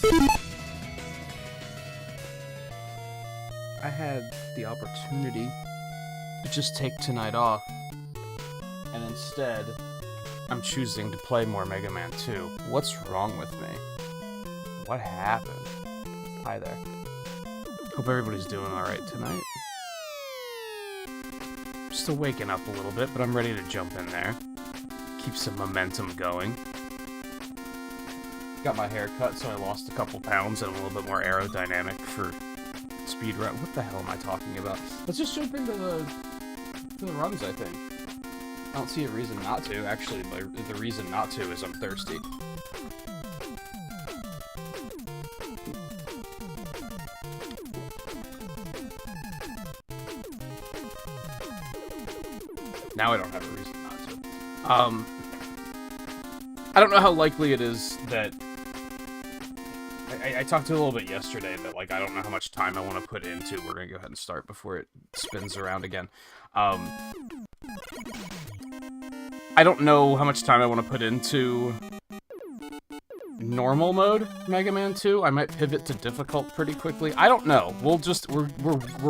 I had the opportunity to just take tonight off, and instead, I'm choosing to play more Mega Man 2. What's wrong with me? What happened? Hi there. Hope everybody's doing alright tonight. Still waking up a little bit, but I'm ready to jump in there. Keep some momentum going. Got my hair cut, so I lost a couple pounds and I'm a little bit more aerodynamic for speed run. What the hell am I talking about? Let's just jump into the runs, I think. I don't see a reason not to. Actually, the reason not to is I'm thirsty. Now I don't have a reason not to. I don't know how likely it is that... I talked to a little bit yesterday that, like, I don't know how much time I want to put into... We're gonna go ahead and start before it spins around again. I don't know how much time I want to put into normal mode Mega Man 2. I might pivot to difficult pretty quickly. I don't know. We'll just... We're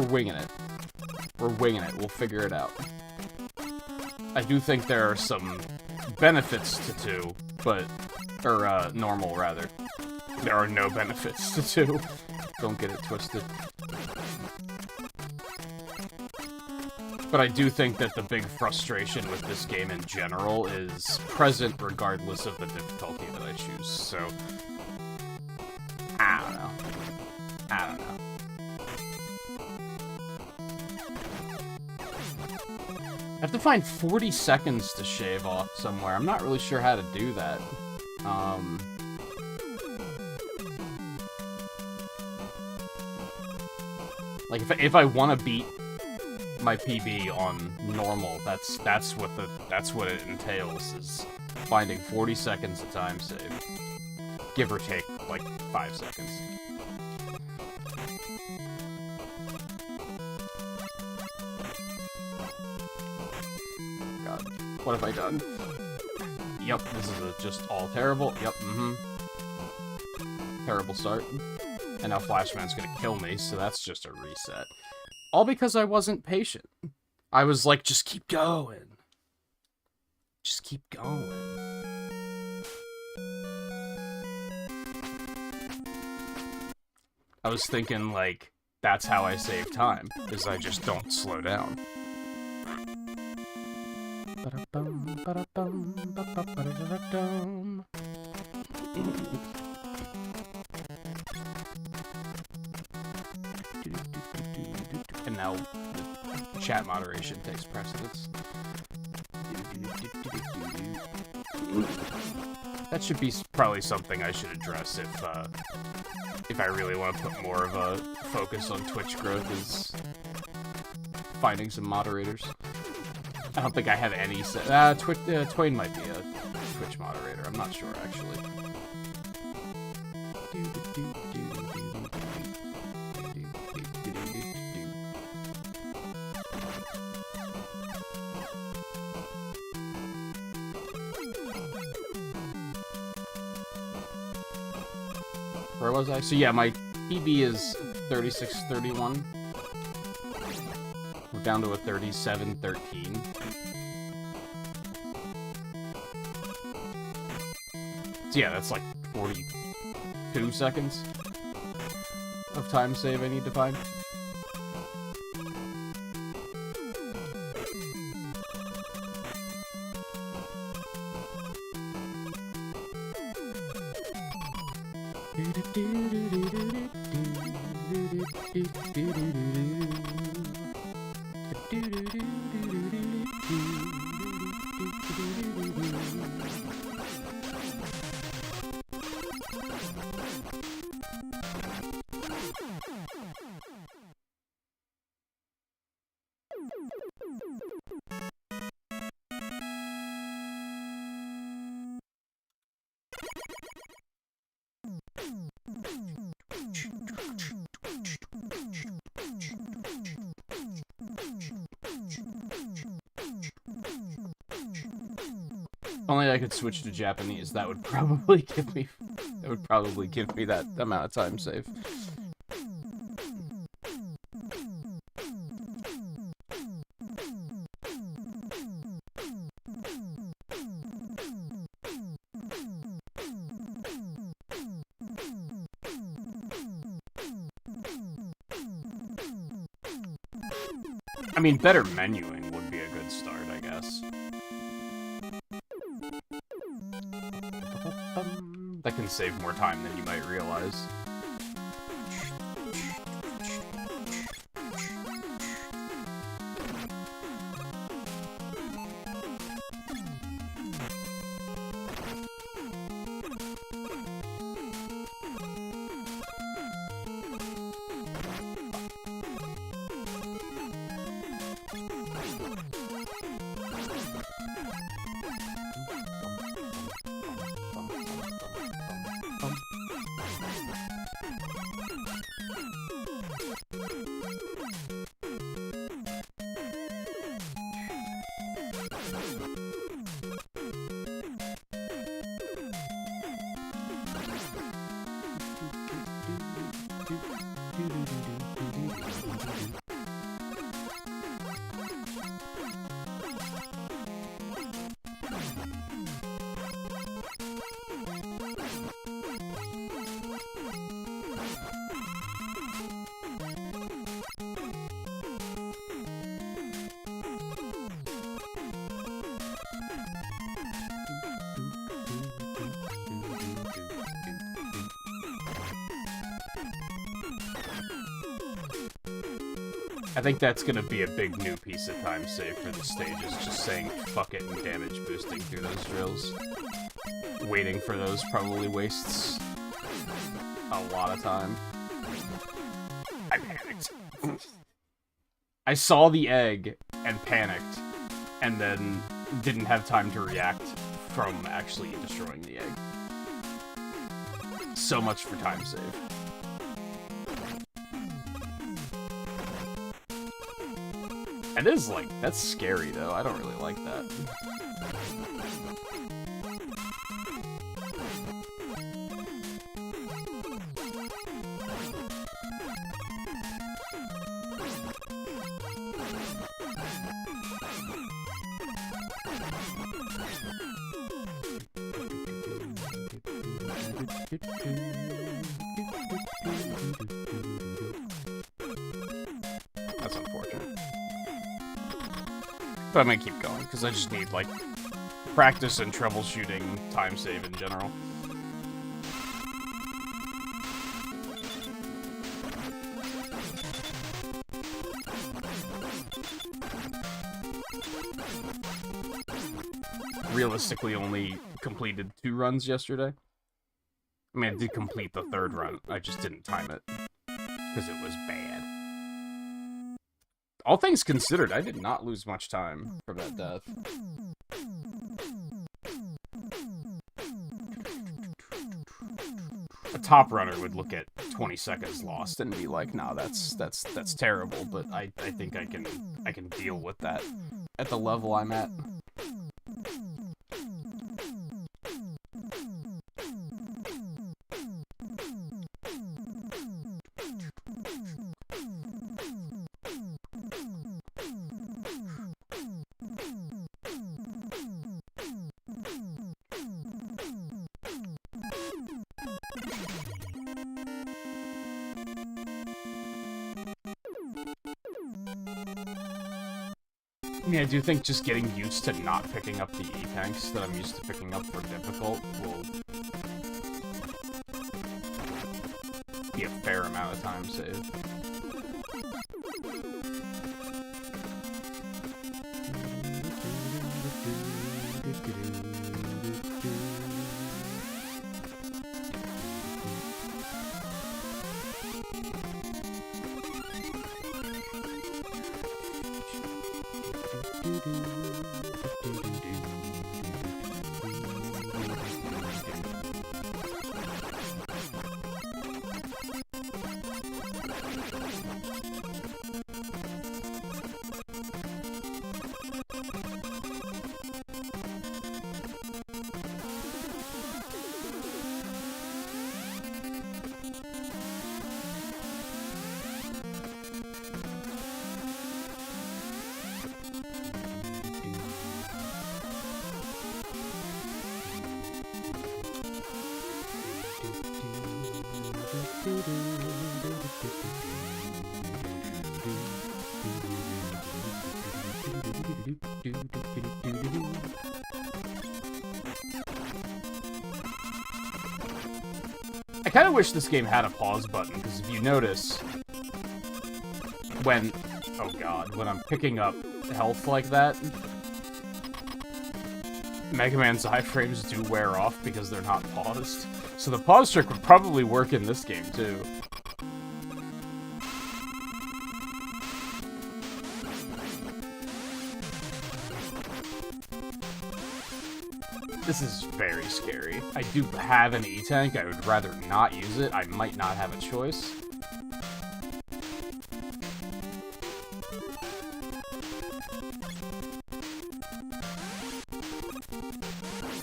winging it. We're winging it. We'll figure it out. I do think there are some benefits to 2, but... Or, normal, rather. There are no benefits to 2. Don't get it twisted. But I do think that the big frustration with this game in general is present regardless of the difficulty that I choose, so... I don't know. I don't know. I have to find 40 seconds to shave off somewhere. I'm not really sure how to do that. Like, if I want to beat my PB on normal, that's what it entails, is finding 40 seconds of time save. Give or take, like, 5 seconds. God, what have I done? Yep, this is just all terrible. Yep, terrible start. And now Flashman's gonna kill me, so that's just a reset. All because I wasn't patient. I was like, just keep going. Just keep going. I was thinking, like, that's how I save time, is I just don't slow down. And now the chat moderation takes precedence. That should be probably something I should address if I really want to put more of a focus on Twitch growth, is finding some moderators. I don't think I have any Twain might be a Twitch moderator. I'm not sure, actually. Where was I? So yeah, my PB is 36-31. We're down to a 37-13. So yeah, that's like 42 seconds of time save I need to find. If only I could switch to Japanese, that would probably give me It would probably give me that amount of time save. I mean, better menuing would be a good start, I guess. That can save more time than you might realize. I think that's gonna be a big new piece of time save for the stages, just saying fuck it and damage boosting through those drills. Waiting for those probably wastes a lot of time. I panicked. I saw the egg and panicked, and then didn't have time to react from actually destroying the egg. So much for time save. It is, like, that's scary, though. I don't really like that. That's unfortunate. But I'm gonna keep going, because I just need, like, practice and troubleshooting time save in general. Realistically, only completed 2 runs yesterday. I mean, I did complete the 3rd run, I just didn't time it, because it was bad. All things considered, I did not lose much time from that death. A top runner would look at 20 seconds lost and be like, "Nah, that's terrible." But I think I can deal with that at the level I'm at. Yeah, I do think just getting used to not picking up the E-tanks that I'm used to picking up for difficult will be a fair amount of time saved. I kind of wish this game had a pause button, because if you notice, when... Oh god, when I'm picking up health like that, Mega Man's iframes do wear off because they're not paused. So the pause trick would probably work in this game, too. This is very scary. I do have an E-Tank. I would rather not use it. I might not have a choice.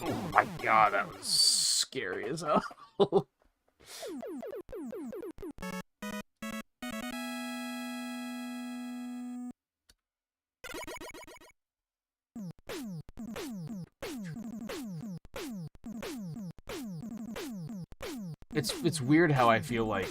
Oh my god, that was scary as hell. It's weird how I feel like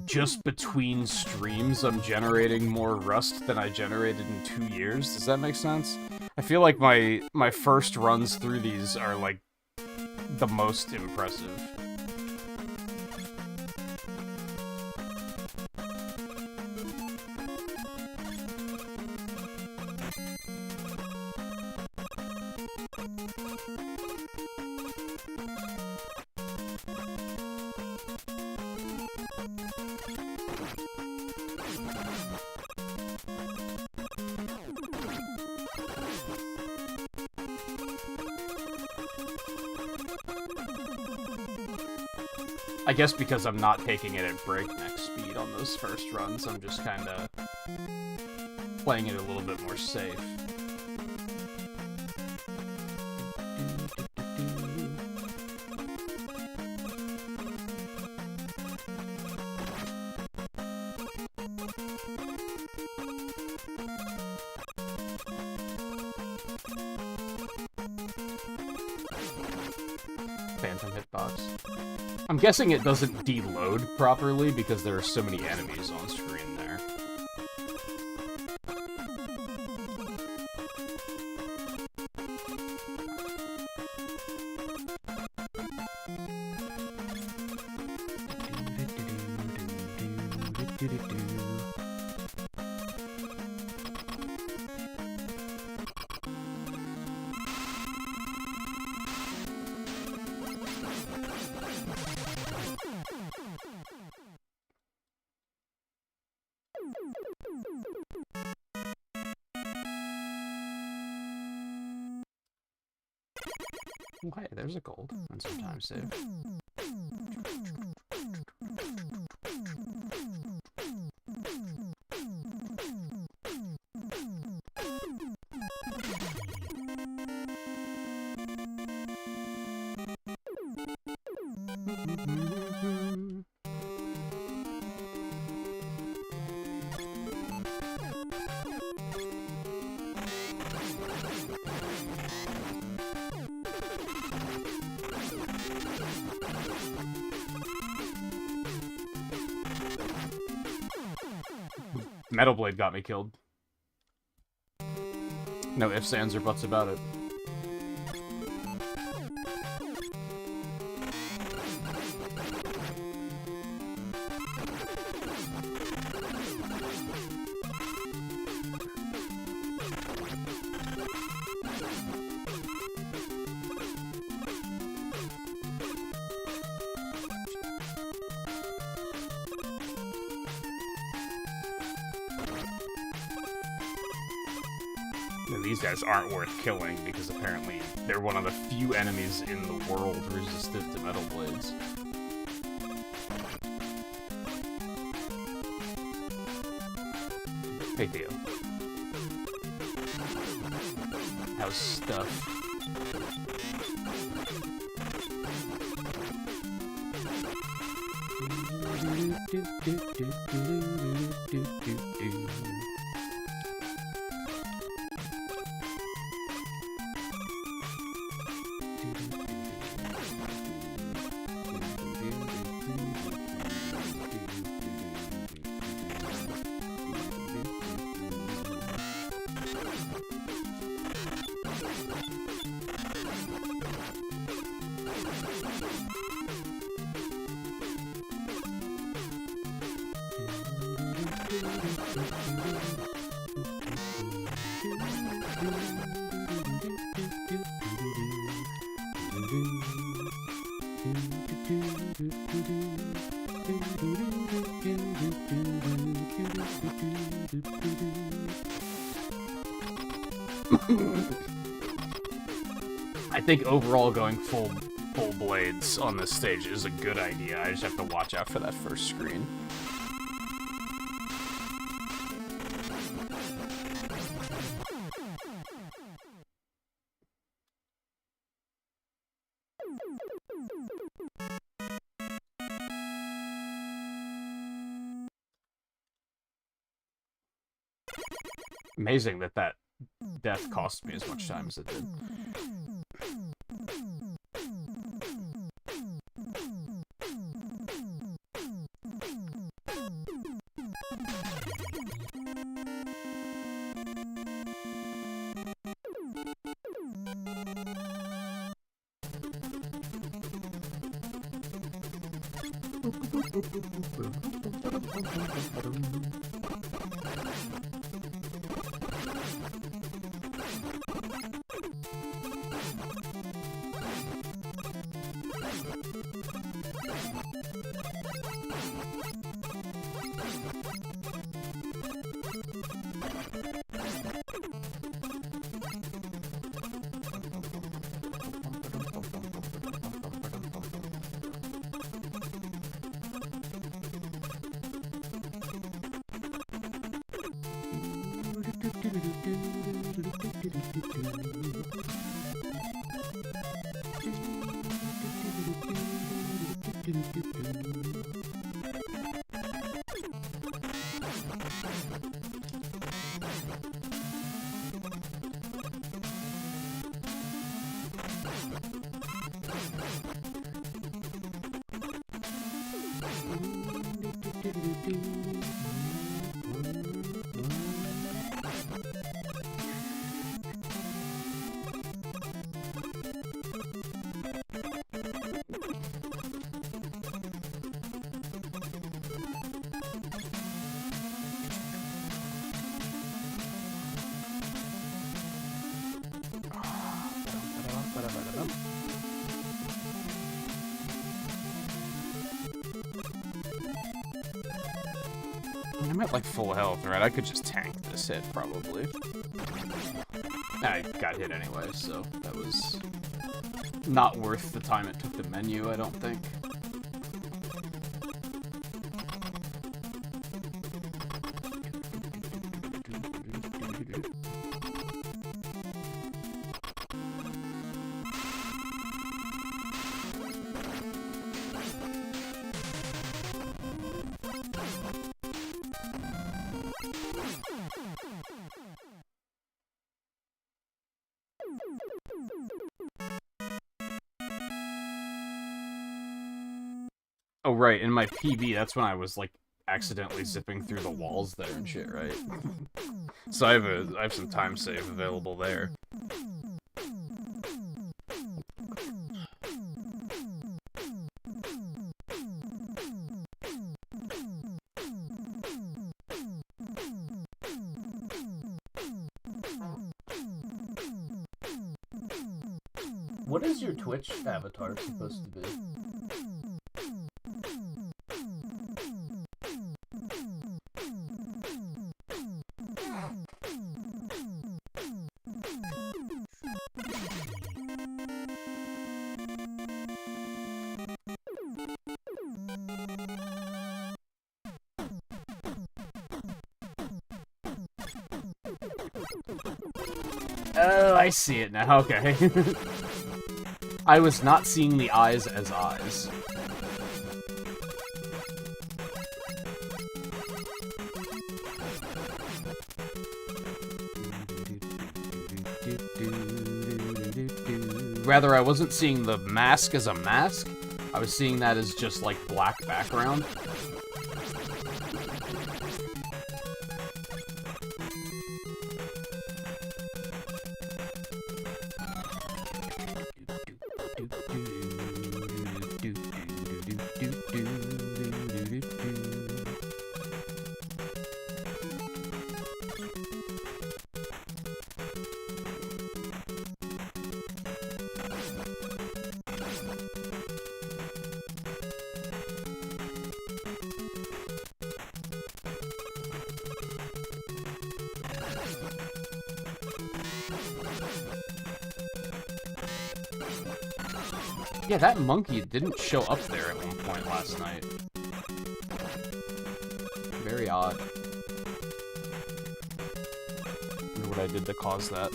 just between streams I'm generating more rust than I generated in 2 years. Does that make sense? I feel like my first runs through these are like the most impressive. I guess because I'm not taking it at breakneck speed on those first runs, I'm just kind of playing it a little bit more safe. Phantom hitbox. I'm guessing it doesn't deload properly because there are so many enemies on screen there. Why? There's a gold and some time save. Metal Blade got me killed. No ifs, ands, or buts about it. These guys aren't worth killing because apparently they're one of the few enemies in the world resistant to Metal Blades. Big deal. How's stuff? I think overall going full blades on this stage is a good idea. I just have to watch out for that first screen. Amazing that that death cost me as much time as it did. I'm at like full health, right? I could just tank this hit, probably. I got hit anyway, so that was not worth the time it took the menu, I don't think. Oh, right, in my PB, that's when I was, like, accidentally zipping through the walls there and shit, right? So I have some time save available there. What is your Twitch avatar supposed to be? Oh, I see it now, okay. I was not seeing the eyes as eyes. Rather, I wasn't seeing the mask as a mask. I was seeing that as just, like, black background. Yeah, that monkey didn't show up there at one point last night. Very odd. I wonder what I did to cause that.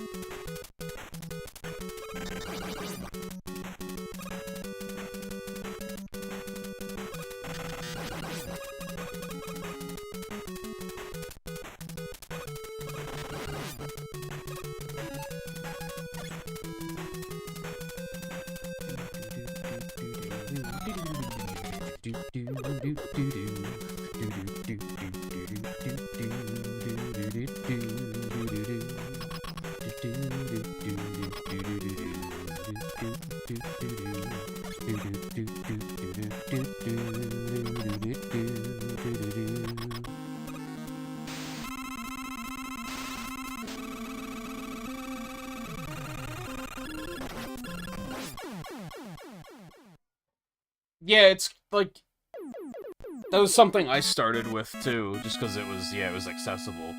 Yeah, it's like that was something I started with too, just because it was accessible.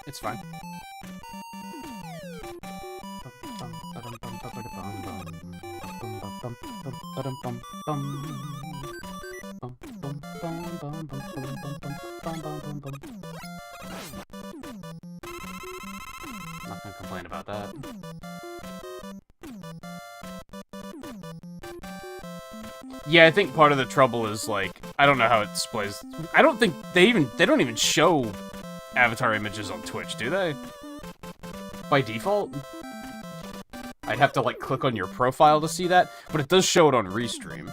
It's fine. Not gonna complain about that. Yeah, I think part of the trouble is, like, I don't know how it displays. I don't think they don't even show avatar images on Twitch, do they? By default? I'd have to, like, click on your profile to see that, but it does show it on Restream.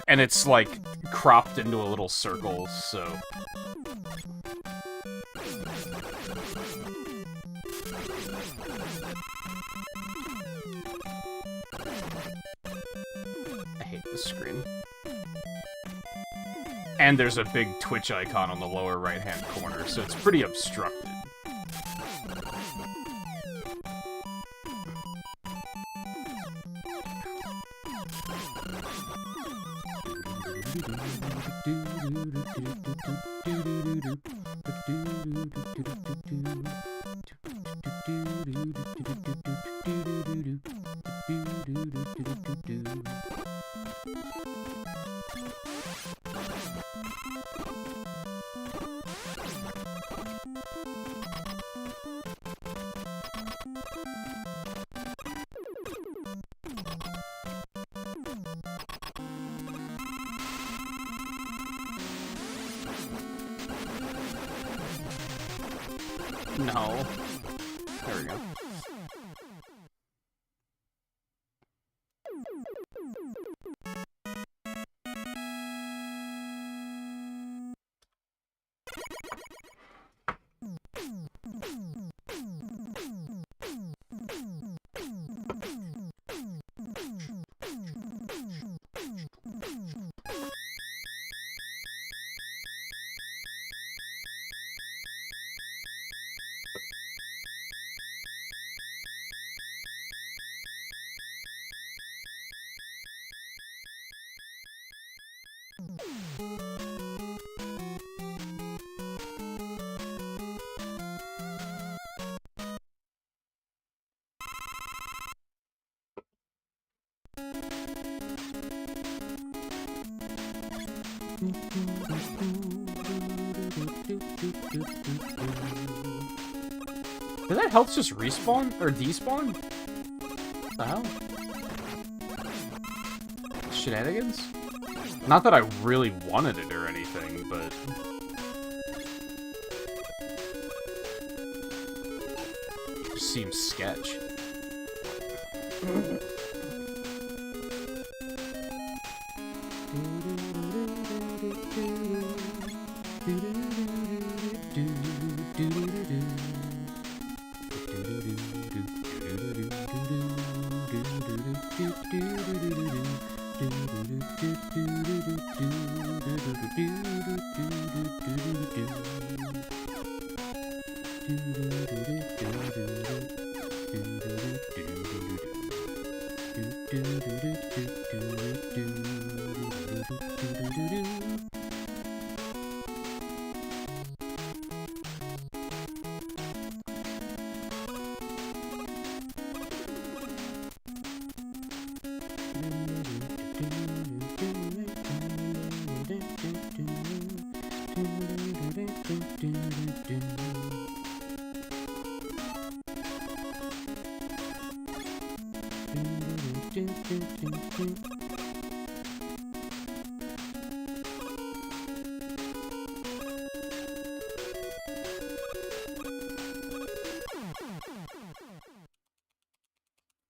And it's, like, cropped into a little circle, so... I hate this screen. And there's a big Twitch icon on the lower right-hand corner, so it's pretty obstructed. No. There we go. Did that health just respawn? Or despawn? What the hell? Shenanigans? Not that I really wanted it or anything, but... It seems sketch.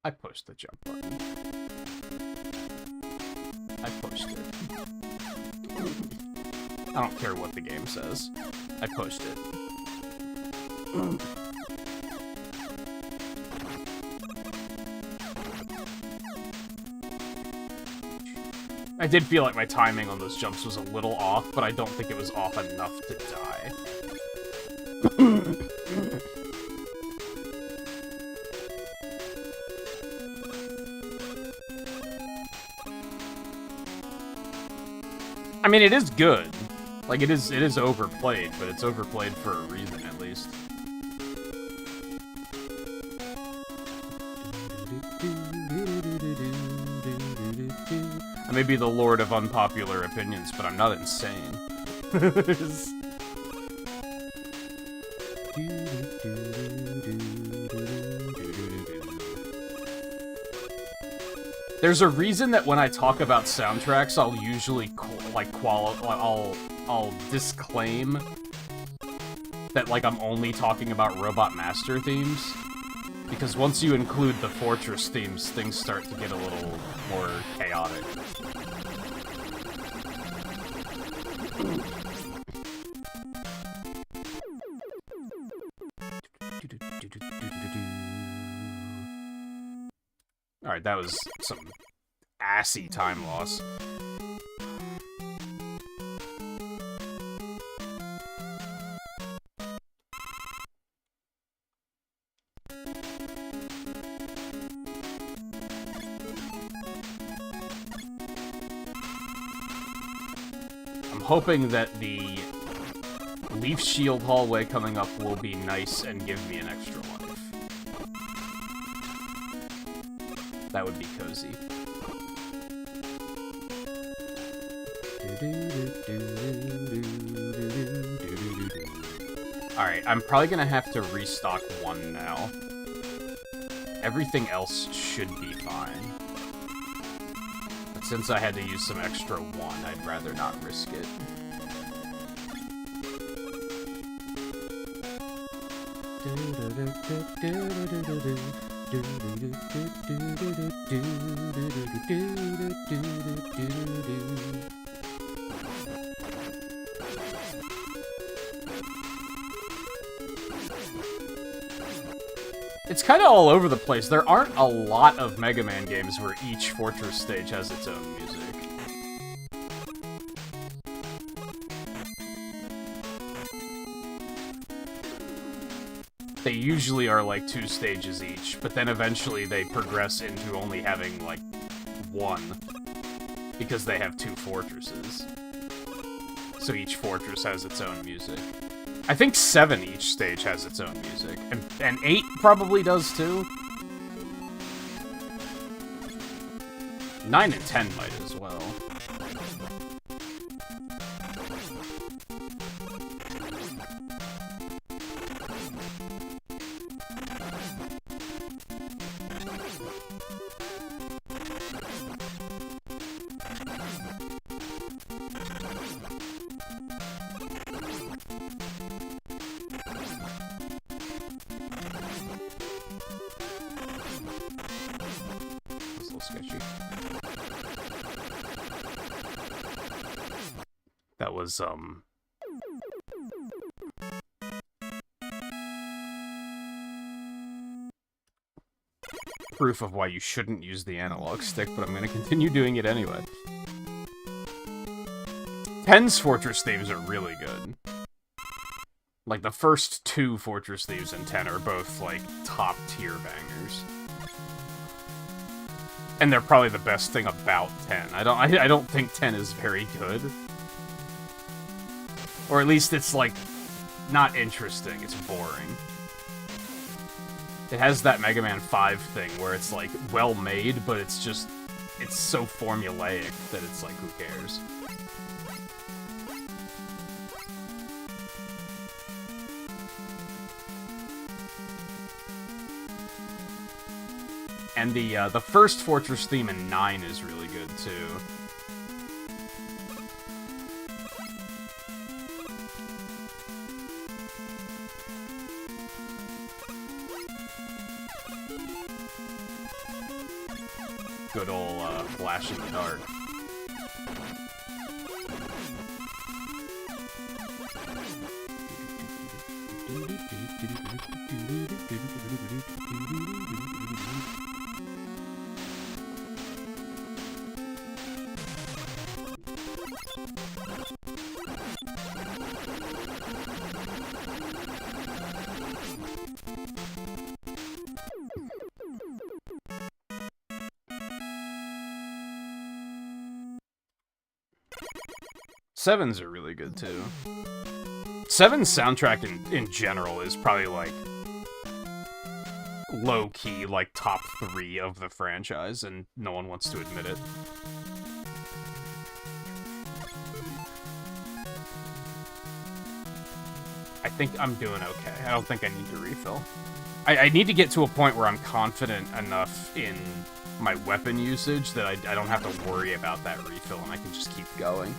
I pushed the jump button. I pushed it. I don't care what the game says. I pushed it. I did feel like my timing on those jumps was a little off, but I don't think it was off enough to die. I mean, it is good. Like, it is overplayed, but it's overplayed for a reason, at least. I may be the lord of unpopular opinions, but I'm not insane. There's a reason that when I talk about soundtracks, I'll usually I'll disclaim that like I'm only talking about Robot Master themes, because once you include the Fortress themes, things start to get a little more chaotic. Alright, that was some assy time loss. I'm hoping that the Leaf Shield hallway coming up will be nice and give me an extra life. That would be cozy. Alright, I'm probably gonna have to restock one now. Everything else should be fine. But since I had to use some extra one, I'd rather not risk it. It's kind of all over the place. There aren't a lot of Mega Man games where each Fortress stage has its own music. They usually are like 2 stages each, but then eventually they progress into only having like 1, because they have 2 fortresses. So each fortress has its own music. I think 7 each stage has its own music, and 8 probably does too. 9 and 10 might as well. sketchy. That was, proof of why you shouldn't use the analog stick, but I'm gonna continue doing it anyway. 10's Fortress Thieves are really good. Like, the first 2 Fortress Thieves in 10 are both, like, top-tier bangers. And they're probably the best thing about 10. I don't think 10 is very good. Or at least it's, like, not interesting, it's boring. It has that Mega Man 5 thing where it's, like, well-made, but it's just... it's so formulaic that it's like, who cares? And the first Fortress theme in 9 is really good, too. Good ol' flash in the dark. Sevens are really good, too. 7's soundtrack in general is probably, like, low-key, like, top 3 of the franchise, and no one wants to admit it. I think I'm doing okay. I don't think I need to refill. I need to get to a point where I'm confident enough in my weapon usage that I don't have to worry about that refill, and I can just keep going.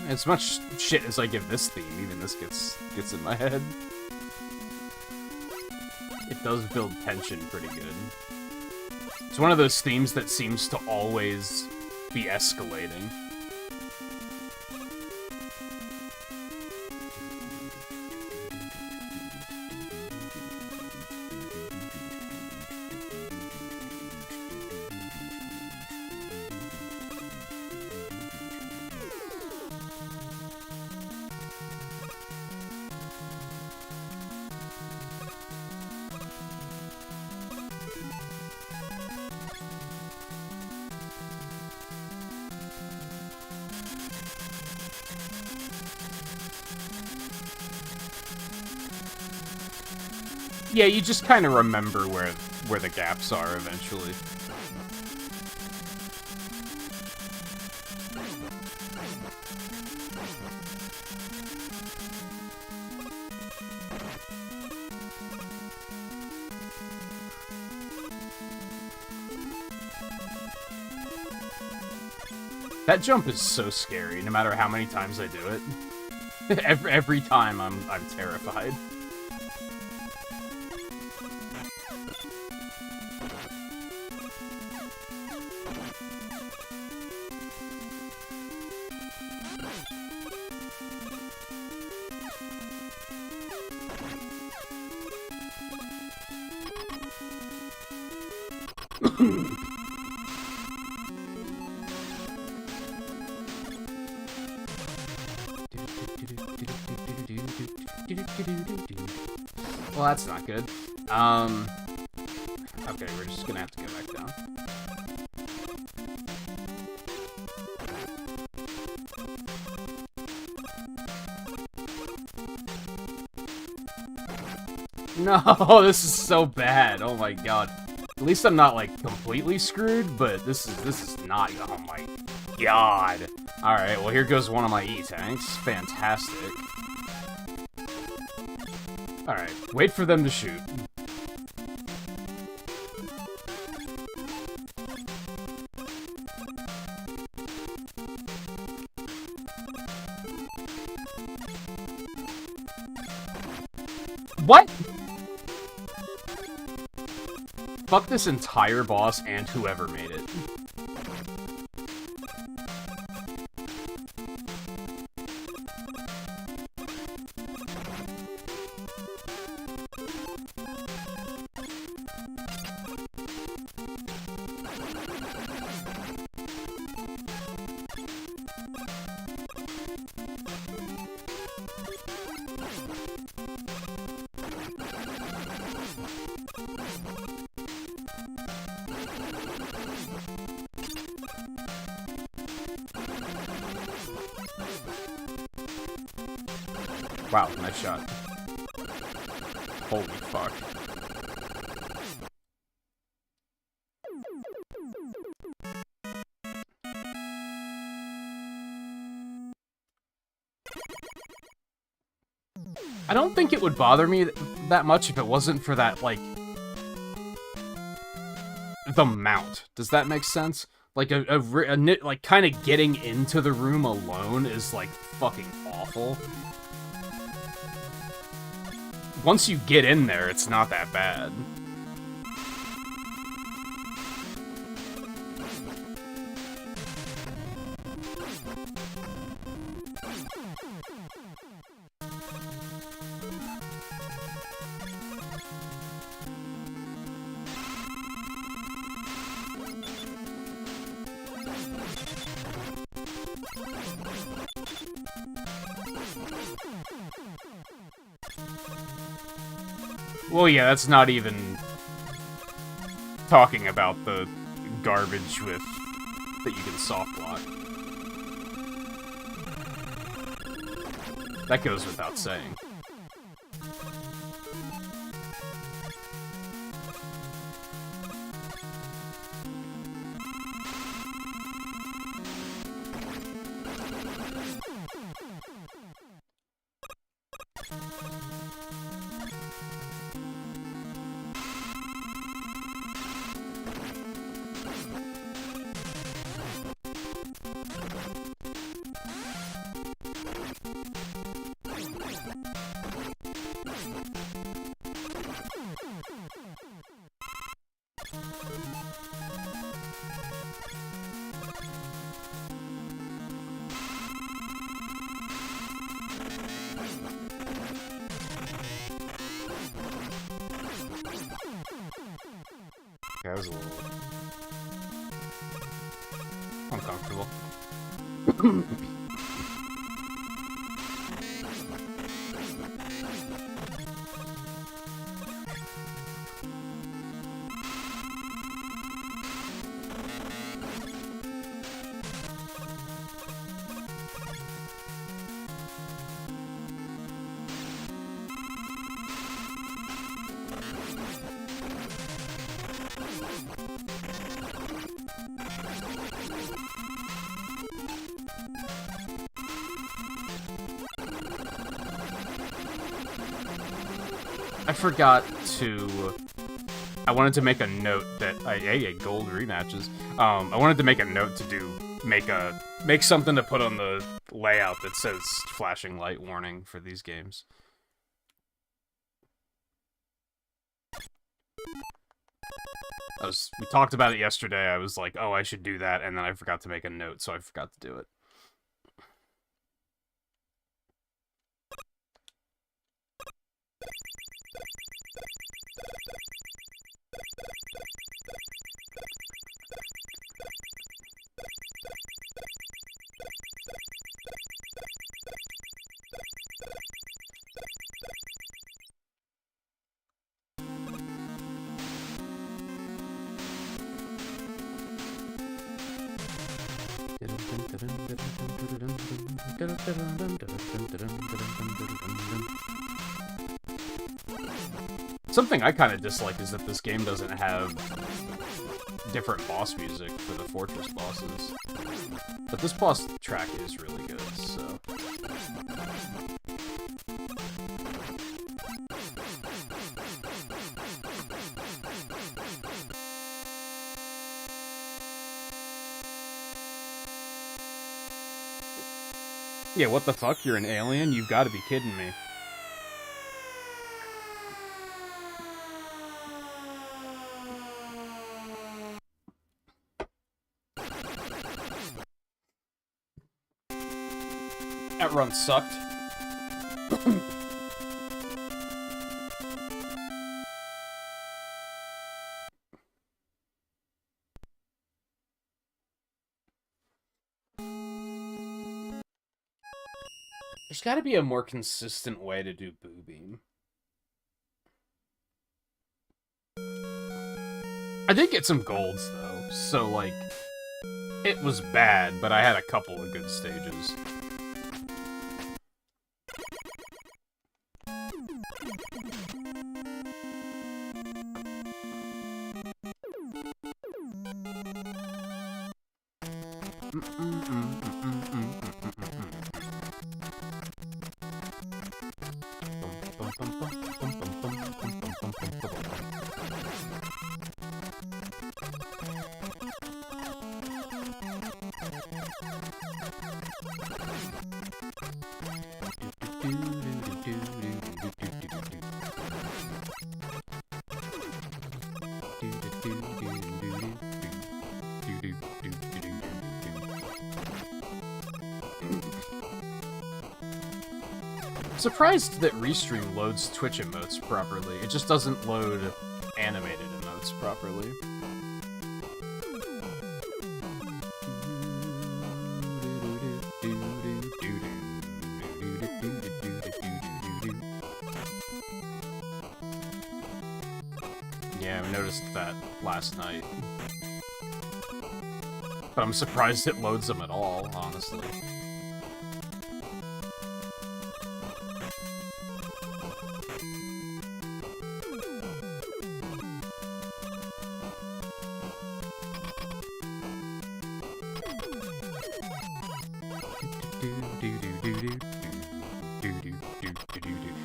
As much shit as I give this theme, even this gets in my head. It does build tension pretty good. It's one of those themes that seems to always be escalating. Yeah, you just kind of remember where the gaps are eventually. That jump is so scary, no matter how many times I do it. every time I'm terrified. Well, that's not good. Okay, we're just gonna have to go back down. No, this is so bad. Oh my god. At least I'm not, like, completely screwed, but this is not... Oh my... god. Alright, well here goes one of my E-tanks. Fantastic. Alright, wait for them to shoot. What? Fuck this entire boss and whoever made it. Wow, nice shot. Holy fuck. I don't think it would bother me that much if it wasn't for that, like, the mount. Does that make sense? Like, like, kind of getting into the room alone is, like, fucking awful. Once you get in there, it's not that bad. Well, yeah, that's not even talking about the garbage with that you can soft block. That goes without saying. That was a little uncomfortable. I forgot to... I wanted to make a note that... Hey, gold rematches. I wanted to make a note to make something to put on the layout that says flashing light warning for these games. We talked about it yesterday. I was like, oh, I should do that, and then I forgot to make a note, so I forgot to do it. Something I kind of dislike is that this game doesn't have different boss music for the Fortress bosses. But this boss track is really good, so... Yeah, what the fuck? You're an alien? You've got to be kidding me. That run sucked. There's got to be a more consistent way to do Boo Beam. I did get some golds, though, so, like, it was bad, but I had a couple of good stages. Surprised that Restream loads Twitch emotes properly. It just doesn't load animated emotes properly. Yeah, I noticed that last night. But I'm surprised it loads them at all, honestly.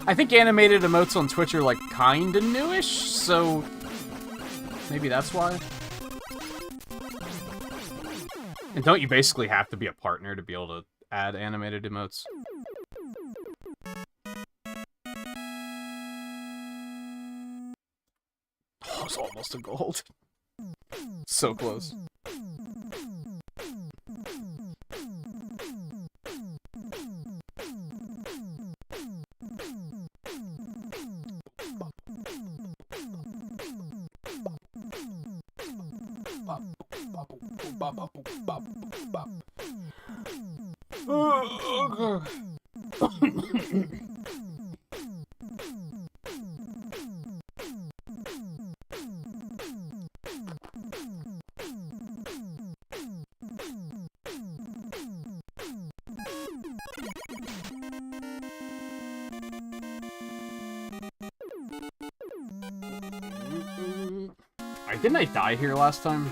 I think animated emotes on Twitch are, like, kinda newish, so maybe that's why. And don't you basically have to be a partner to be able to add animated emotes? Oh, it's almost a gold. So close. Didn't I die here last time?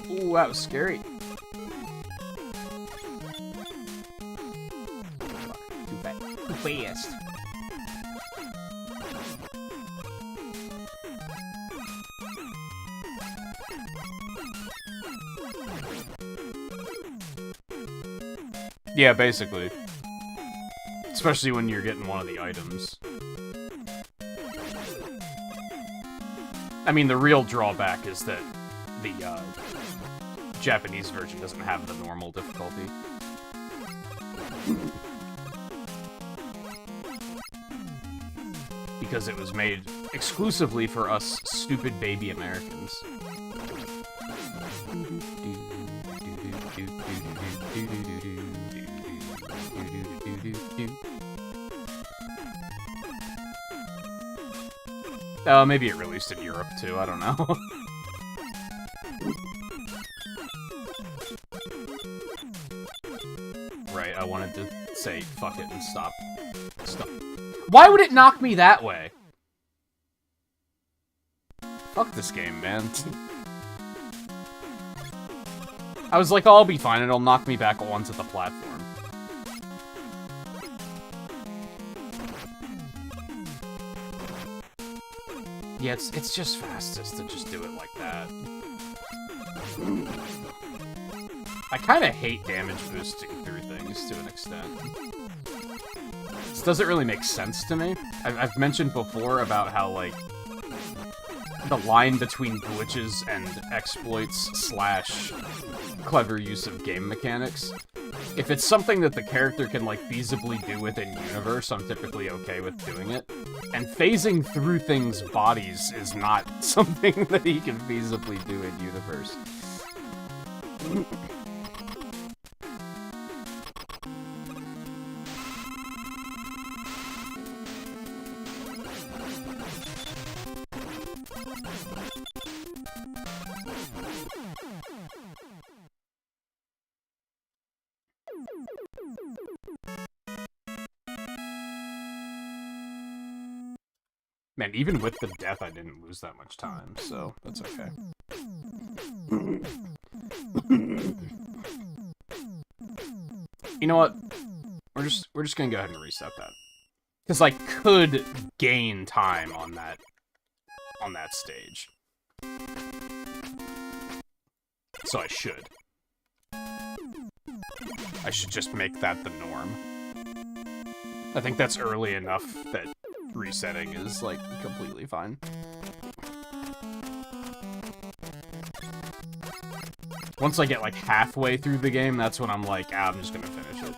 Ooh, that was scary. Too fast. Too fast. Yeah, basically. Especially when you're getting one of the items. I mean, the real drawback is that the Japanese version doesn't have the normal difficulty. Because it was made exclusively for us stupid baby Americans. Maybe it released in Europe too, I don't know. say fuck it and stop. Why would it knock me that way? Fuck this game, man. I was like, oh, I'll be fine. It'll knock me back onto the platform. Yeah, it's just fastest to just do it like that. I kind of hate damage boosting through things to an extent. This doesn't really make sense to me. I've mentioned before about how, like, the line between glitches and exploits / clever use of game mechanics. If it's something that the character can, like, feasibly do within universe, I'm typically okay with doing it. And phasing through things' bodies is not something that he can feasibly do in universe. Man, even with the death, I didn't lose that much time, so that's okay. You know what? We're just gonna go ahead and reset that. Because I could gain time on that stage. So I should. I should just make that the norm. I think that's early enough that resetting is, like, completely fine. Once I get, like, halfway through the game, that's when I'm like, ah, I'm just gonna finish it.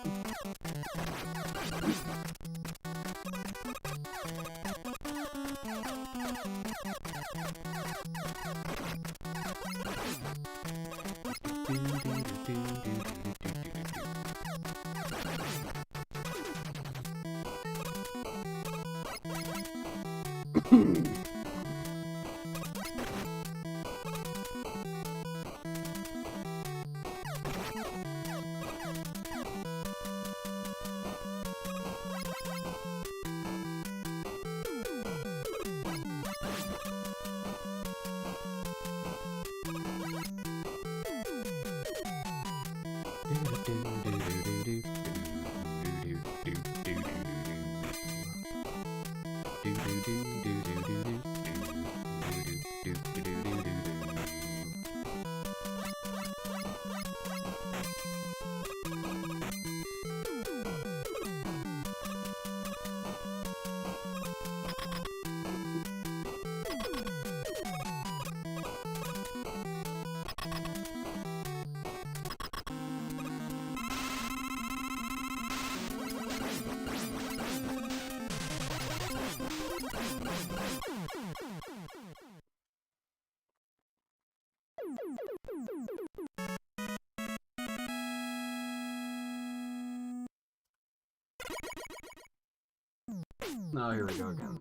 Oh, here we go again.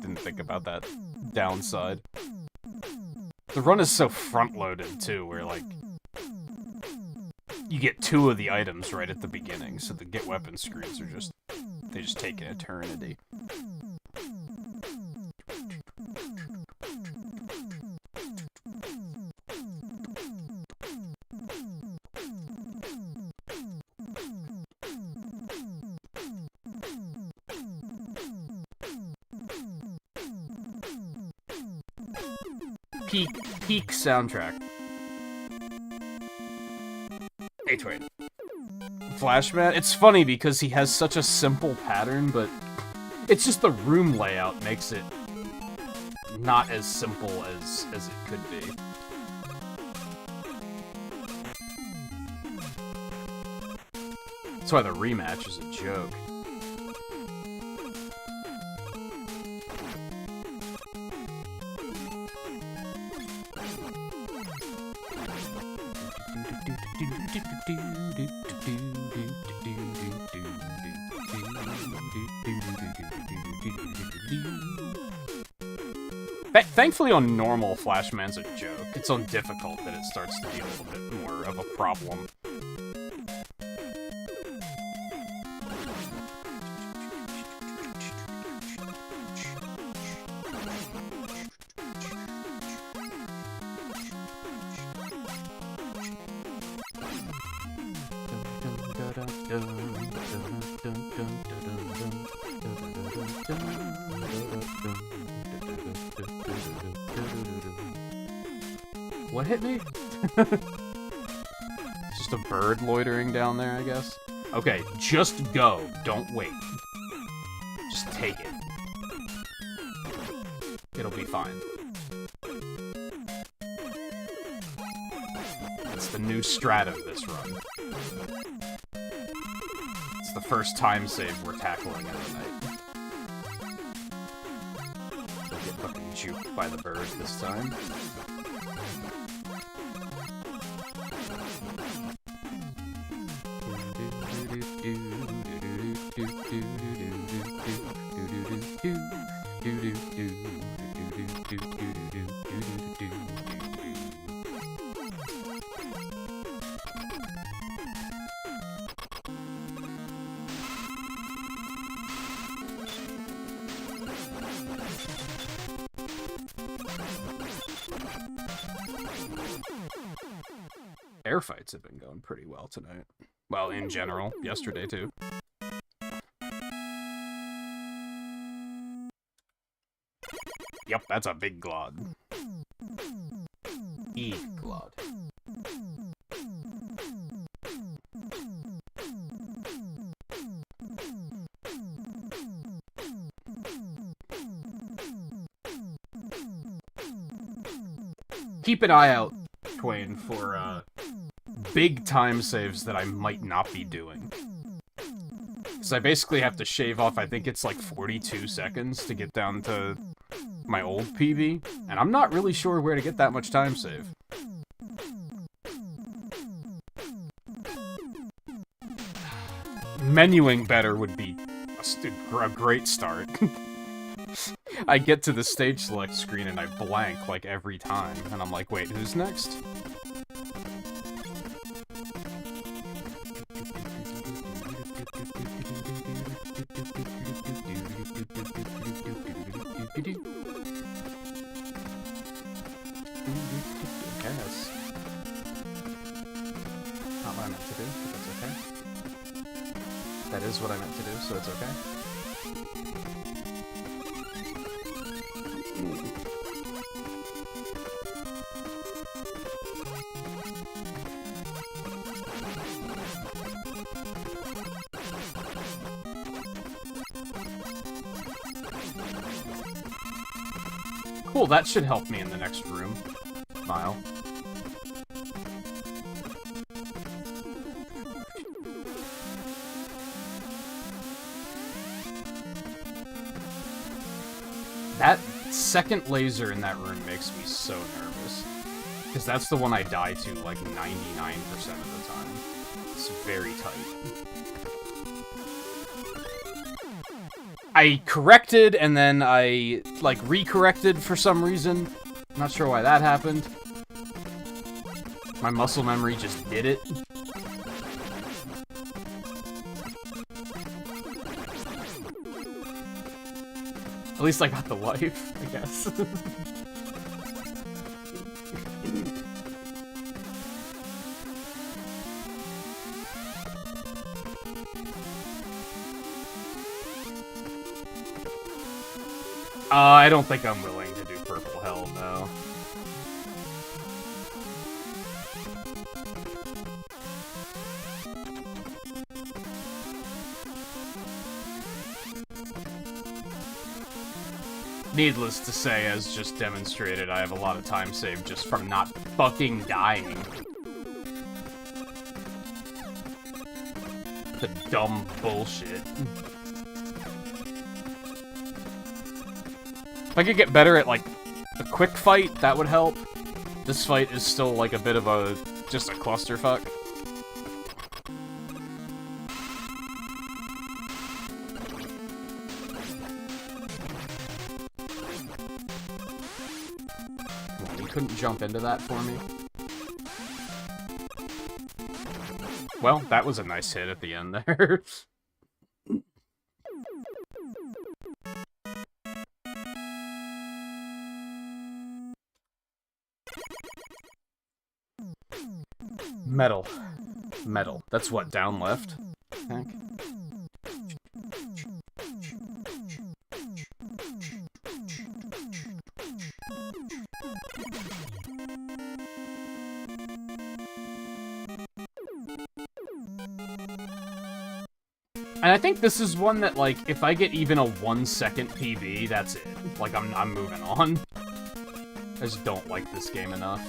Didn't think about that downside. The run is so front-loaded, too, where, like, you get 2 of the items right at the beginning, so the get weapon screens are just, they just take an eternity. Peak soundtrack. Wait. Flashman? It's funny because he has such a simple pattern, but it's just the room layout makes it not as simple as it could be. That's why the rematch is a joke. Thankfully on normal, Flashman's a joke. It's on difficult that it starts to be a little bit more of a problem. What hit me? It's just a bird loitering down there, I guess. Okay, just go. Don't wait. Just take it. It'll be fine. That's the new strat of this run. It's the first time save we're tackling in the night. Don't get fucking juked by the bird this time. Air fights have been going pretty well tonight. Well, in general. Yesterday, too. Yep, that's a big glod. E-glod. Keep an eye out, Twain, for, big time saves that I might not be doing. So I basically have to shave off, I think it's like 42 seconds to get down to my old PB, and I'm not really sure where to get that much time save. Menuing better would be a great start. I get to the stage select screen and I blank like every time, and I'm like, wait, who's next? Yes. Not what I meant to do, but that's okay. That is what I meant to do, so it's okay. Cool, that should help me in the next room. Mile. That second laser in that room makes me so nervous. Because that's the one I die to like 99% of the time. It's very tight. I corrected, and then I, like, re-corrected for some reason. Not sure why that happened. My muscle memory just did it. At least I got the wife, I guess. I don't think I'm willing to do Purple Hell, no. Needless to say, as just demonstrated, I have a lot of time saved just from not fucking dying. The dumb bullshit. If I could get better at, like, a quick fight, that would help. This fight is still, like, a bit of a... just a clusterfuck. Well, you couldn't jump into that for me? Well, that was a nice hit at the end there. Metal. Metal. That's what, down left? think. And I think this is one that, like, if I get even a 1 second PB, that's it. Like, I'm moving on. I just don't like this game enough.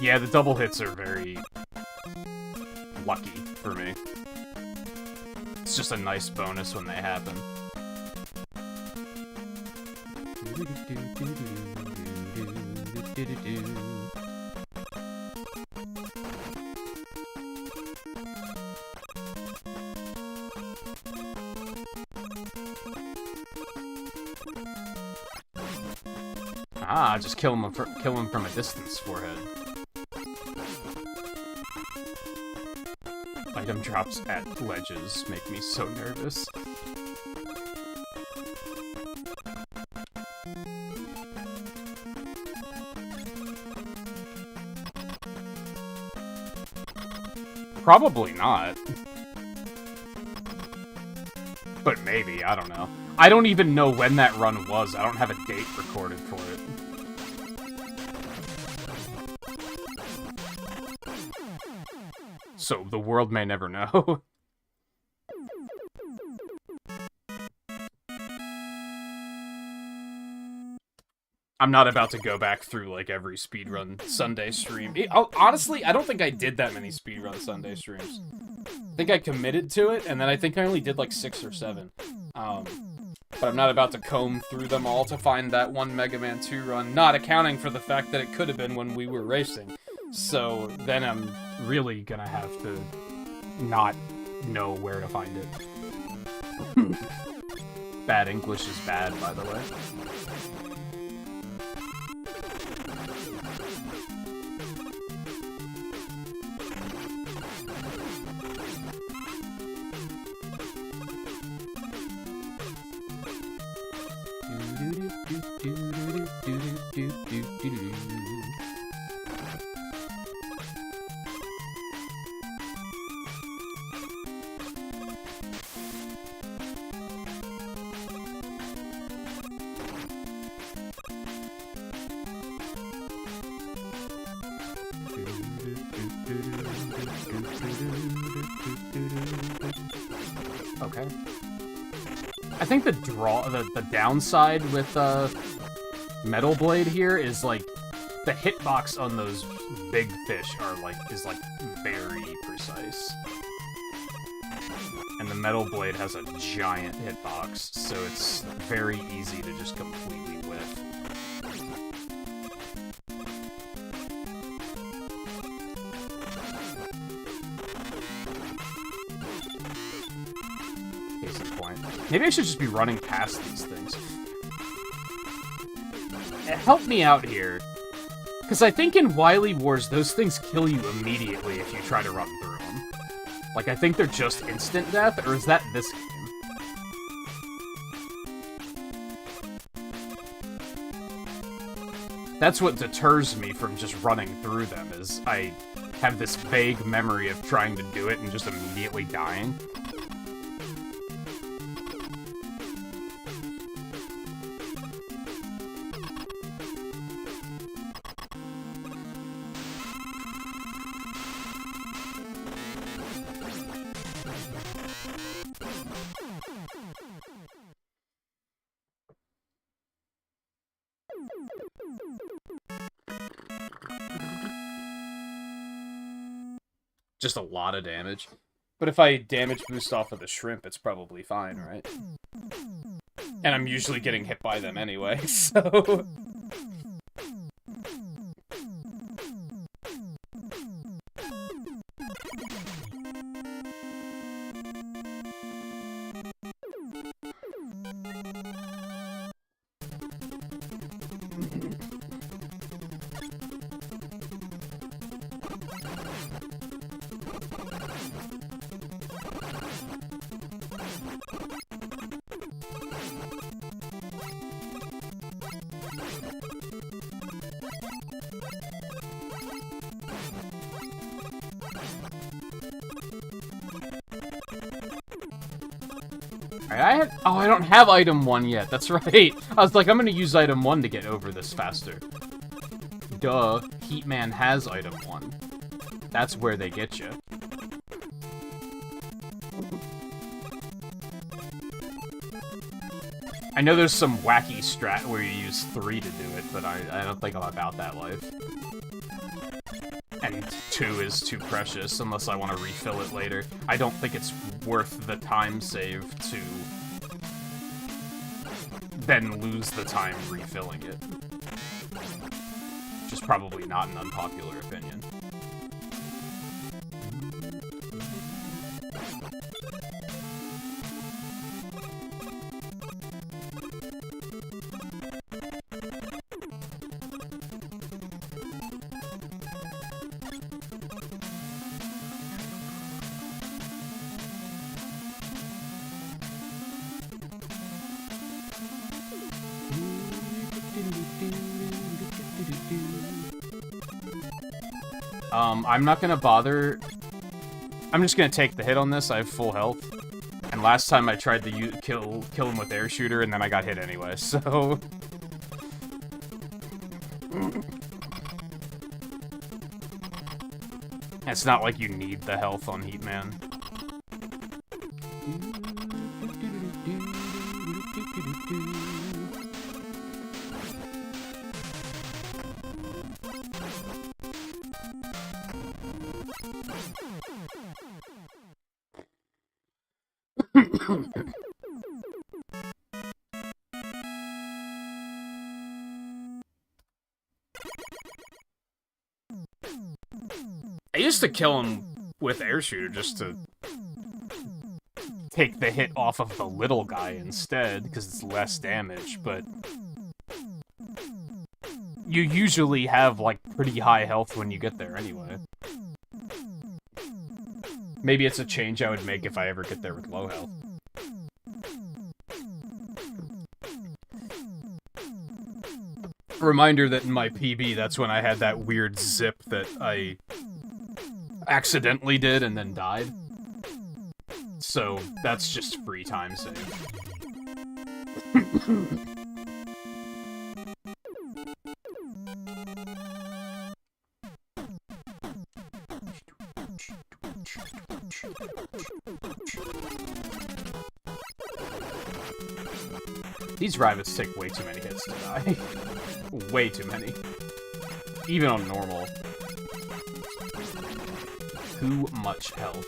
Yeah, the double hits are very lucky for me. It's just a nice bonus when they happen. Ah, just kill him from a distance, forehead. Item drops at ledges make me so nervous. Probably not. But maybe, I don't know. I don't even know when that run was. I don't have a date recorded for it. So the world may never know. I'm not about to go back through, like, every speedrun Sunday stream. Honestly, I don't think I did that many speedrun Sunday streams. I think I committed to it, and then I think I only did, like, 6 or 7. But I'm not about to comb through them all to find that one Mega Man 2 run, not accounting for the fact that it could have been when we were racing. So then I'm really gonna have to not know where to find it. Bad English is bad, by the way. Okay. I think the downside with Metal Blade here is, like, the hitbox on those big fish is very precise. And the Metal Blade has a giant hitbox, so it's very easy to just completely whiff. Case in point. Maybe I should just be running past these things. Help me out here. Because I think in Wily Wars, those things kill you immediately if you try to run through them. Like, I think they're just instant death, or is that this game? That's what deters me from just running through them, is I have this vague memory of trying to do it and just immediately dying. Just a lot of damage. But if I damage boost off of the shrimp, it's probably fine, right? And I'm usually getting hit by them anyway, so... Alright, I don't have item 1 yet, that's right. I was like, I'm gonna use item 1 to get over this faster. Duh, Heatman has item 1. That's where they get you. I know there's some wacky strat where you use 3 to do it, but I don't think I'm about that life. And 2 is too precious, unless I want to refill it later. I don't think it's worth the time save to then lose the time refilling it. Which is probably not an unpopular opinion. I'm not gonna bother. I'm just gonna take the hit on this. I have full health. And last time I tried to kill him with air shooter, and then I got hit anyway, so... It's not like you need the health on Heatman. I used to kill him with air shooter just to take the hit off of the little guy instead, because it's less damage, but you usually have, like, pretty high health when you get there anyway. Maybe it's a change I would make if I ever get there with low health. Reminder that in my PB, that's when I had that weird zip that I accidentally did and then died. So, that's just free time save. These rabbits take way too many hits to die. Way too many. Even on normal. Too much health.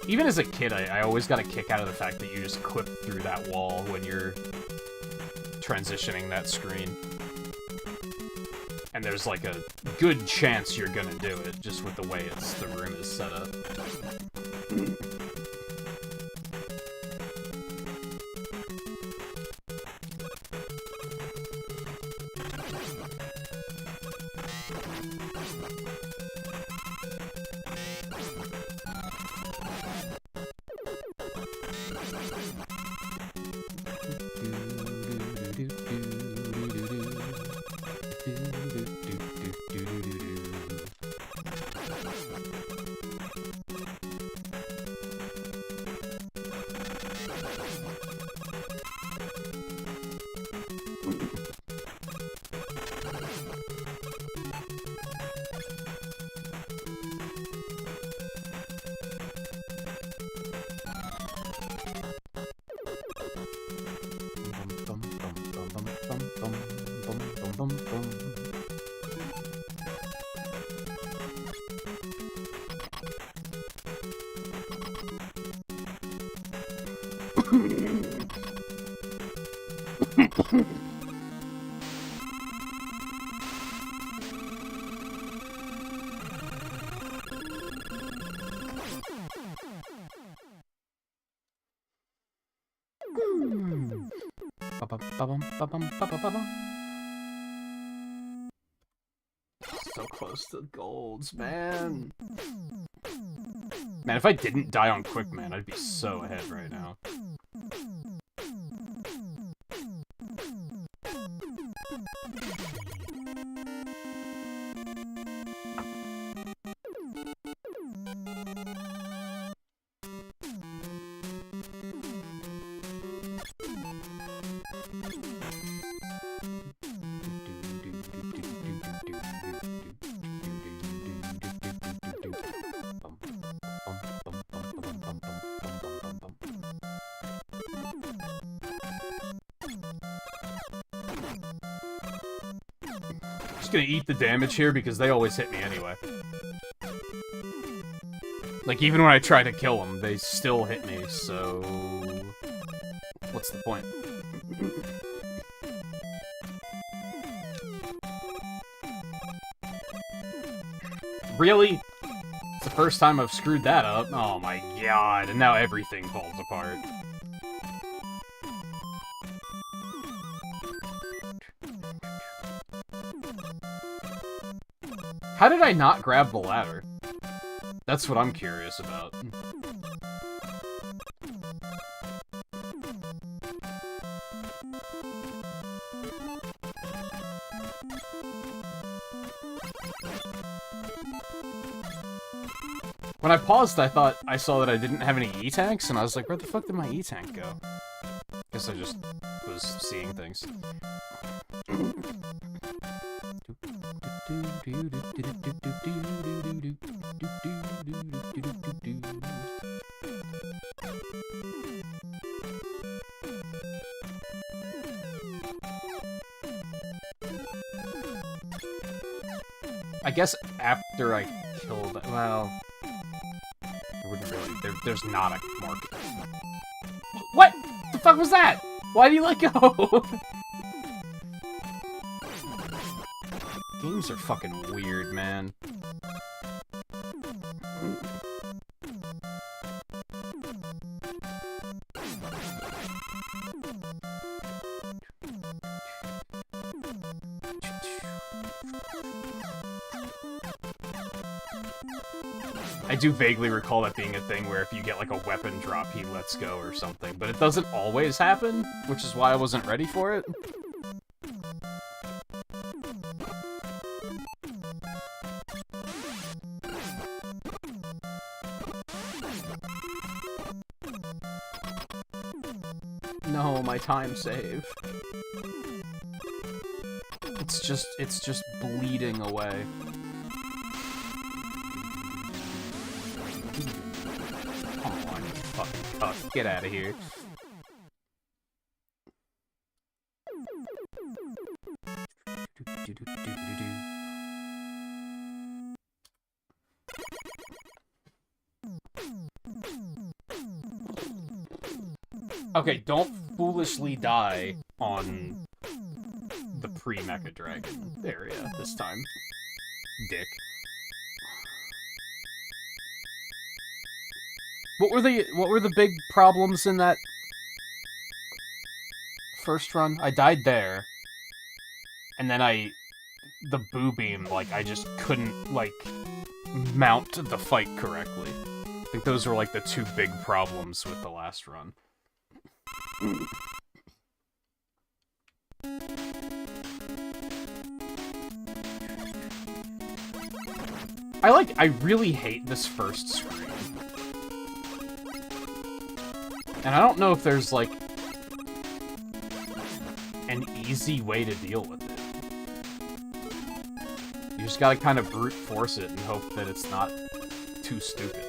Even as a kid, I always got a kick out of the fact that you just clip through that wall when you're transitioning that screen. And there's like a good chance you're gonna do it, just with the way the room is set up. so close to golds, man. Man, if I didn't die on Quick Man, I'd be so ahead right now. Gonna eat the damage here because they always hit me anyway. Like, even when I try to kill them, they still hit me, so... what's the point? Really? It's the first time I've screwed that up. Oh my god, and now everything falls apart. How did I not grab the ladder? That's what I'm curious about. When I paused, I thought I saw that I didn't have any E-tanks, and I was like, where the fuck did my E-tank go? Guess I just was seeing things. I guess after I killed... well... I wouldn't really... there's not a market. What the fuck was that? Why did you let go? Games are fucking weird, man. I do vaguely recall that being a thing where if you get like a weapon drop, he lets go or something, but it doesn't always happen, which is why I wasn't ready for it. No, my time save. It's just bleeding away. Come on, you fucking cuck. Get out of here. Okay, don't foolishly die on the pre-Mecha Dragon area this time, dick. What were the big problems in that first run? I died there, and then the boo beam, like, I just couldn't, like, mount the fight correctly. I think those were, like, the two big problems with the last run. I really hate this first screen. And I don't know if there's, like, an easy way to deal with it. You just gotta kind of brute force it and hope that it's not too stupid.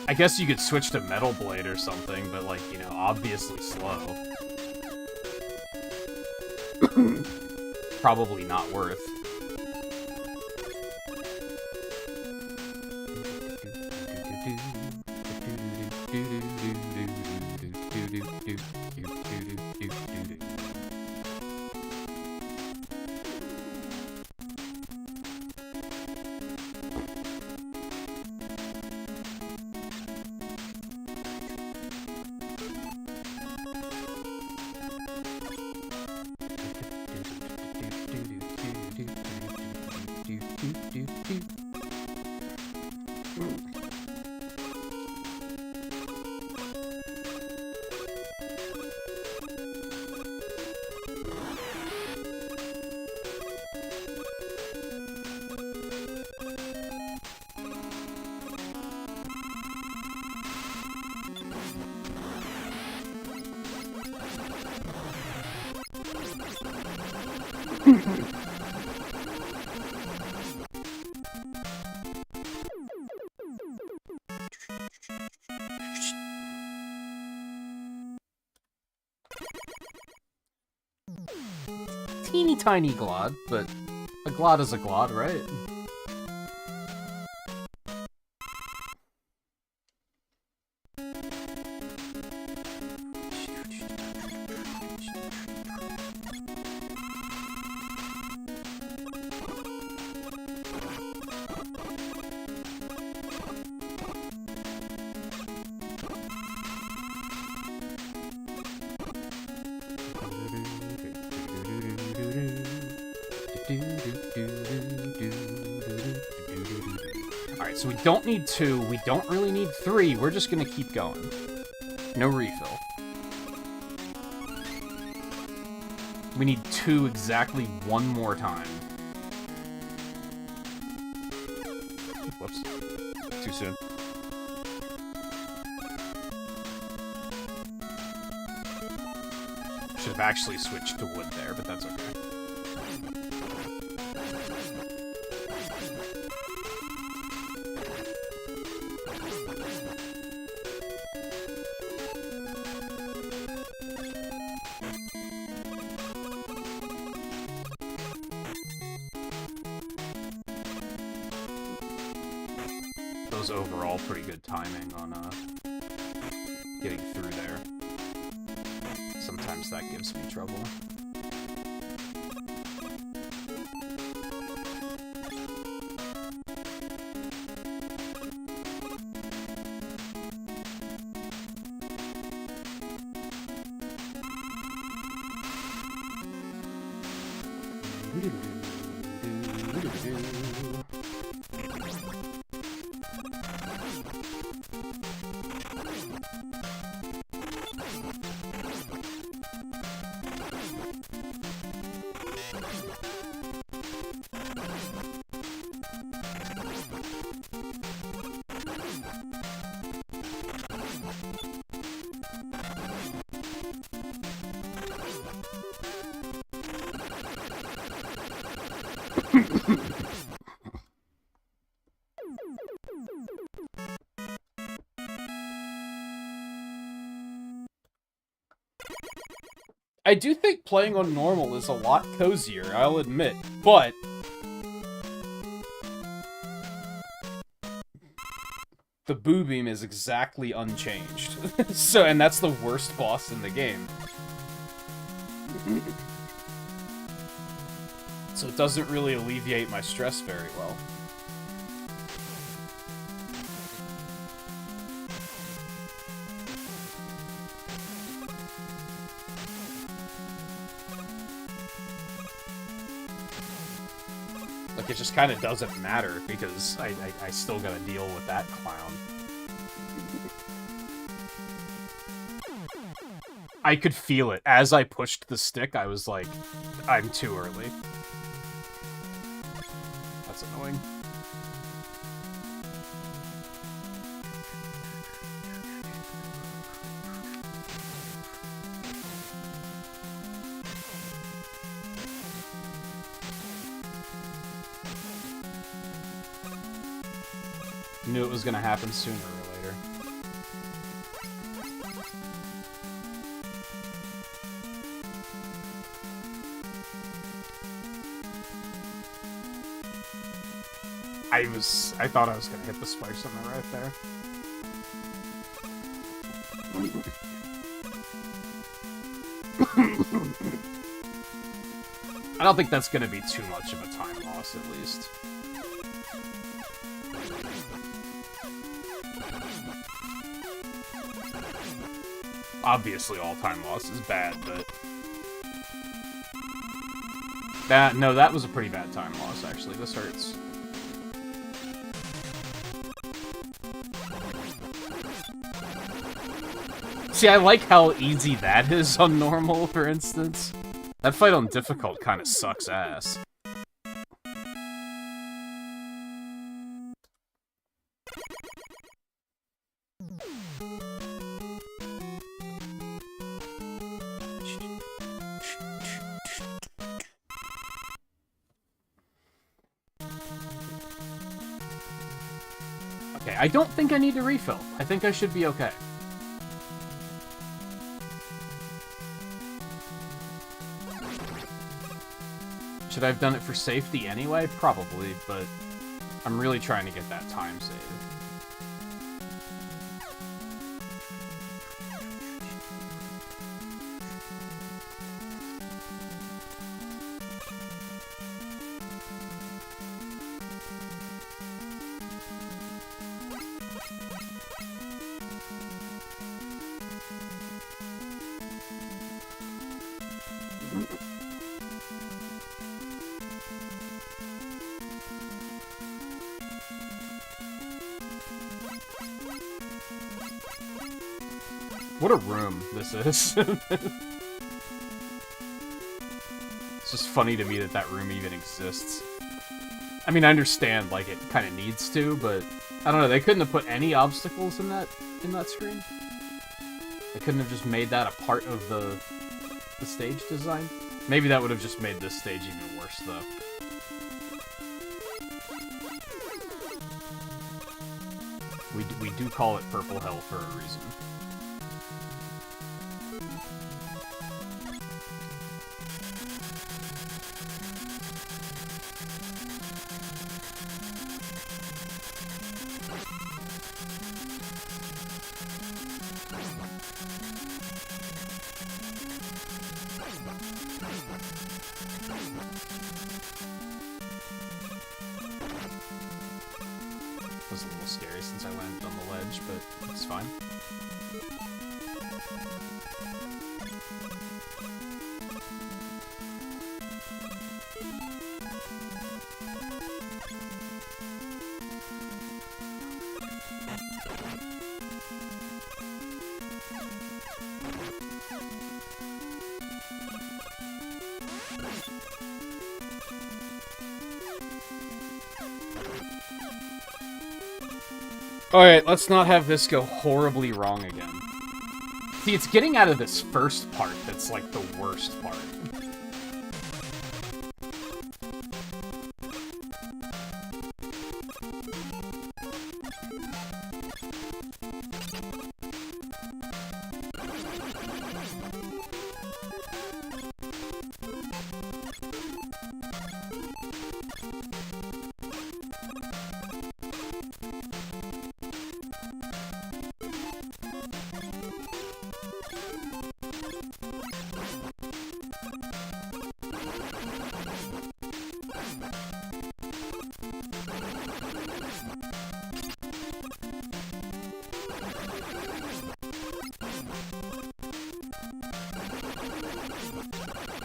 I guess you could switch to Metal Blade or something, but, like, you know, obviously slow. Probably not worth. Teeny tiny glod, but a glod is a glod, right? Alright, so we don't need 2, we don't really need 3, we're just gonna keep going. No refill. We need 2 exactly one more time. Whoops. Too soon. Should have actually switched to wood there, but that's okay. Those overall pretty good timing on getting through there. Sometimes that gives me trouble. I do think playing on normal is a lot cozier, I'll admit, but the Boo Beam is exactly unchanged. And that's the worst boss in the game. So it doesn't really alleviate my stress very well. Like, it just kind of doesn't matter, because I still gotta deal with that clown. I could feel it. As I pushed the stick, I was like, I'm too early. That's annoying. Knew it was gonna happen sooner or later. I thought I was gonna hit the spikes on the right there. I don't think that's gonna be too much of a time loss, at least. Obviously, all time loss is bad, but... No, that was a pretty bad time loss, actually. This hurts. See, I like how easy that is on normal, for instance. That fight on difficult kind of sucks ass. Okay, I don't think I need to refill. I think I should be okay. Should I have done it for safety anyway? Probably, but I'm really trying to get that time save. What a room this is. It's just funny to me that that room even exists. I mean, I understand, like, it kind of needs to, but I don't know, they couldn't have put any obstacles in that screen? They couldn't have just made that a part of the stage design? Maybe that would have just made this stage even worse, though. We do call it Purple Hell for a reason. Was a little scary since I landed on the ledge, but it's fine. Alright, let's not have this go horribly wrong again. See, it's getting out of this first part that's, like, the worst part.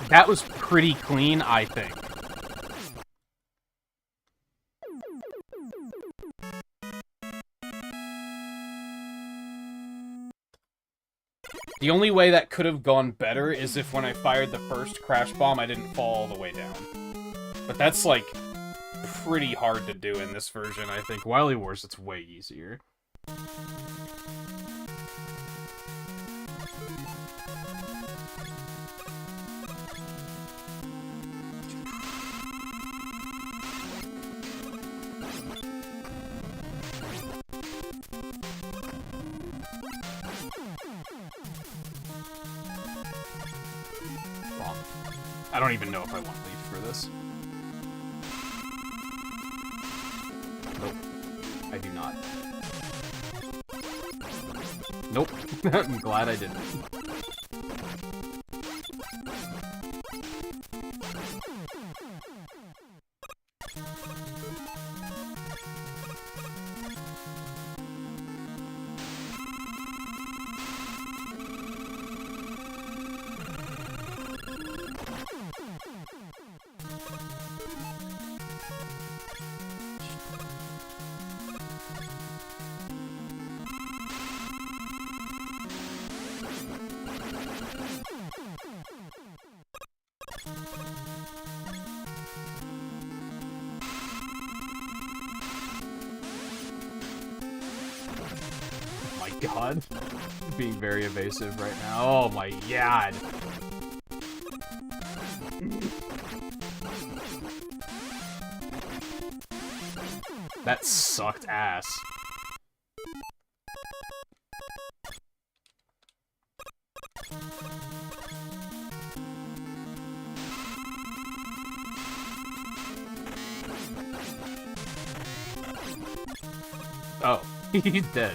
That was pretty clean, I think. The only way that could have gone better is if when I fired the first crash bomb, I didn't fall all the way down. But that's, like, pretty hard to do in this version, I think. Wily Wars, it's way easier. I don't even know if I want leaf for this. Nope. I do not. Nope. I'm glad I didn't. God. Being very evasive right now. Oh my god. That sucked ass. Oh, he's dead.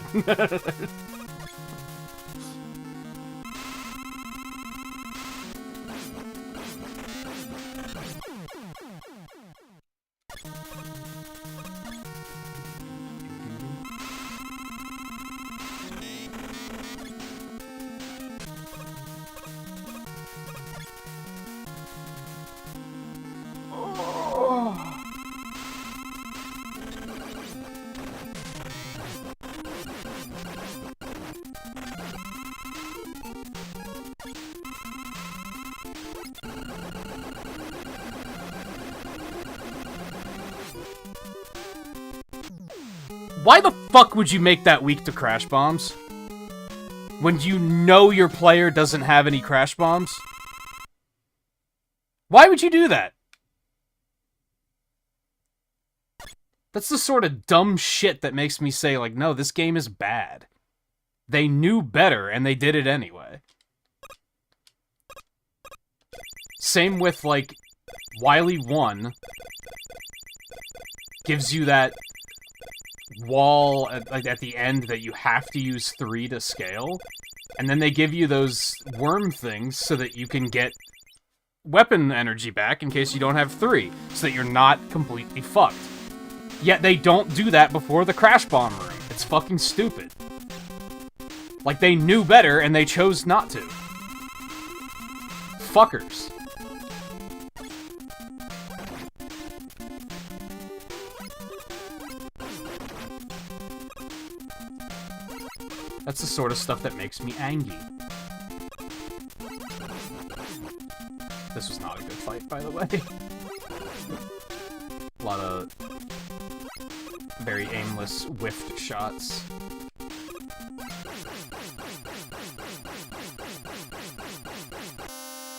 Why the fuck would you make that weak to crash bombs? When you know your player doesn't have any crash bombs? Why would you do that? That's the sort of dumb shit that makes me say, like, no, this game is bad. They knew better, and they did it anyway. Same with, like, Wily 1 gives you that wall at the end that you have to use 3 to scale, and then they give you those worm things so that you can get weapon energy back in case you don't have 3, so that you're not completely fucked. Yet they don't do that before the crash bomb room. It's fucking stupid. Like, they knew better and they chose not to. Fuckers. That's the sort of stuff that makes me angry. This was not a good fight, by the way. A lot of very aimless, whiffed shots.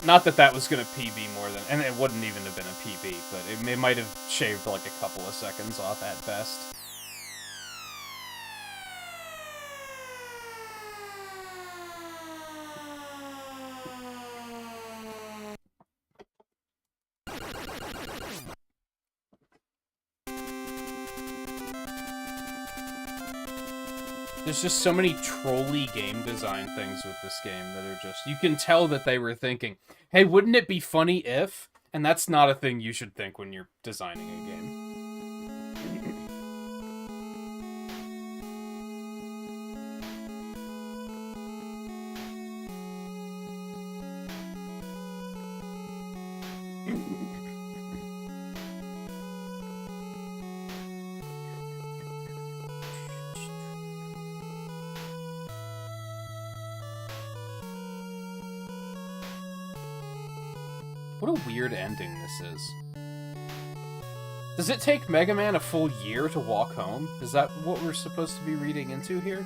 Not that that was gonna PB more than... And it wouldn't even have been a PB, but it might have shaved like a couple of seconds off at best. There's just so many trolly game design things with this game that are just... You can tell that they were thinking, hey, wouldn't it be funny if... And that's not a thing you should think when you're designing a game. What a weird ending this is. Does it take Mega Man a full year to walk home? Is that what we're supposed to be reading into here?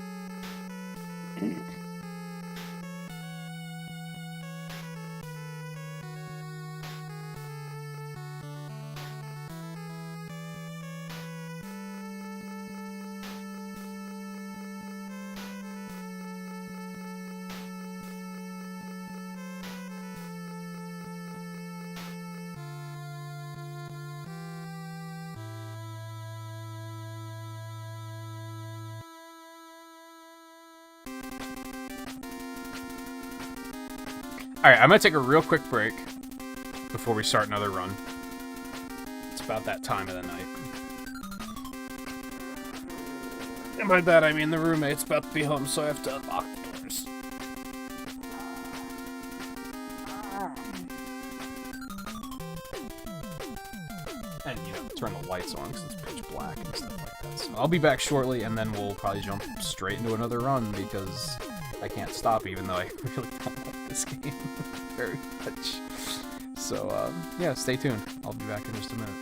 Alright, I'm gonna take a real quick break before we start another run. It's about that time of the night. And by that, I mean the roommate's about to be home, so I have to unlock the doors. And, you know, turn the lights on because it's pitch black and stuff like that. So I'll be back shortly, and then we'll probably jump straight into another run because I can't stop, even though I really don't like this game very much. So, yeah, stay tuned. I'll be back in just a minute.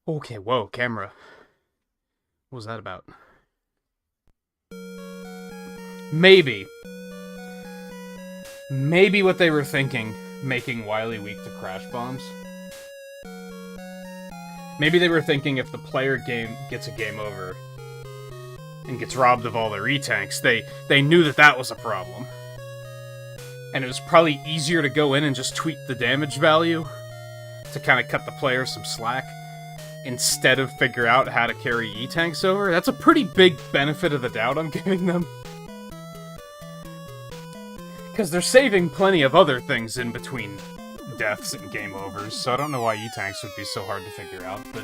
Okay, whoa, camera. What was that about? Maybe what they were thinking, making Wily weak to crash bombs. Maybe they were thinking if the player gets a game over and gets robbed of all their E-tanks, they knew that was a problem. And it was probably easier to go in and just tweak the damage value to kind of cut the player some slack instead of figure out how to carry E-tanks over. That's a pretty big benefit of the doubt I'm giving them. Because they're saving plenty of other things in between deaths and game overs, so I don't know why E-tanks would be so hard to figure out, but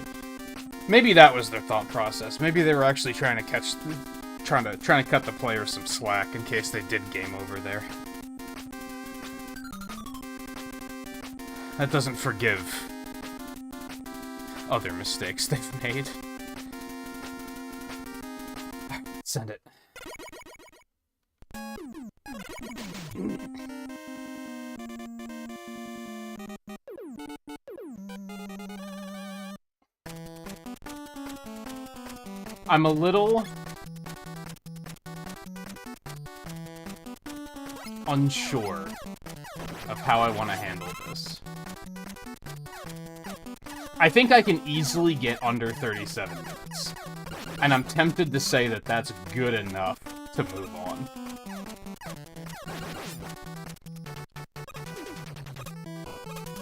maybe that was their thought process. Maybe they were actually trying to cut the player some slack in case they did game over there. That doesn't forgive other mistakes they've made. Send it. I'm a little unsure of how I want to handle this. I think I can easily get under 37 minutes, and I'm tempted to say that that's good enough to move on.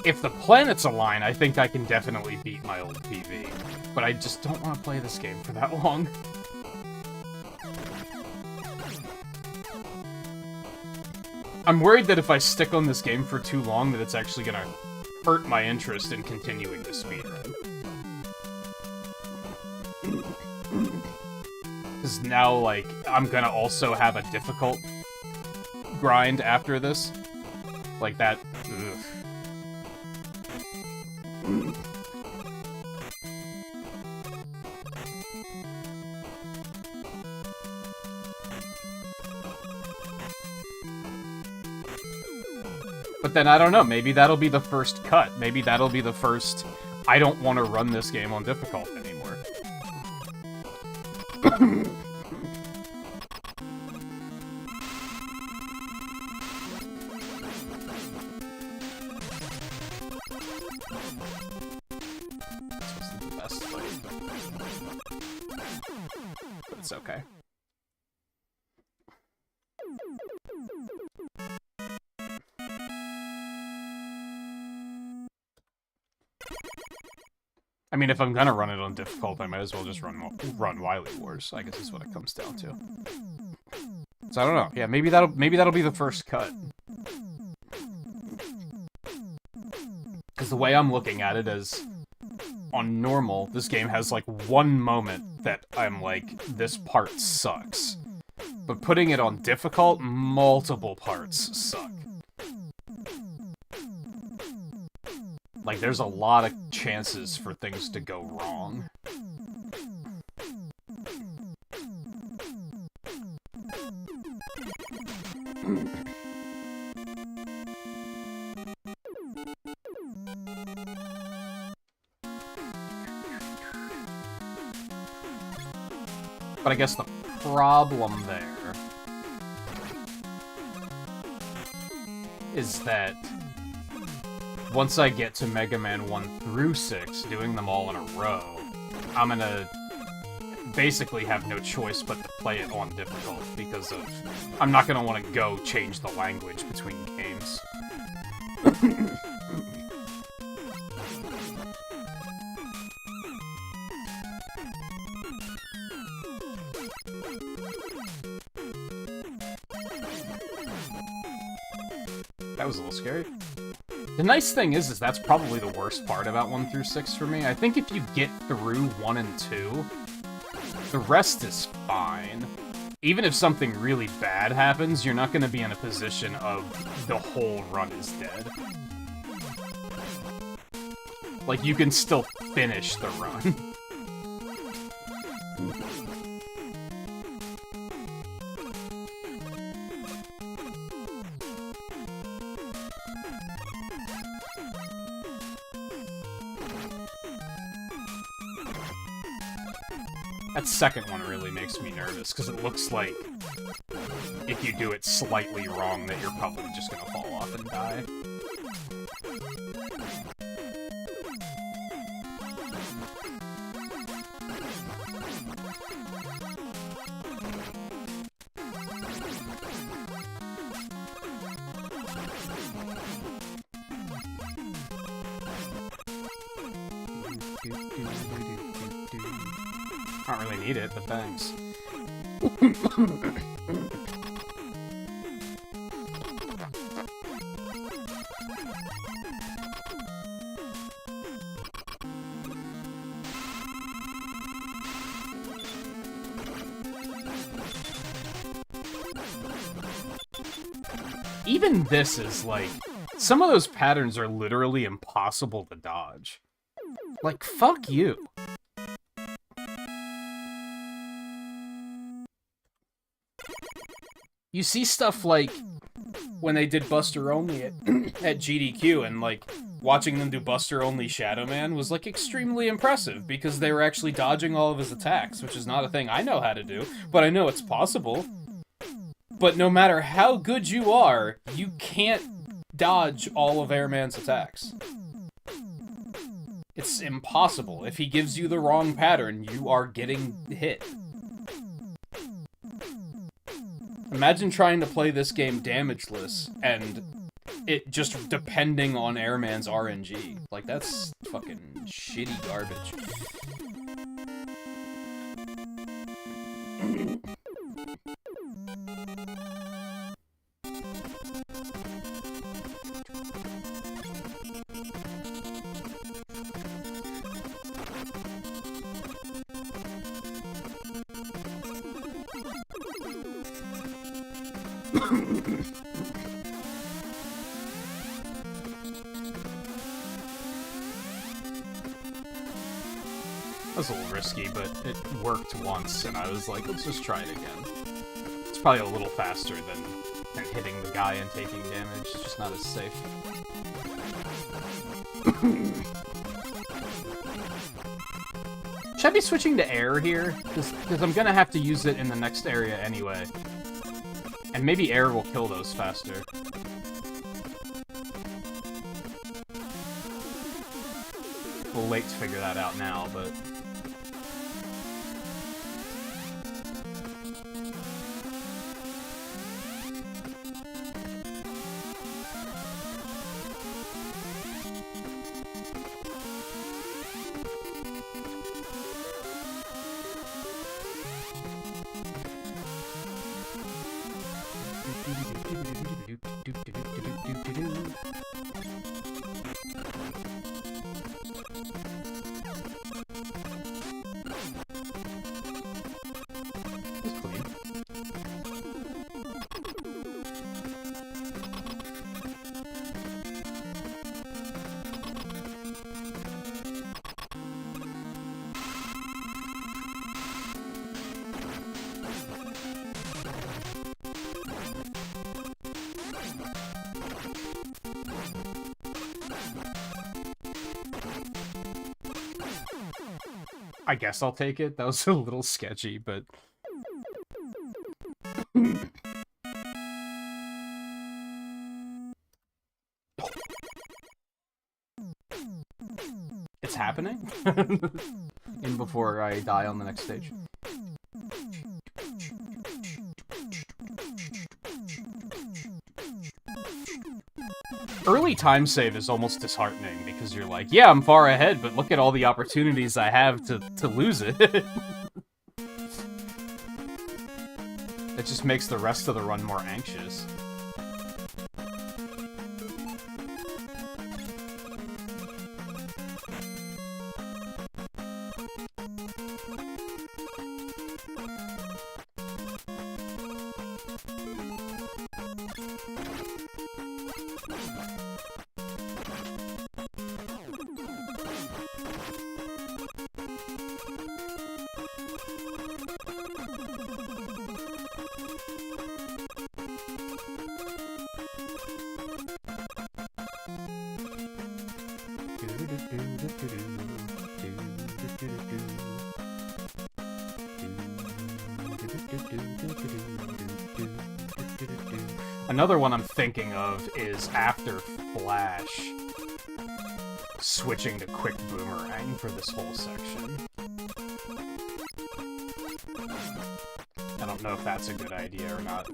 If the planets align, I think I can definitely beat my old PV, but I just don't want to play this game for that long. I'm worried that if I stick on this game for too long, that it's actually gonna hurt my interest in continuing the speedrun. Because now, like, I'm gonna also have a difficult grind after this. Like that. Ugh. But then, I don't know, maybe that'll be the first cut. Maybe that'll be the first, I don't want to run this game on difficult anymore. This wasn't the best fight, but it's okay. I mean, if I'm gonna run it on difficult, I might as well just run Wily Wars. I guess is what it comes down to. So I don't know. Yeah, maybe that'll be the first cut. Because the way I'm looking at it is, on normal, this game has like one moment that I'm like, this part sucks. But putting it on difficult, multiple parts suck. Like, there's a lot of chances for things to go wrong. But I guess the problem there is that once I get to Mega Man 1 through 6, doing them all in a row, I'm gonna basically have no choice but to play it on difficult, because of... I'm not gonna want to go change the language between games. That was a little scary. The nice thing is that's probably the worst part about 1 through 6 for me. I think if you get through 1 and 2, the rest is fine. Even if something really bad happens, you're not going to be in a position of the whole run is dead. Like, you can still finish the run. That second one really makes me nervous, because it looks like if you do it slightly wrong that you're probably just gonna fall off and die. I don't really need it, but thanks. Even this is like, some of those patterns are literally impossible to dodge. Like, fuck you. You see stuff like when they did Buster Only at GDQ, and like watching them do Buster Only Shadow Man was like extremely impressive because they were actually dodging all of his attacks, which is not a thing I know how to do, but I know it's possible. But no matter how good you are, you can't dodge all of Airman's attacks. It's impossible. If he gives you the wrong pattern, you are getting hit. Imagine trying to play this game damageless, and it just depending on Airman's RNG. Like, that's fucking shitty garbage. That was a little risky, but it worked once, and I was like, let's just try it again. It's probably a little faster than hitting the guy and taking damage. It's just not as safe. Should I be switching to air here? Because I'm gonna have to use it in the next area anyway. And maybe air will kill those faster. A little late to figure that out now, but... I guess I'll take it. That was a little sketchy, but... It's happening? In before I die on the next stage. Early time save is almost disheartening, because you're like, yeah, I'm far ahead, but look at all the opportunities I have to lose it. It just makes the rest of the run more anxious. Another one I'm thinking of is after Flash, switching to Quick Boomerang for this whole section. I don't know if that's a good idea or not.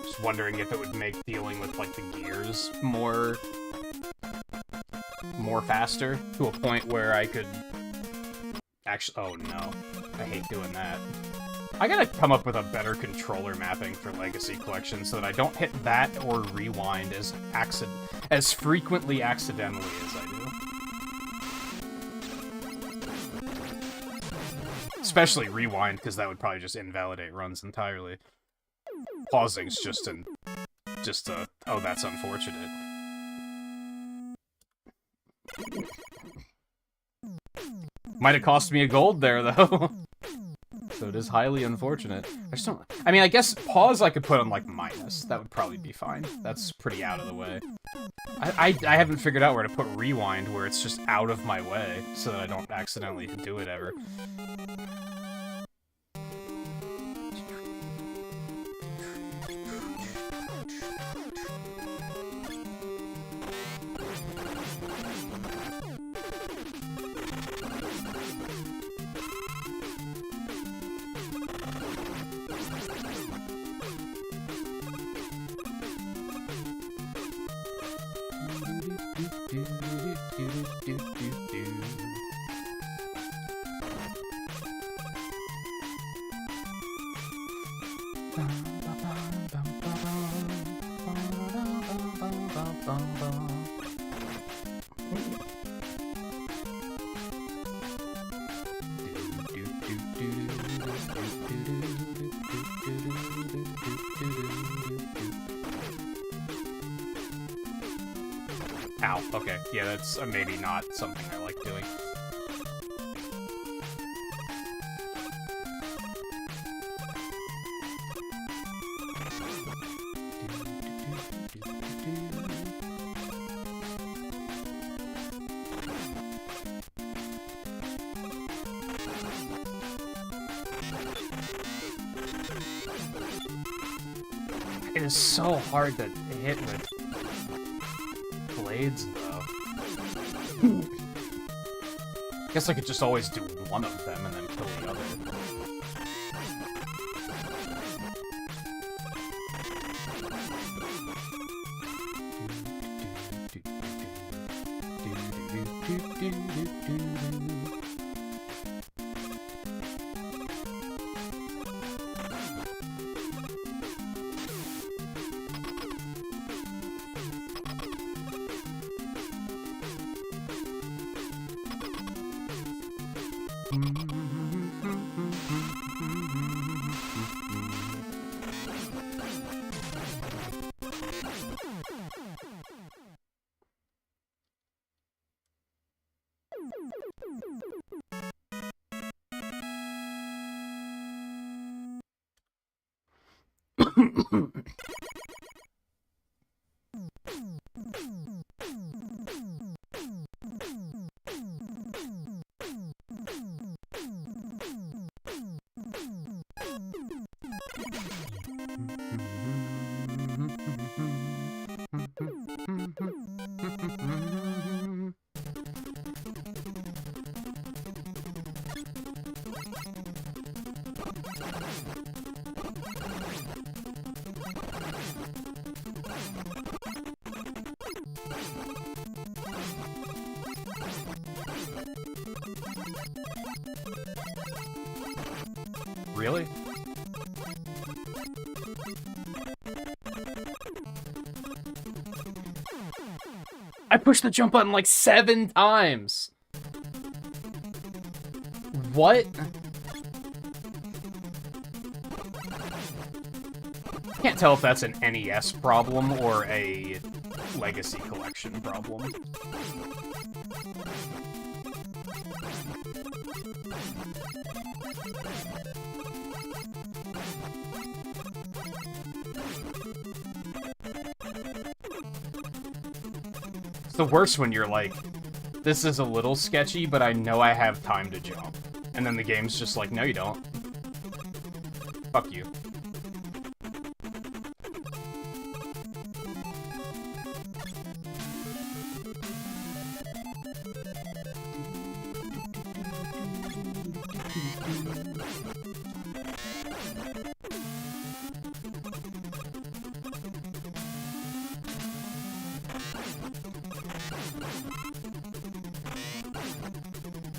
Just wondering if it would make dealing with, like, the gears more faster, to a point where I could... Actually, oh no. I hate doing that. I gotta come up with a better controller mapping for Legacy Collection so that I don't hit that or rewind as frequently accidentally as I do. Especially rewind, because that would probably just invalidate runs entirely. Pausing's just a, oh, that's unfortunate. Might have cost me a gold there, though. So it is highly unfortunate. I just don't... I mean, I guess pause I could put on, like, minus. That would probably be fine. That's pretty out of the way. I haven't figured out where to put rewind, where it's just out of my way, so that I don't accidentally do it ever. Ow, okay. Yeah, that's maybe not something I like doing. It is so hard to hit with blades, though. Guess I could just always do one of them and then kill the other. Really? I pushed the jump button like 7 times! What? Can't tell if that's an NES problem or a Legacy Collection problem. It's the worst when you're like this is a little sketchy, but I know I have time to jump. And then the game's just like, no you don't. Fuck you.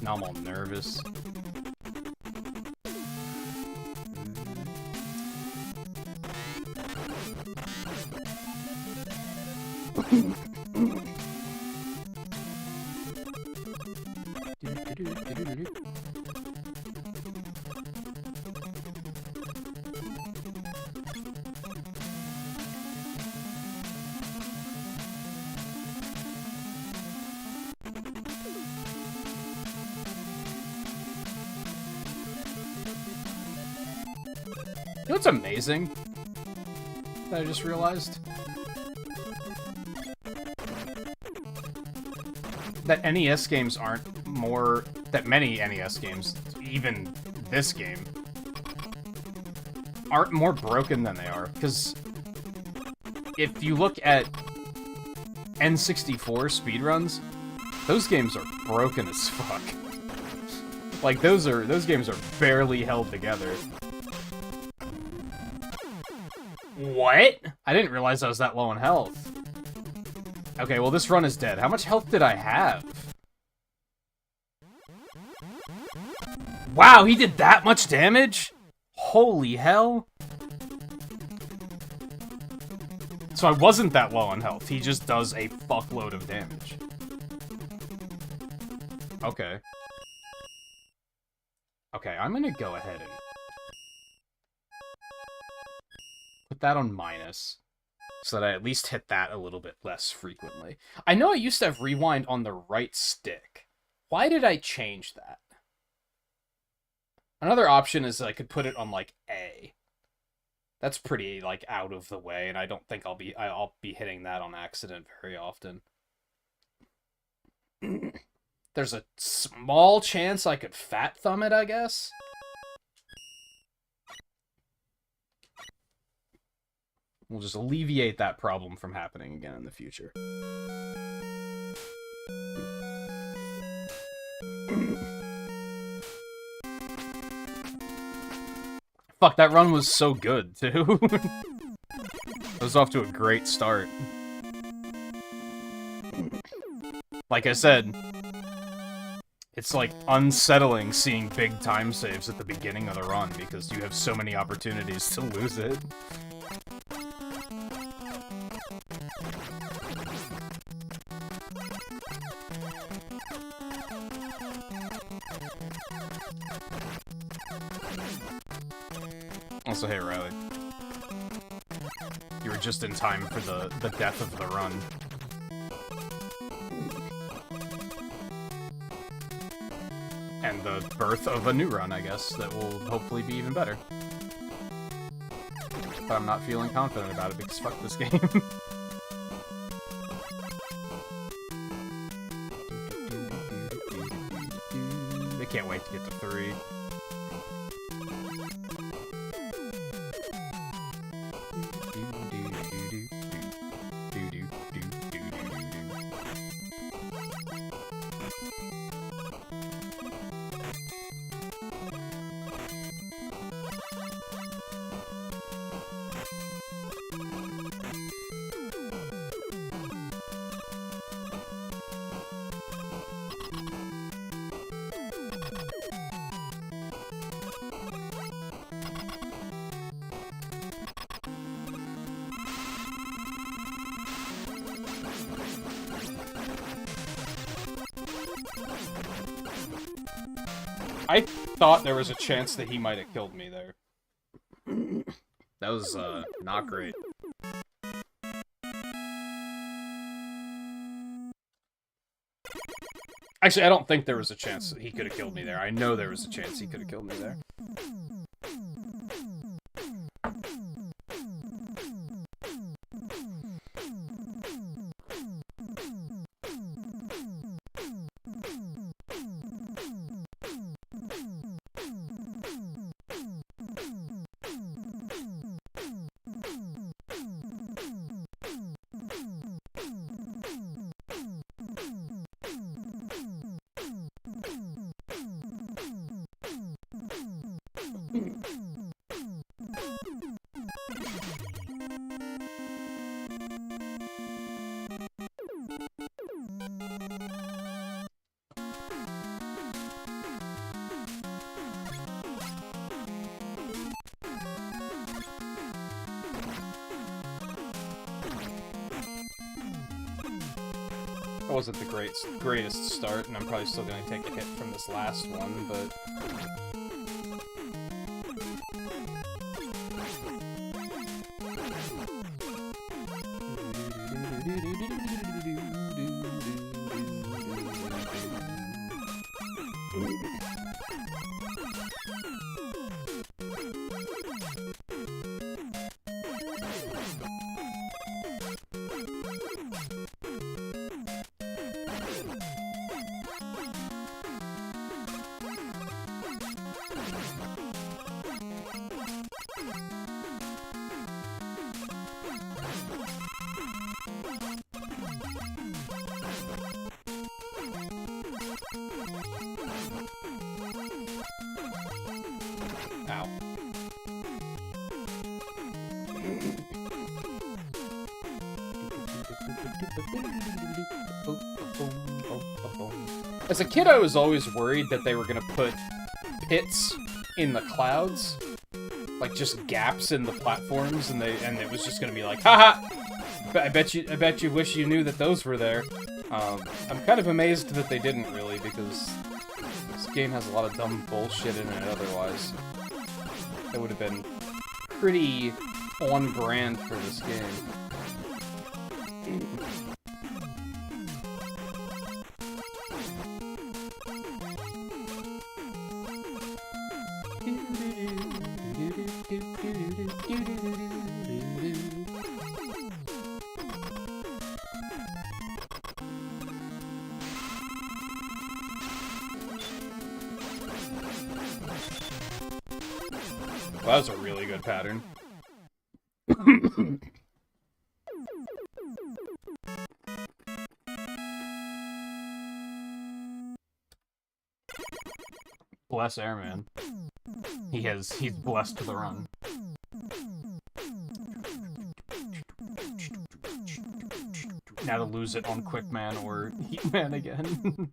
Now I'm all nervous. You know what's amazing that I just realized? That NES games aren't more... that many NES games, even this game, aren't more broken than they are. Because if you look at N64 speedruns, those games are broken as fuck. Like, those games are barely held together. What? I didn't realize I was that low on health. Okay, well this run is dead. How much health did I have? Wow, he did that much damage? Holy hell. So I wasn't that low on health. He just does a fuckload of damage. Okay. Okay, I'm gonna go ahead and put that on minus, so that I at least hit that a little bit less frequently. I know I used to have rewind on the right stick. Why did I change that? Another option is I could put it on, like, A. That's pretty, like, out of the way, and I don't think I'll be hitting that on accident very often. There's a small chance I could fat thumb it, I guess? We'll just alleviate that problem from happening again in the future. Fuck, that run was so good, too. It was off to a great start. Like I said, it's like unsettling seeing big time saves at the beginning of the run because you have so many opportunities to lose it. Also, hey Riley, you were just in time for the death of the run. And the birth of a new run, I guess, that will hopefully be even better. But I'm not feeling confident about it because fuck this game. I can't wait to get to 3. I thought there was a chance that he might have killed me there. That was, not great. Actually, I don't think there was a chance that he could have killed me there. I know there was a chance he could have killed me there. It wasn't the greatest start, and I'm probably still going to take a hit from this last one, but... Ow. As a kid, I was always worried that they were gonna put pits in the clouds, like just gaps in the platforms, and it was just gonna be like, haha! I bet you wish you knew that those were there. I'm kind of amazed that they didn't really, because this game has a lot of dumb bullshit in it otherwise. That would have been pretty on brand for this game. Well, that was a really good pattern. Bless Airman. He's blessed to the run. Now to lose it on Quickman or Heatman again.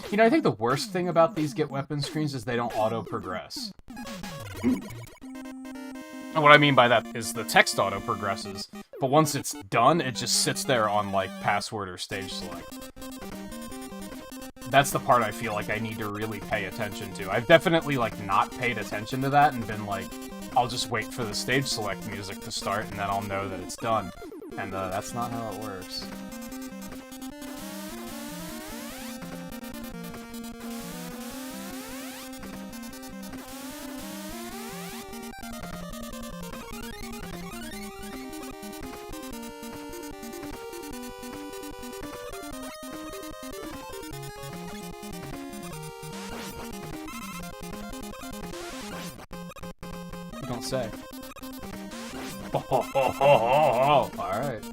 You know, I think the worst thing about these get weapon screens is they don't auto-progress. And what I mean by that is the text auto-progresses, but once it's done, it just sits there on, like, password or stage select. That's the part I feel like I need to really pay attention to. I've definitely, like, not paid attention to that and been like, I'll just wait for the stage select music to start and then I'll know that it's done. And that's not how it works. Don't say. Alright.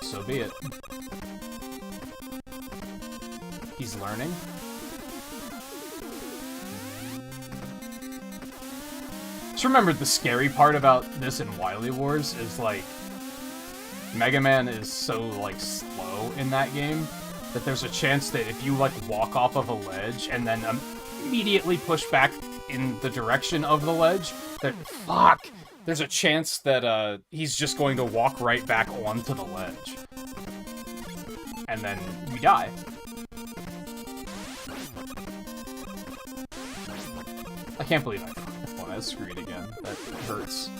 So be it. He's learning. Just remember the scary part about this in Wily Wars is, like, Mega Man is so, like, slow in that game that there's a chance that if you, like, walk off of a ledge and then immediately push back in the direction of the ledge, that, fuck, there's a chance that, he's just going to walk right back onto the ledge. And then we die. I can't believe I on that screen again. That hurts.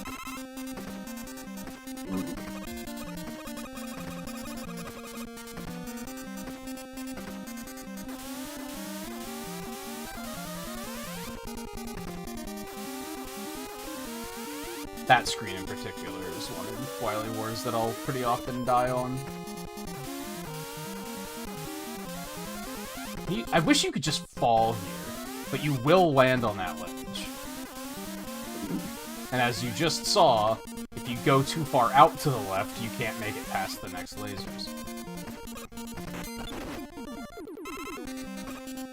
That screen in particular is one of Wily Wars that I'll pretty often die on. I wish you could just fall here, but you will land on that ledge. And as you just saw, if you go too far out to the left, you can't make it past the next lasers.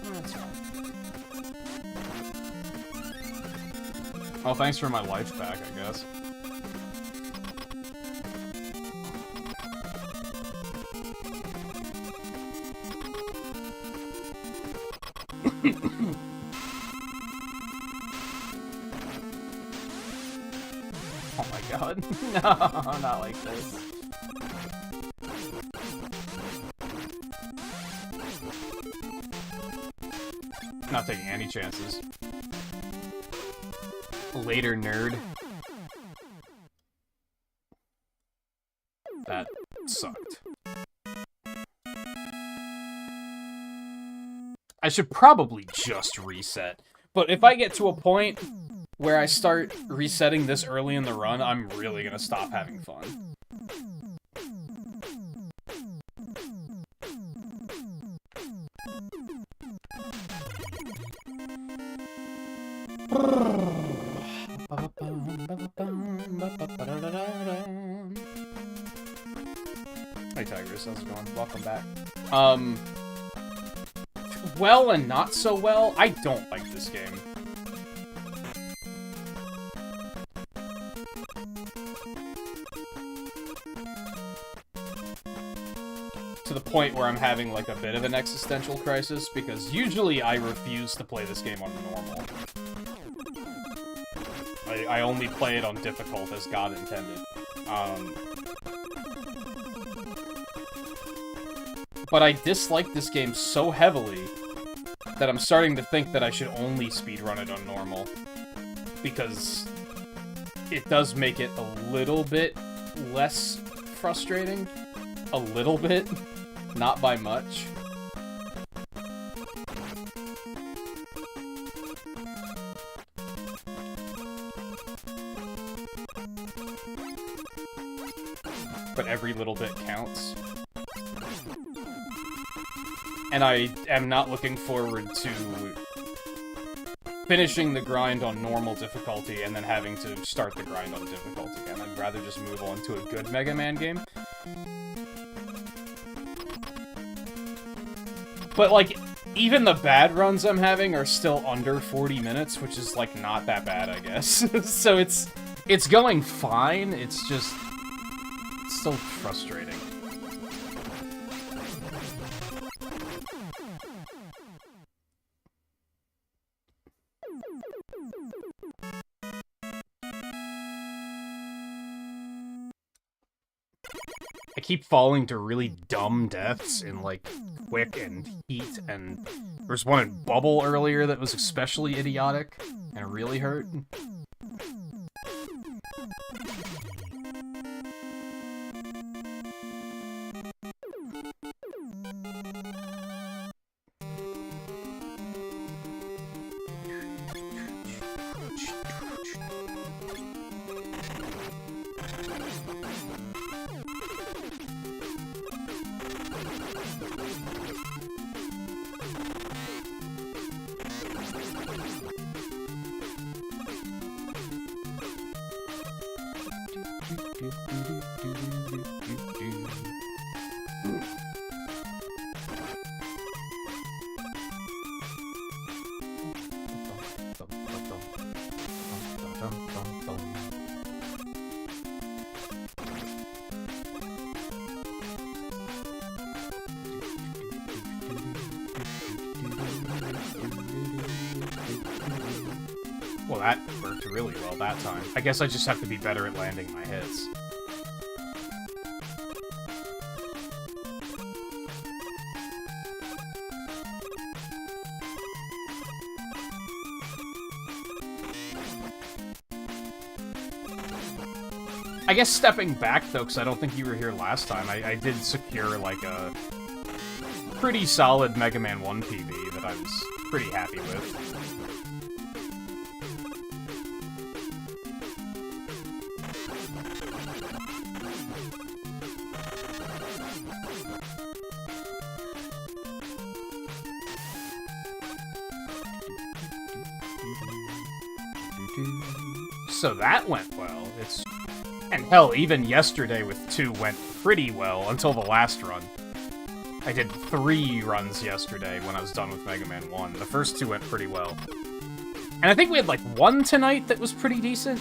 That's fine. Well, thanks for my life back, I guess. Oh my god. No, not like this. Not taking any chances. Later, nerd. That sucked. I should probably just reset. But if I get to a point where I start resetting this early in the run, I'm really gonna stop having fun. Hey Tigers, how's it going? Welcome back. Well and not so well. I don't like this game. To the point where I'm having like a bit of an existential crisis, because usually I refuse to play this game on normal. I only play it on difficult as God intended. But I dislike this game so heavily that I'm starting to think that I should only speedrun it on normal. Because it does make it a little bit less frustrating. A little bit. Not by much. But every little bit counts. And I am not looking forward to finishing the grind on normal difficulty and then having to start the grind on difficult again. I'd rather just move on to a good Mega Man game. But, like, even the bad runs I'm having are still under 40 minutes, which is, like, not that bad, I guess. So it's going fine, it's just... it's still frustrating. I keep falling to really dumb deaths in, like, Quick and Heat, and there was one in Bubble earlier that was especially idiotic, and it really hurt. Well, that worked really well that time. I guess I just have to be better at landing my hits. I guess stepping back, though, because I don't think you were here last time, I did secure, like, a pretty solid Mega Man 1 PB that I was pretty happy with. So that went well. And hell, even yesterday with 2 went pretty well until the last run. I did 3 runs yesterday when I was done with Mega Man 1. The first 2 went pretty well. And I think we had like 1 tonight that was pretty decent.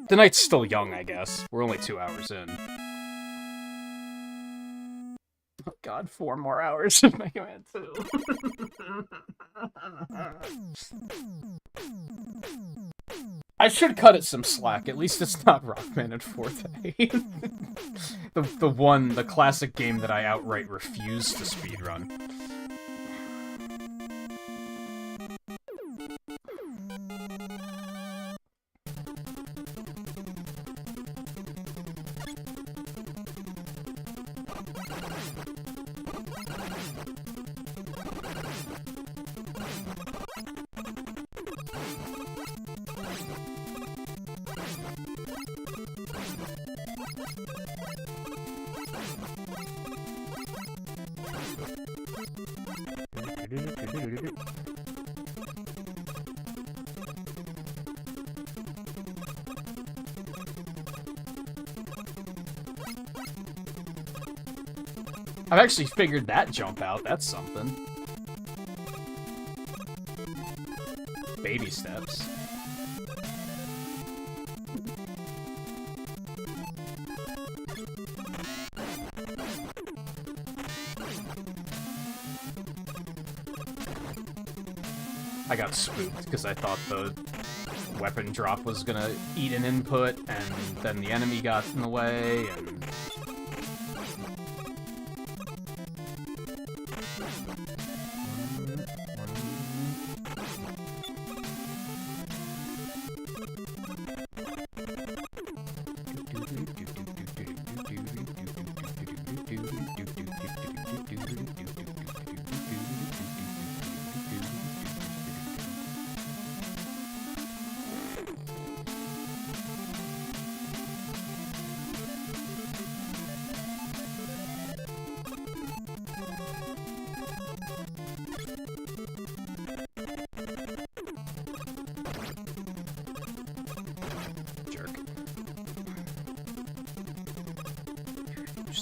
The night's still young, I guess. We're only 2 hours in. Oh god, 4 more hours of Mega Man 2. I should cut it some slack. At least it's not Rockman and Forte. the classic game that I outright refuse to speedrun. I've actually figured that jump out. That's something. Baby steps. I got spooked because I thought the weapon drop was gonna eat an input, and then the enemy got in the way, and...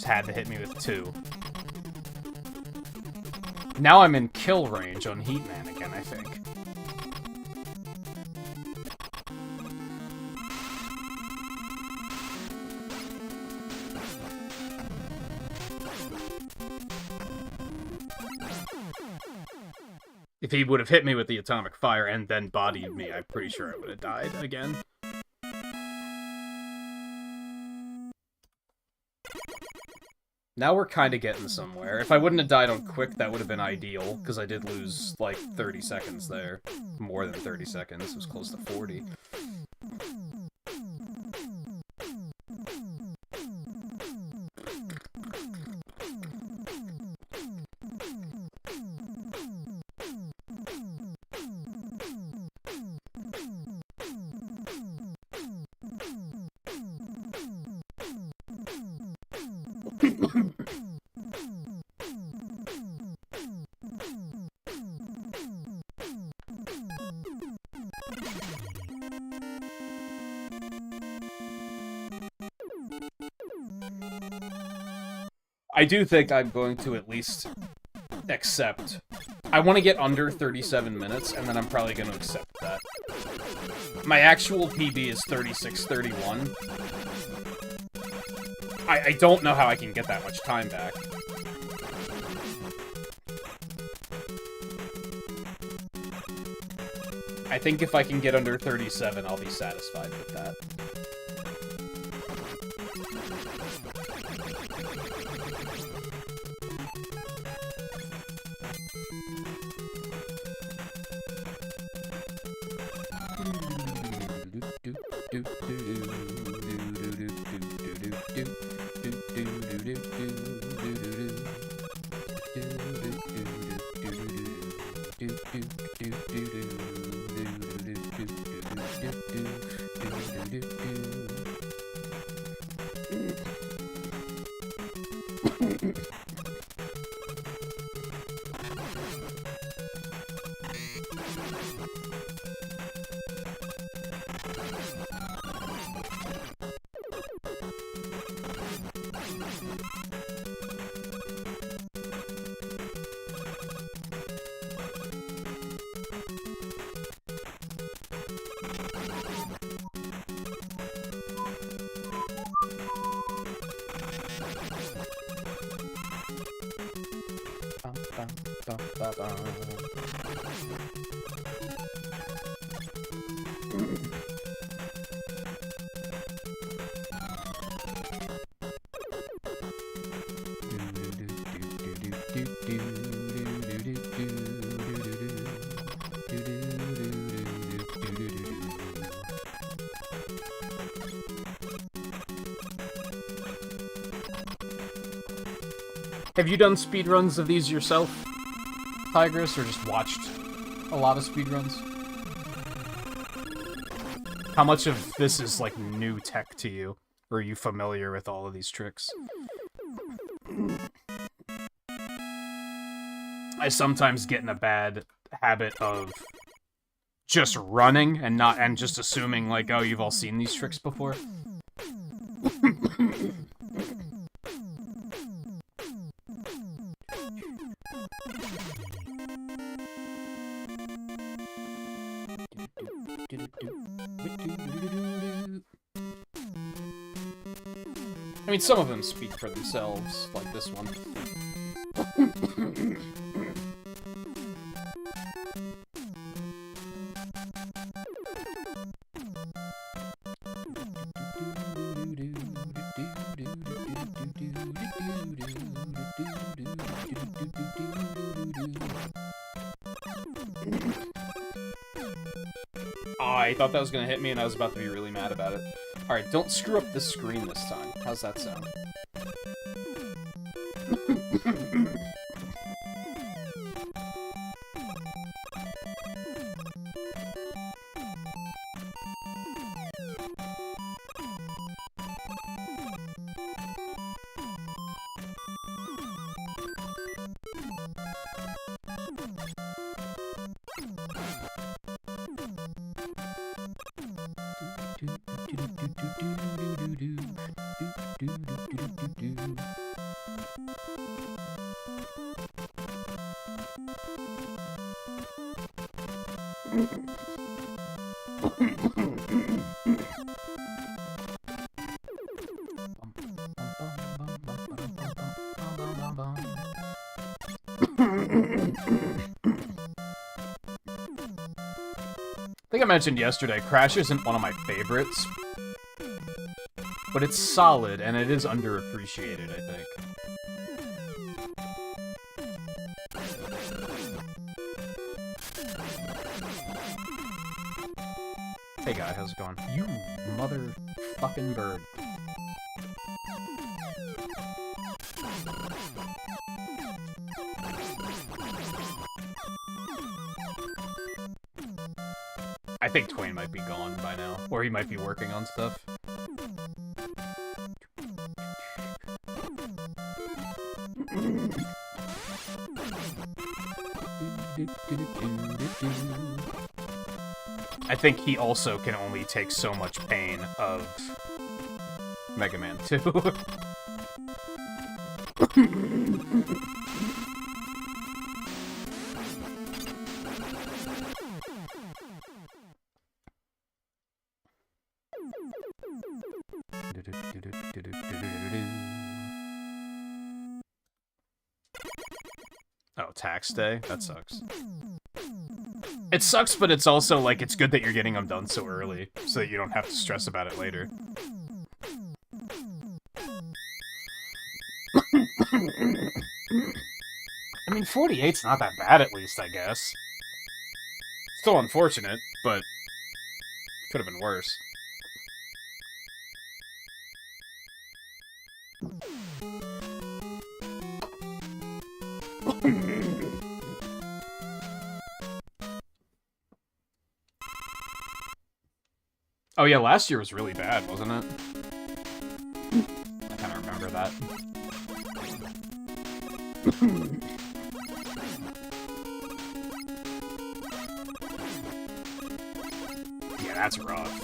had to hit me with 2. Now I'm in kill range on Heatman again, I think. If he would have hit me with the atomic fire and then bodied me, I'm pretty sure I would have died again. Now we're kind of getting somewhere. If I wouldn't have died on quick, that would have been ideal, because I did lose, like, 30 seconds there. More than 30 seconds. It was close to 40. I do think I'm going to at least accept. I want to get under 37 minutes, and then I'm probably going to accept that. My actual PB is 36:31. I don't know how I can get that much time back. I think if I can get under 37, I'll be satisfied with that. Have you done speedruns of these yourself, Tigress, or just watched a lot of speedruns? How much of this is, like, new tech to you? Or are you familiar with all of these tricks? I sometimes get in a bad habit of just running and just assuming, like, oh, you've all seen these tricks before. I mean, some of them speak for themselves, like this one. I thought that was gonna hit me and I was about to be really mad about it. Alright, don't screw up this screen this time. How's that sound? I think I mentioned yesterday, Crash isn't one of my favorites, but it's solid, and it is underappreciated, I think. Hey guy, how's it going? You motherfucking bird. I think Twain might be gone by now, or he might be working on stuff. I think he also can only take so much pain of Mega Man 2. Oh, tax day? That sucks. It sucks, but it's also, like, it's good that you're getting them done so early, so that you don't have to stress about it later. I mean, 48's not that bad, at least, I guess. Still unfortunate, but could have been worse. Oh yeah, last year was really bad, wasn't it? I kind of remember that. Yeah, that's rough.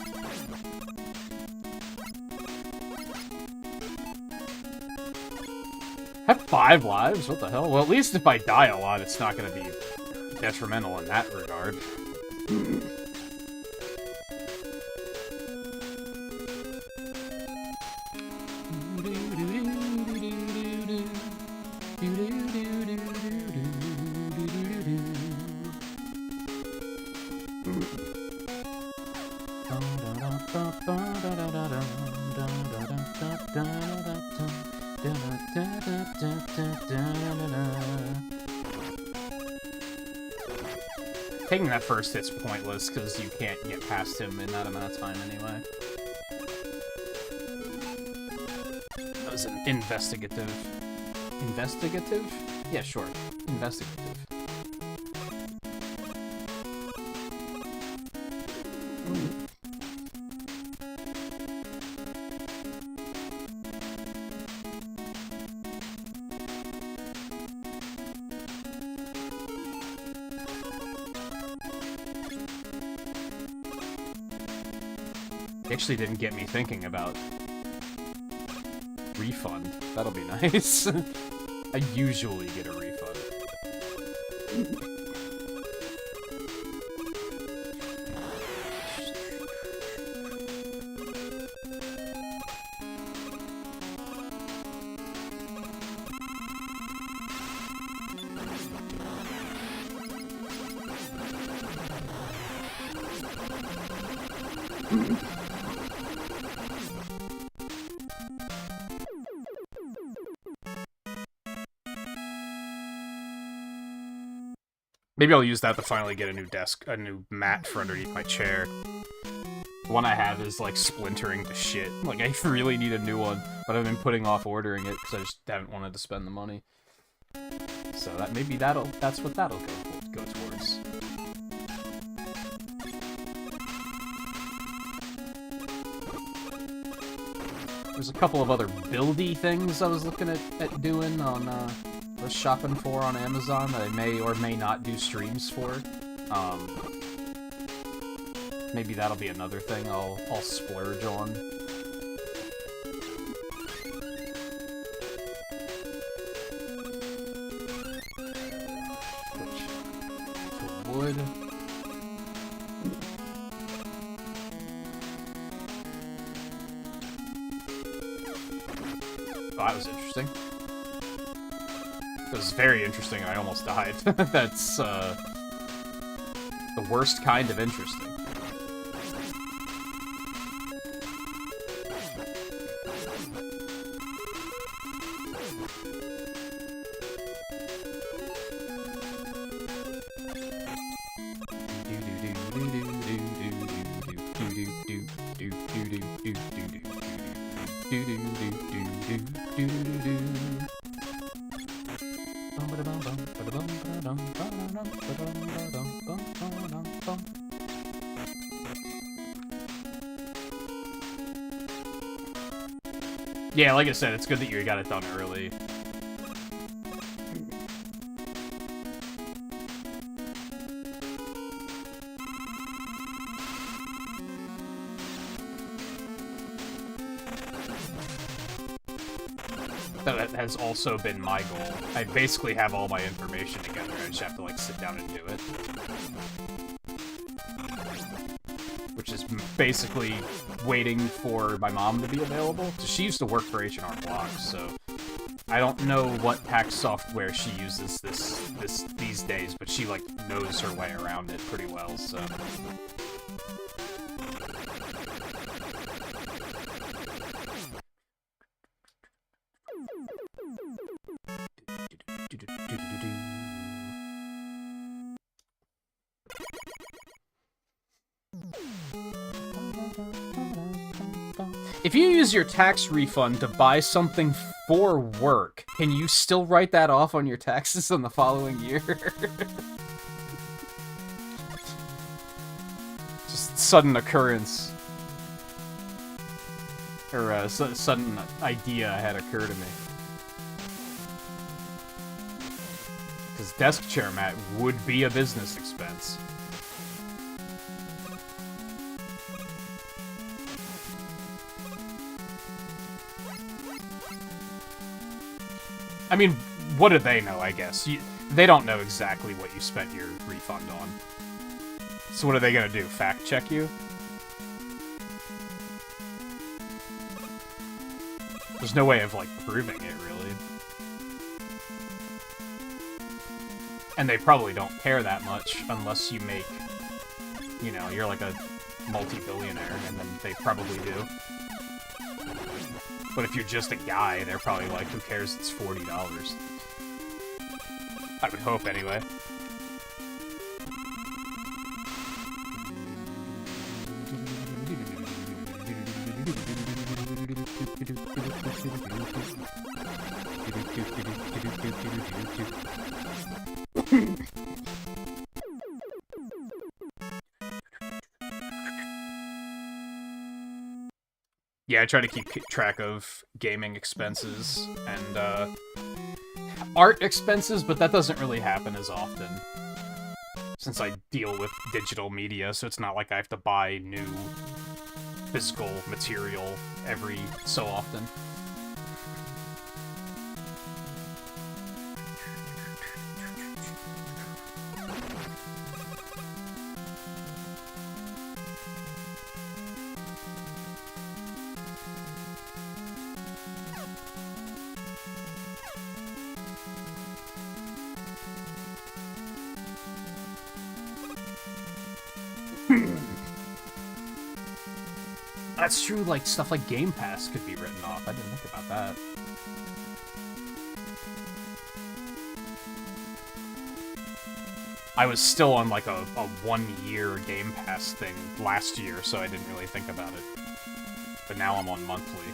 Have 5 lives? What the hell? Well, at least if I die a lot, it's not going to be detrimental in that regard. Taking that first hit's pointless because you can't get past him in that amount of time anyway. That was an investigative. Investigative? Yeah, sure. Investigative. Actually didn't get me thinking about refund. That'll be nice. I usually get a refund. Maybe I'll use that to finally get a new desk, a new mat for underneath my chair. The one I have is, like, splintering to shit. Like, I really need a new one, but I've been putting off ordering it because I just haven't wanted to spend the money. So that maybe that's what that'll go towards. There's a couple of other buildy things I was looking at doing on, was shopping for on Amazon that I may or may not do streams for. Maybe that'll be another thing I'll splurge on. Which wood. Oh, that was interesting. It was very interesting, and I almost died. That's, the worst kind of interesting. Yeah, like I said, it's good that you got it done early. That has also been my goal. I basically have all my information together, I just have to, like, sit down and do it. Which is basically waiting for my mom to be available. She used to work for H&R Block, so I don't know what tax software she uses these days, but she, like, knows her way around it pretty well, so... If you use your tax refund to buy something for work, can you still write that off on your taxes in the following year? Just sudden occurrence. Or sudden idea had occurred to me. Because desk chair mat would be a business expense. I mean, what do they know, I guess? They don't know exactly what you spent your refund on. So what are they gonna do, fact check you? There's no way of, like, proving it, really. And they probably don't care that much unless you make, you know, you're like a multi-billionaire, and then they probably do. But if you're just a guy, they're probably like, who cares, it's $40. I would hope, anyway. Yeah, I try to keep track of gaming expenses and art expenses, but that doesn't really happen as often. Since I deal with digital media, so it's not like I have to buy new physical material every so often. That's true, like, stuff like Game Pass could be written off. I didn't think about that. I was still on, like, a 1-year Game Pass thing last year, so I didn't really think about it. But now I'm on monthly.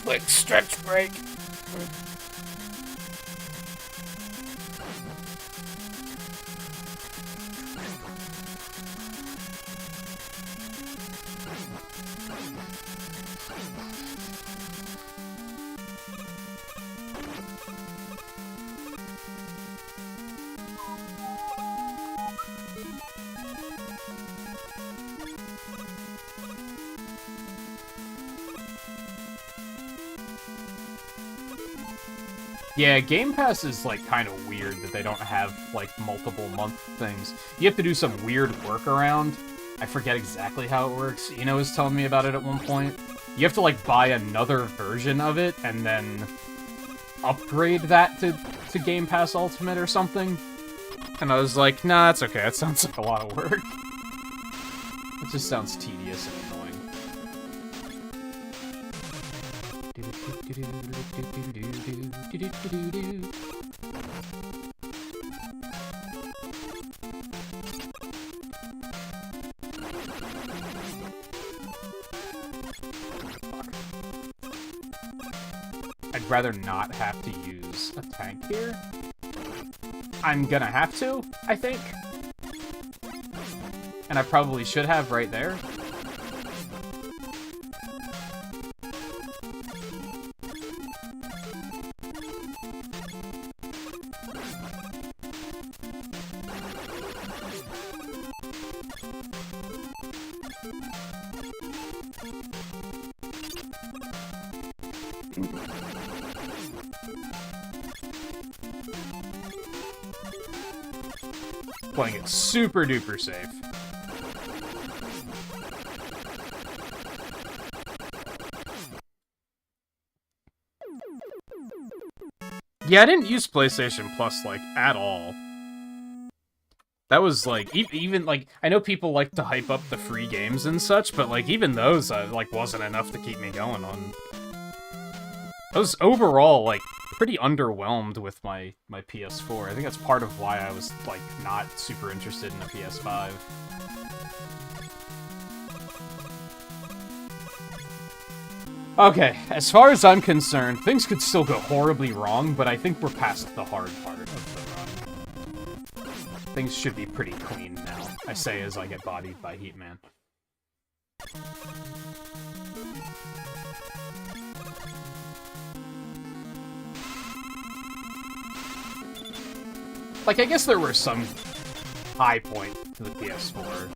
Quick stretch break. Yeah, Game Pass is, like, kind of weird that they don't have, like, multiple month things. You have to do some weird workaround. I forget exactly how it works. Eno was telling me about it at one point. You have to, like, buy another version of it and then upgrade that to Game Pass Ultimate or something. And I was like, nah, that's okay. That sounds like a lot of work. It just sounds tedious and annoying. I'd rather not have to use a tank here. I'm gonna have to, I think. And I probably should have right there. Playing it super duper safe. Yeah, I didn't use PlayStation Plus, like, at all. That was, like, even, like, I know people like to hype up the free games and such, but, like, even those, like, wasn't enough to keep me going on. I was overall, like, pretty underwhelmed with my PS4. I think that's part of why I was, like, not super interested in a PS5. Okay, as far as I'm concerned, things could still go horribly wrong, but I think we're past the hard part of the run. Things should be pretty clean now, I say as I get bodied by Heatman. Like, I guess there were some high point to the PS4.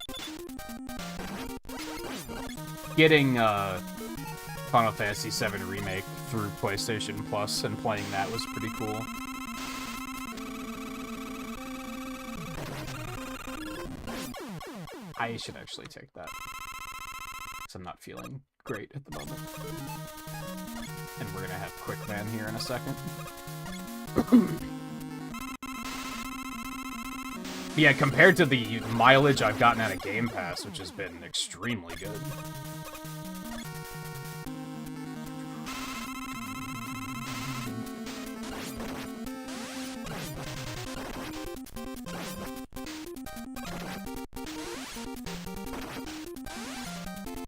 Getting, Final Fantasy VII Remake through PlayStation Plus and playing that was pretty cool. I should actually take that, because I'm not feeling great at the moment. And we're gonna have Quick Man here in a second. Yeah, compared to the mileage I've gotten out of Game Pass, which has been extremely good.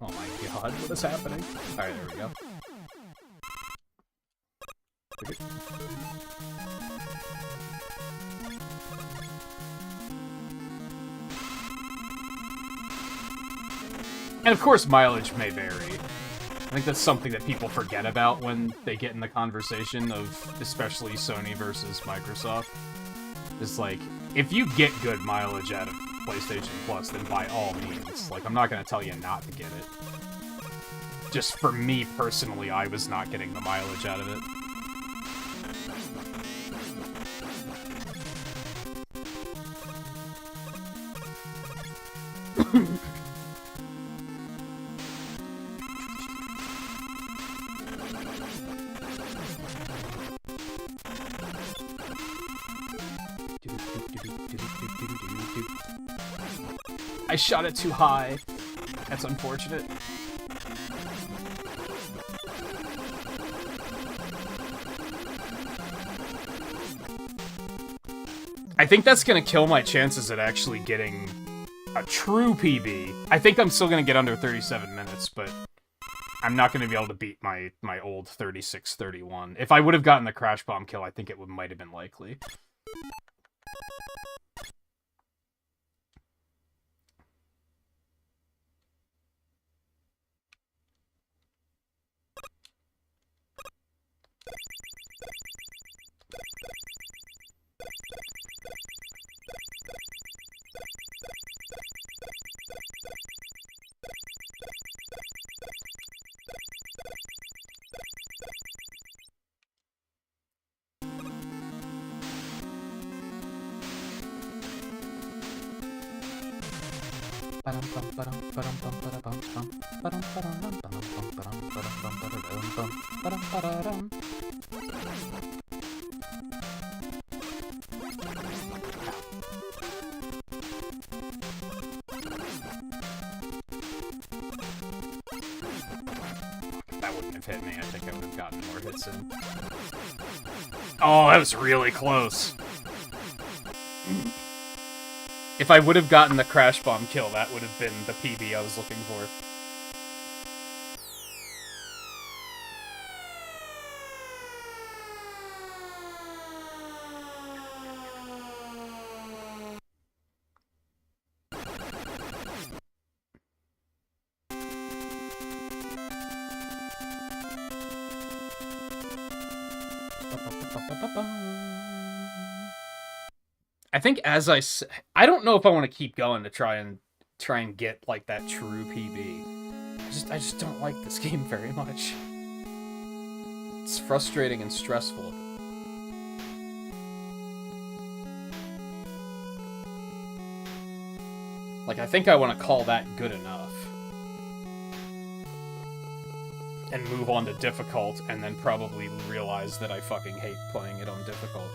Oh my god, what is happening? Alright, there we go. And of course, mileage may vary. I think that's something that people forget about when they get in the conversation of especially Sony versus Microsoft. It's like, if you get good mileage out of PlayStation Plus, then by all means. Like, I'm not gonna tell you not to get it. Just for me personally, I was not getting the mileage out of it. I shot it too high. That's unfortunate. I think that's gonna kill my chances at actually getting a true PB. I think I'm still gonna get under 37 minutes, but I'm not gonna be able to beat my old 36-31. If I would have gotten the Crash Bomb kill, I think it might have been likely. That wouldn't have hit me. I think I would have gotten more hits in. Oh, that was really close. If I would have gotten the Crash Bomb kill, that would have been the PB I was looking for. I think I don't know if I want to keep going to try and get like that true PB. I just don't like this game very much. It's frustrating and stressful. Like, I think I want to call that good enough. And move on to difficult, and then probably realize that I fucking hate playing it on difficult.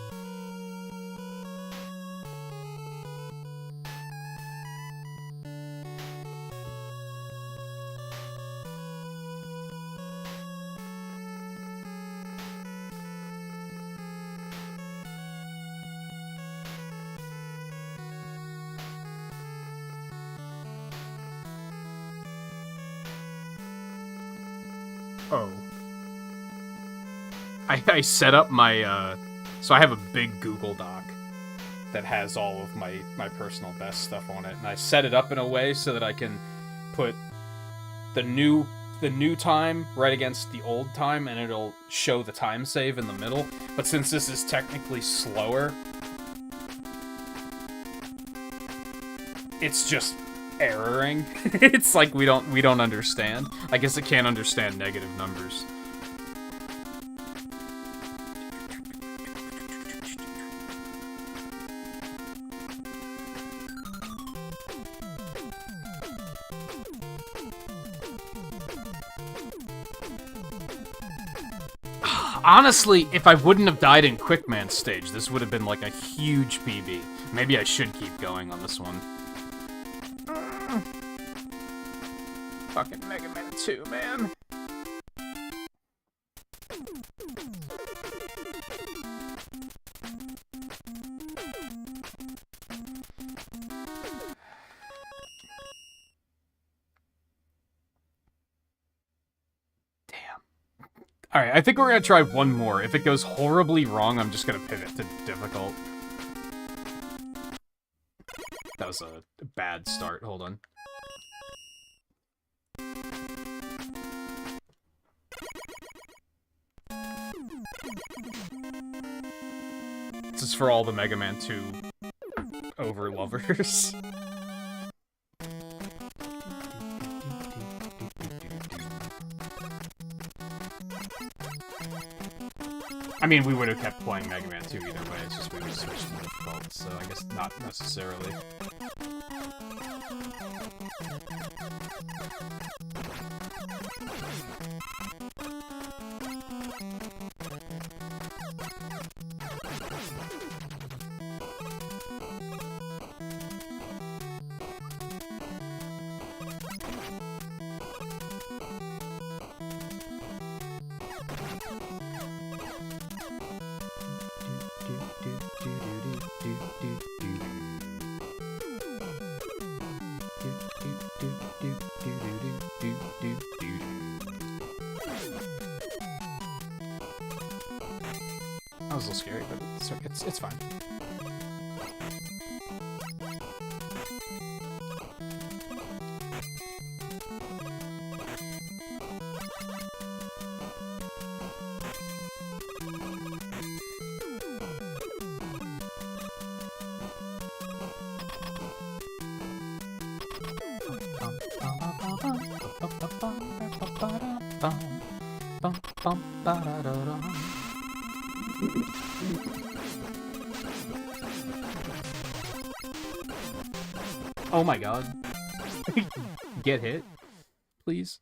Oh. I set up my, so I have a big Google Doc that has all of my personal best stuff on it, and I set it up in a way so that I can put the new time right against the old time, and it'll show the time save in the middle. But since this is technically slower, it's just erroring. It's like we don't understand. I guess it can't understand negative numbers. Honestly, if I wouldn't have died in Quickman stage, this would have been like a huge PB. Maybe I should keep going on this one. Fucking Mega Man 2, man. Alright, I think we're gonna try one more. If it goes horribly wrong, I'm just gonna pivot to difficult. That was a bad start. Hold on. This is for all the Mega Man 2 over-lovers. I mean, we would have kept playing Mega Man 2 either way, it's just we would have switched to difficult, so I guess not necessarily. That was a little scary, but it's fine. Oh my god. Get hit, please.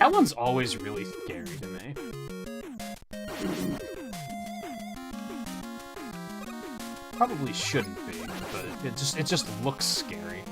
That one's always really scary to me. Probably shouldn't be, but it just looks scary.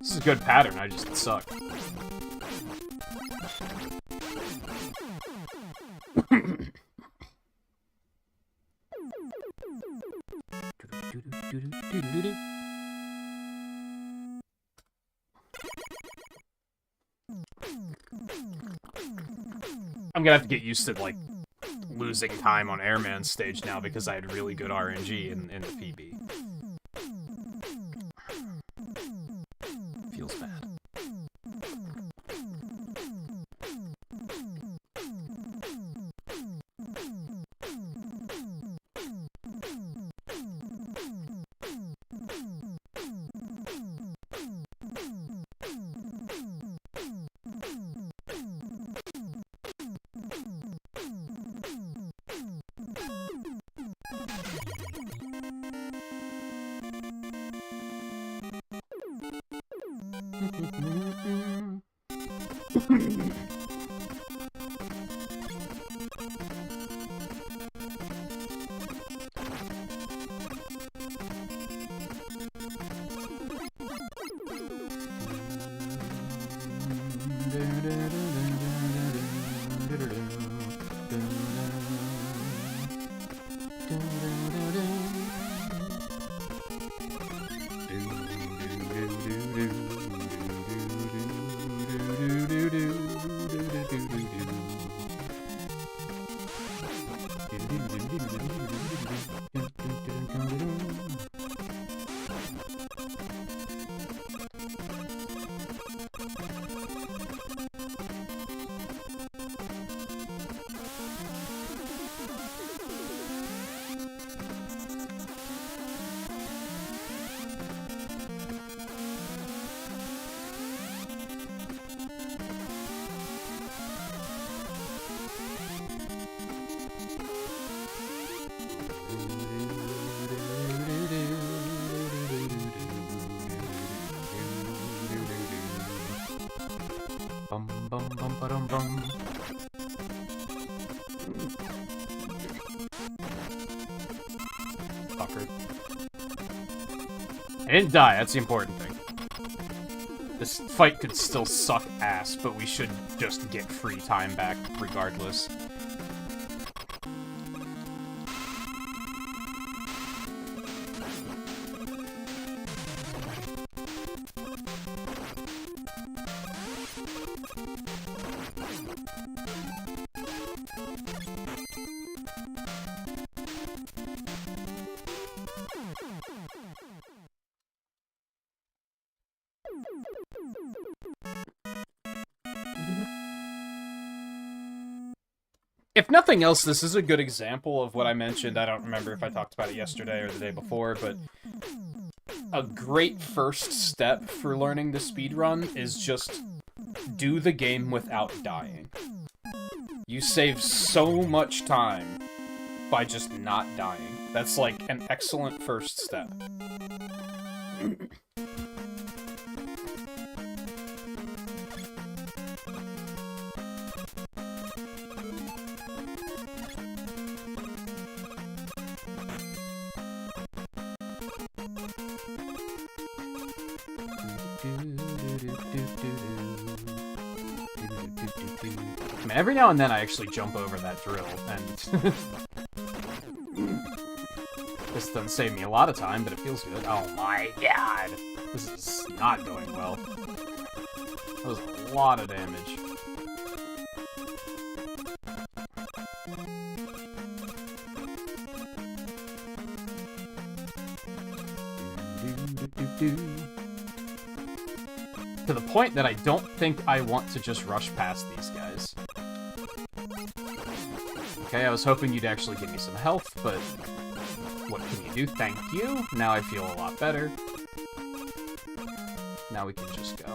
This is a good pattern, I just suck. I'm gonna have to get used to, like, losing time on Airman's stage now because I had really good RNG in the PB. Feels bad. Bum bum bum ba-dum bum. Fucker. I didn't die, that's the important thing. This fight could still suck ass, but we should just get free time back regardless. If nothing else, this is a good example of what I mentioned. I don't remember if I talked about it yesterday or the day before, but a great first step for learning to speedrun is just do the game without dying. You save so much time by just not dying. That's like an excellent first step. mean, every now and then I actually jump over that drill, and this doesn't save me a lot of time, but it feels good. Oh my god! This is not going well. That was a lot of damage. To the point that I don't think I want to just rush past these guys. Okay, I was hoping you'd actually give me some health, but what can you do? Thank you. Now I feel a lot better. Now we can just go.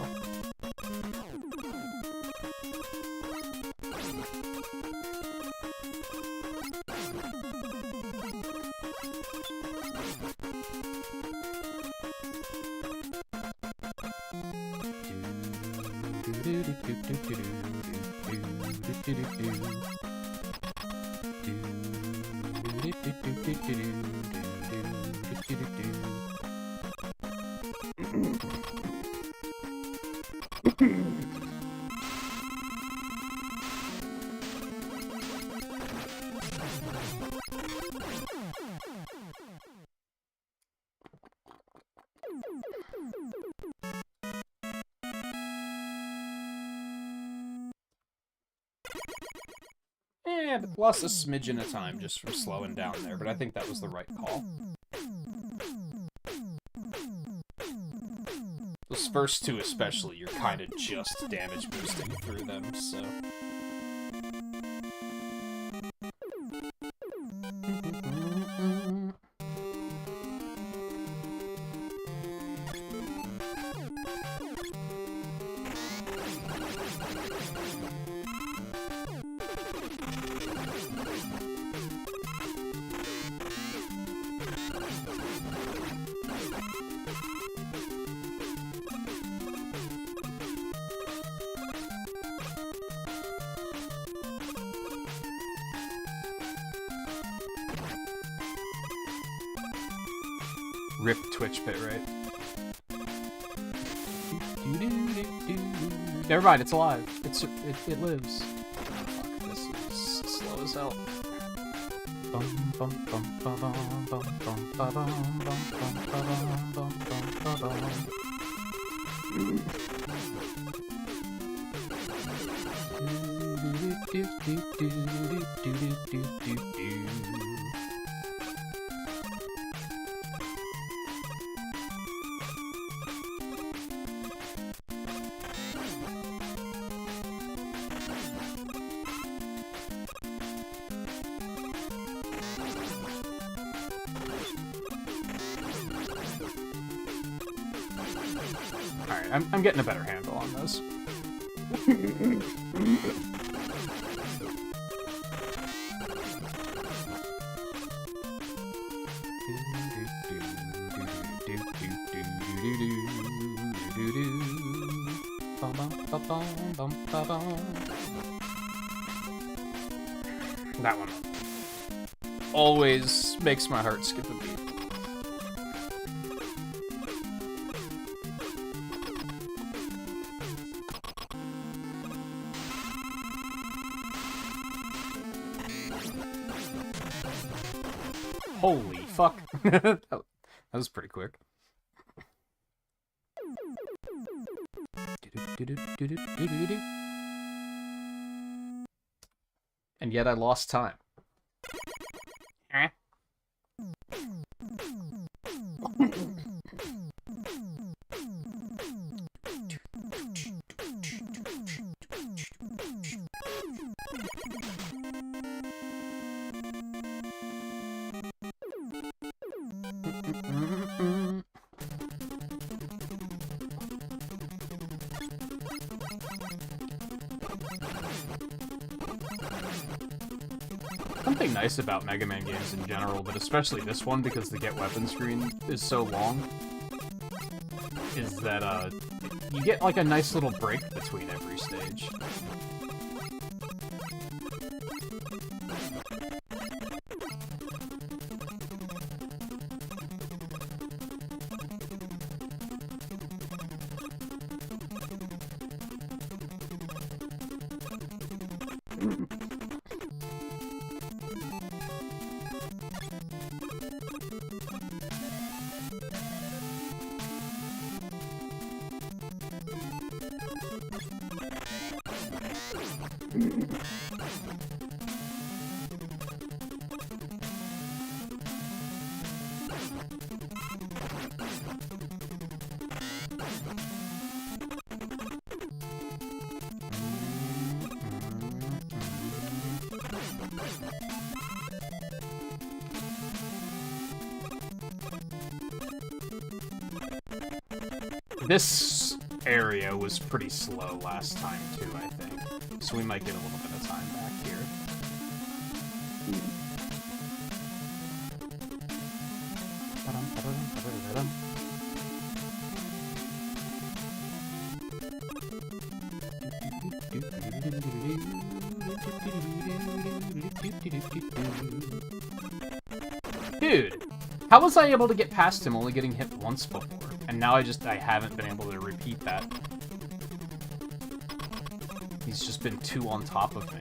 Lost a smidgen of time just from slowing down there, but I think that was the right call. Those first two especially, you're kind of just damage boosting through them, so... Rip Twitch pit, right? Never mind, it's alive. It lives. Oh, fuck, this is slow as hell. Alright, I'm getting a better handle on this. That one always makes my heart skip a beat. Holy fuck. That was pretty quick. And yet I lost time. Something nice about Mega Man games in general, but especially this one because the get weapon screen is so long, is that you get like a nice little break between every stage. This area was pretty slow last time, too, I think. So we might get a little bit of time back here. Dude, how was I able to get past him only getting hit once before? And now I haven't been able to repeat that. He's just been too on top of me.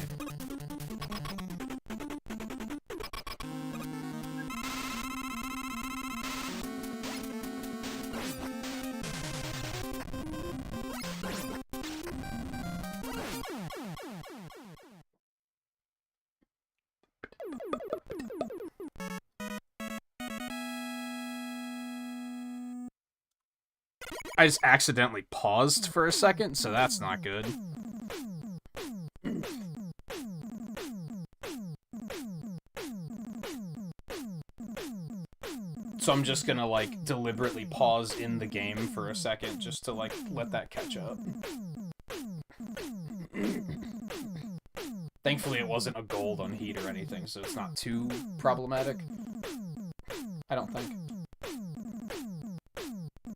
I just accidentally paused for a second, so that's not good. So I'm just gonna, like, deliberately pause in the game for a second just to, like, let that catch up. Thankfully it wasn't a gold on heat or anything, so it's not too problematic. I don't think.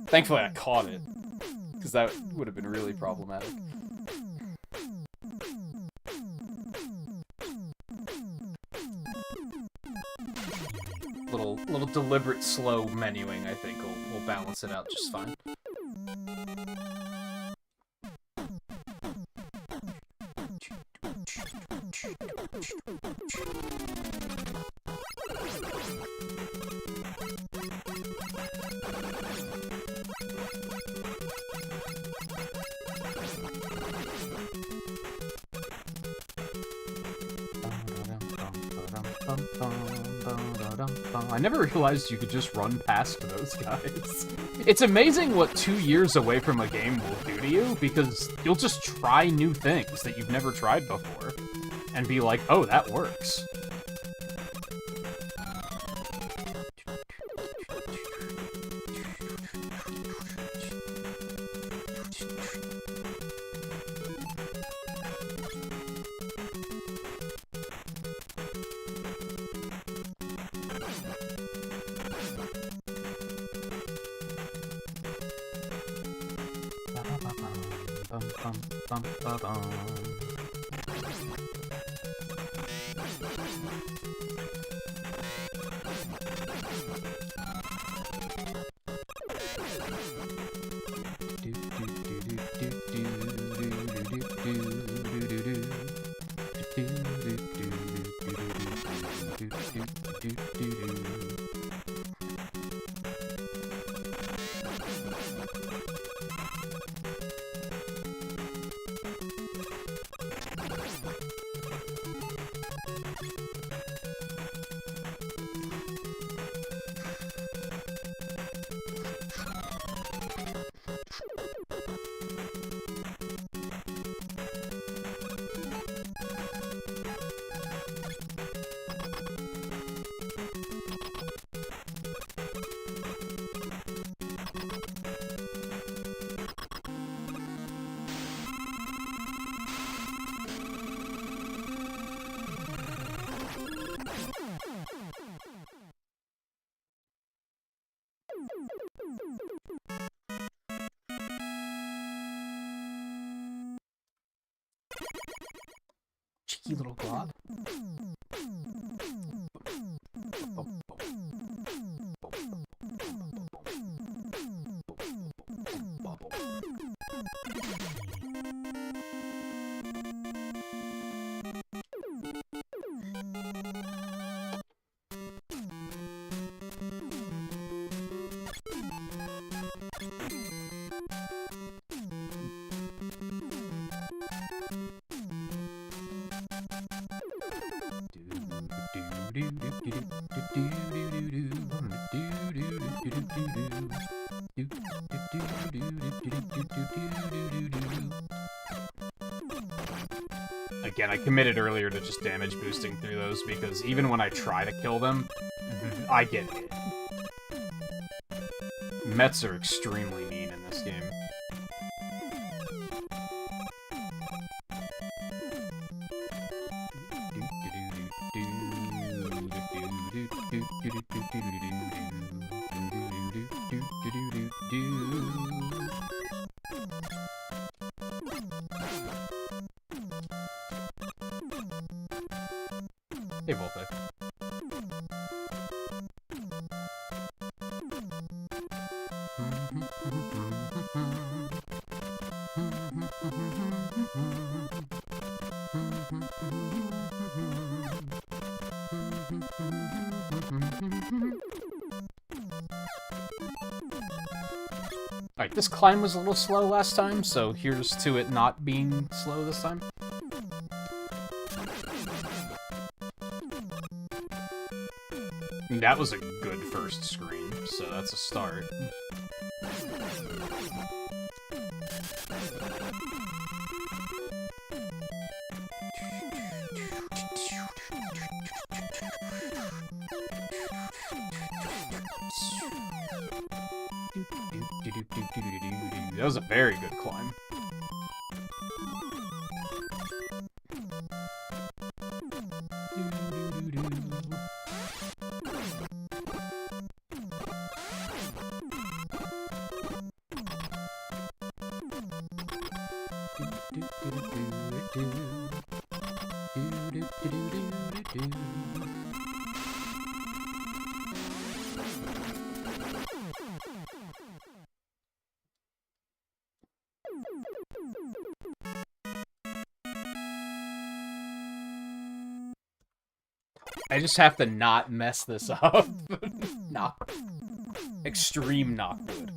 Thankfully I caught it, because that would have been really problematic. Little deliberate slow menuing, I think, will balance it out just fine. I never realized you could just run past those guys. It's amazing what 2 years away from a game will do to you, because you'll just try new things that you've never tried before, and be like, oh, that works. Cheeky little glob. Again, I committed earlier to just damage boosting through those, because even when I try to kill them, I get hit. Mets are extremely mean in this game. Hey, Volpe. Alright, this climb was a little slow last time, so here's to it not being slow this time. I mean, that was a good first screen, so that's a start. That was a very good climb. I just have to not mess this up. Not. Extreme not good.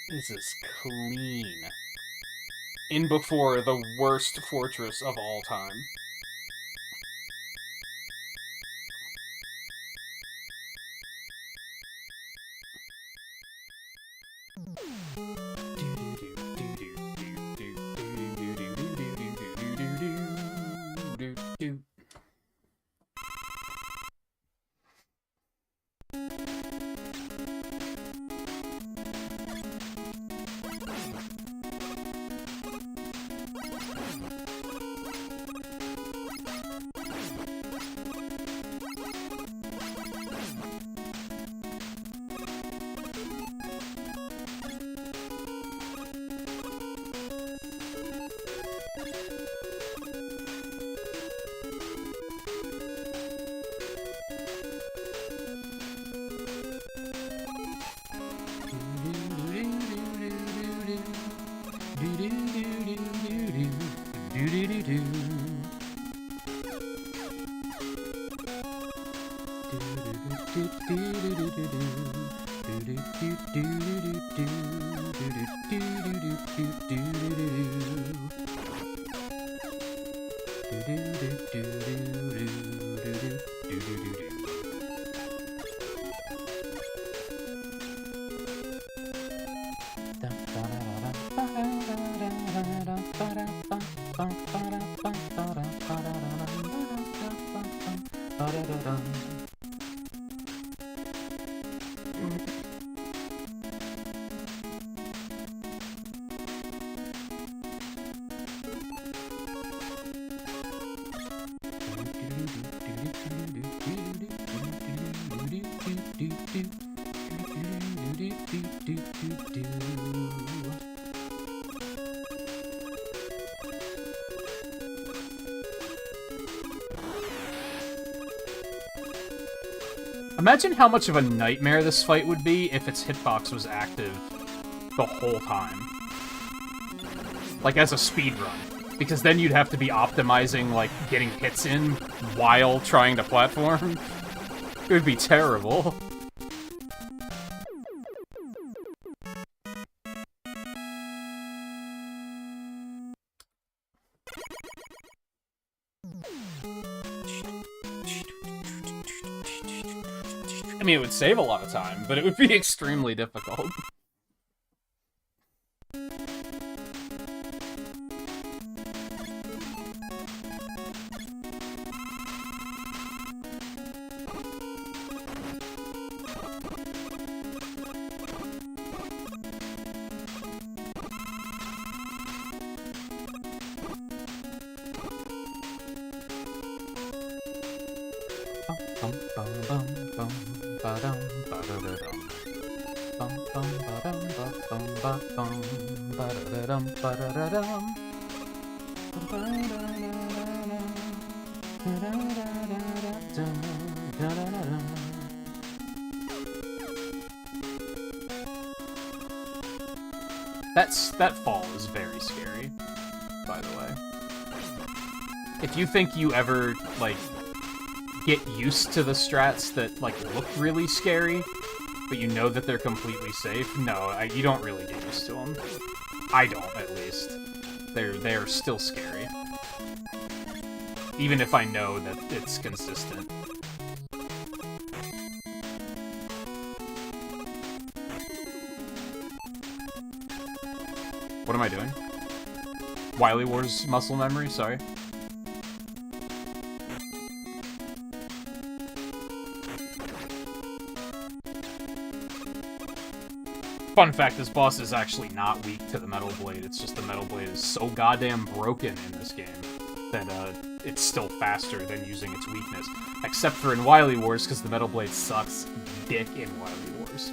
This is clean. In before the worst fortress of all time. Imagine how much of a nightmare this fight would be if its hitbox was active the whole time. Like, as a speedrun. Because then you'd have to be optimizing, like, getting hits in while trying to platform. It would be terrible. I mean, it would save a lot of time, but it would be extremely difficult. Bum, bum, bum, bum, ba-dum, ba-da-da-dum. Bum, bum, ba-dum, ba-bum, ba-bum, ba-da-da-dum, ba-da-da-dum. That fall is very scary, by the way. If you think you ever, like, get used to the strats that, like, look really scary, but you know that they're completely safe, no, you don't really get used to them. I don't, at least. They're still scary. Even if I know that it's consistent. What am I doing? Wily Wars muscle memory, sorry. Fun fact, this boss is actually not weak to the Metal Blade, it's just the Metal Blade is so goddamn broken in this game that it's still faster than using its weakness. Except for in Wily Wars, because the Metal Blade sucks dick in Wily Wars.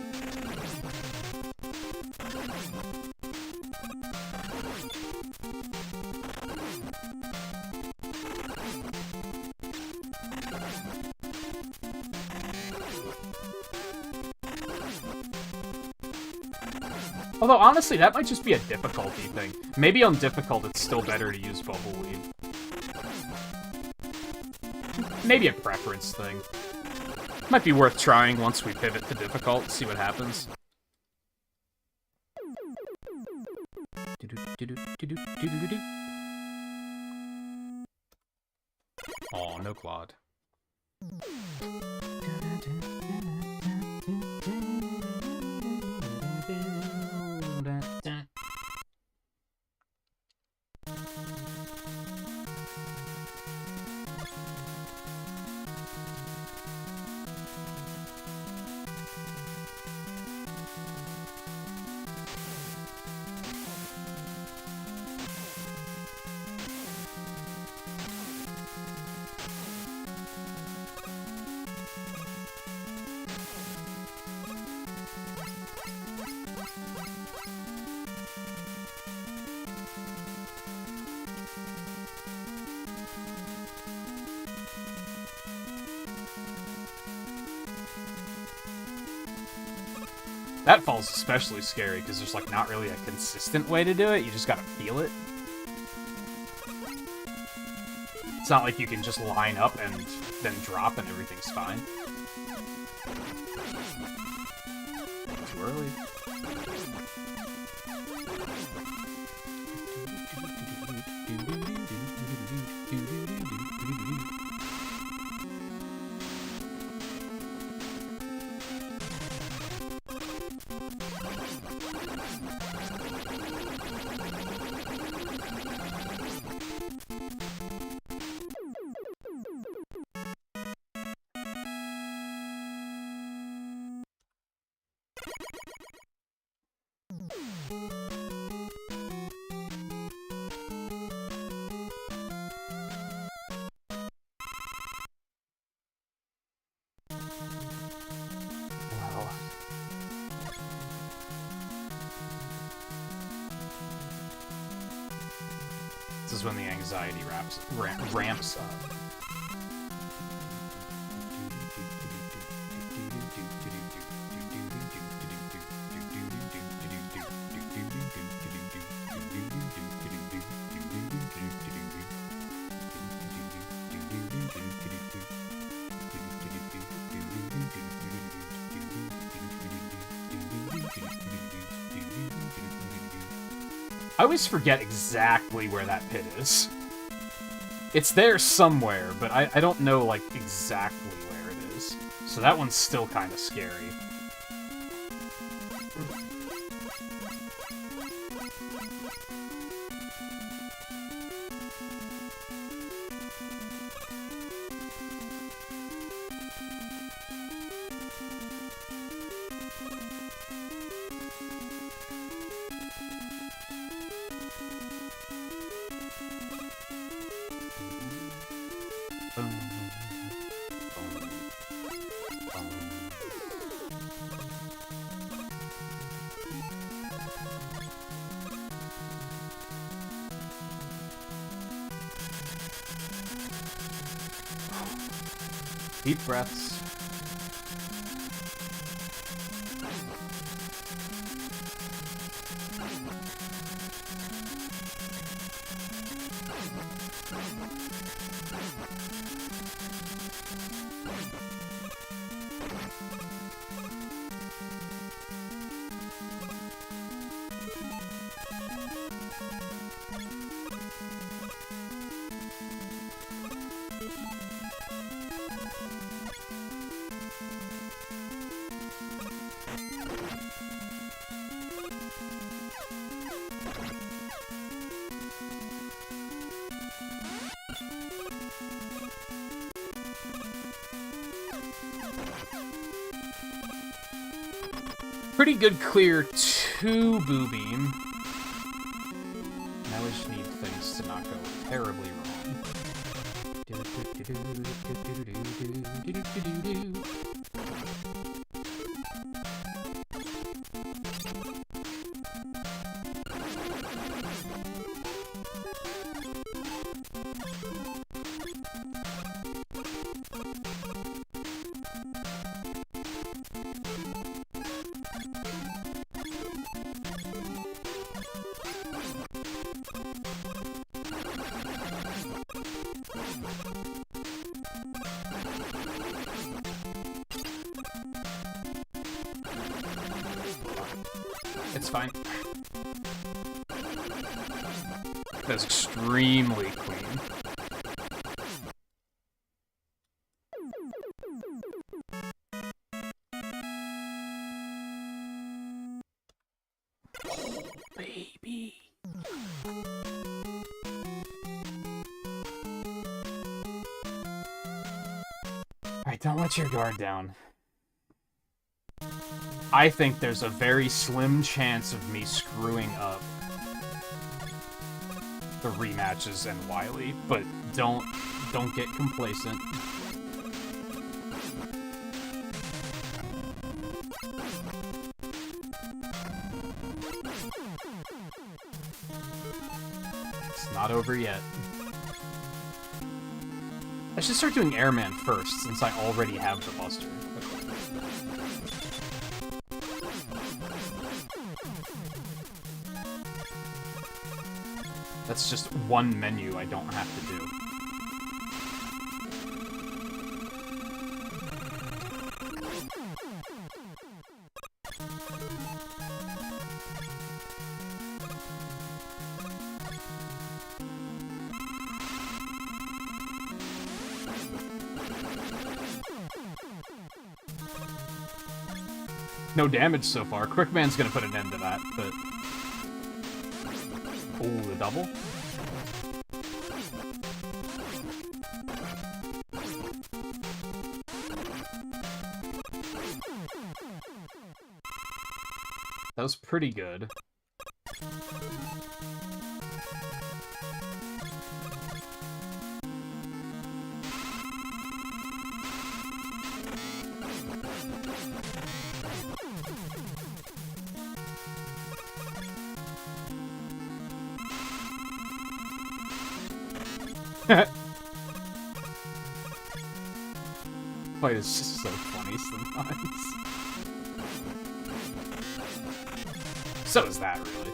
Although, honestly, that might just be a difficulty thing. Maybe on difficult, it's still better to use Bubbleweed. Maybe a preference thing. Might be worth trying once we pivot to difficult, see what happens. Aw, no Claude. That fall's especially scary, because there's, like, not really a consistent way to do it. You just gotta feel it. It's not like you can just line up and then drop and everything's fine. Too early. This is when the anxiety ramps up. I always forget exactly where that pit is. It's there somewhere, but I don't know, like, exactly where it is. So that one's still kind of scary. Deep breaths. Pretty good clear to Boo Beam. Now we just need things to not go terribly wrong. It's fine. That's extremely clean. Oh, baby. Alright, don't let your guard down. I think there's a very slim chance of me screwing up the rematches and Wily, but don't get complacent. It's not over yet. I should start doing Airman first, since I already have the Buster. That's just one menu I don't have to do. No damage so far. Quickman's gonna put an end to that, but... Oh, the double? That was pretty good. Fight is just so funny sometimes. So is that, really.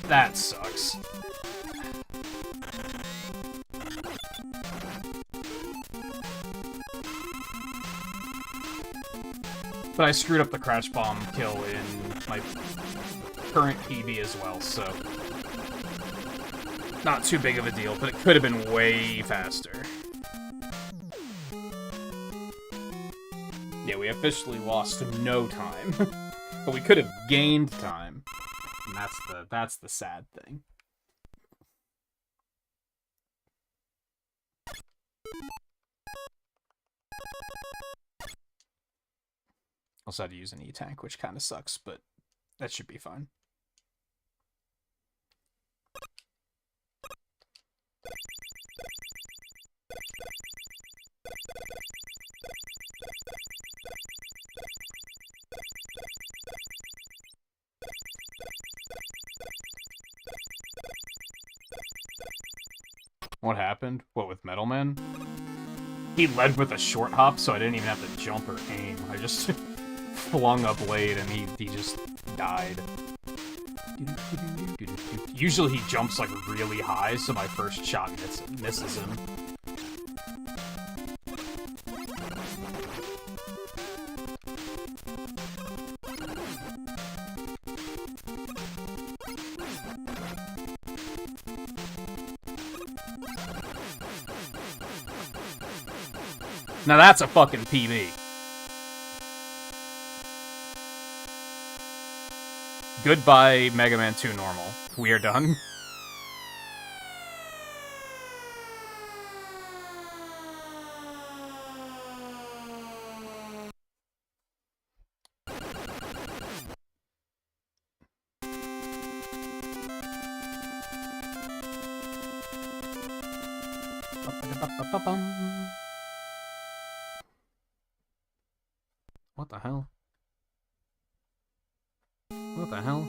That sucks. But I screwed up the Crash Bomb kill in my current PB as well, so... Not too big of a deal, but it could have been way faster. Yeah, we officially lost no time. But we could have gained time. And that's the sad thing. Also had to use an E-Tank, which kind of sucks, but that should be fine. What happened? What, with Metal Man? He led with a short hop, so I didn't even have to jump or aim. I just flung a blade and he just died. Usually he jumps like really high, so my first shot misses him. Now that's a fucking PB. Goodbye, Mega Man 2 normal. We are done. What the hell? What the hell?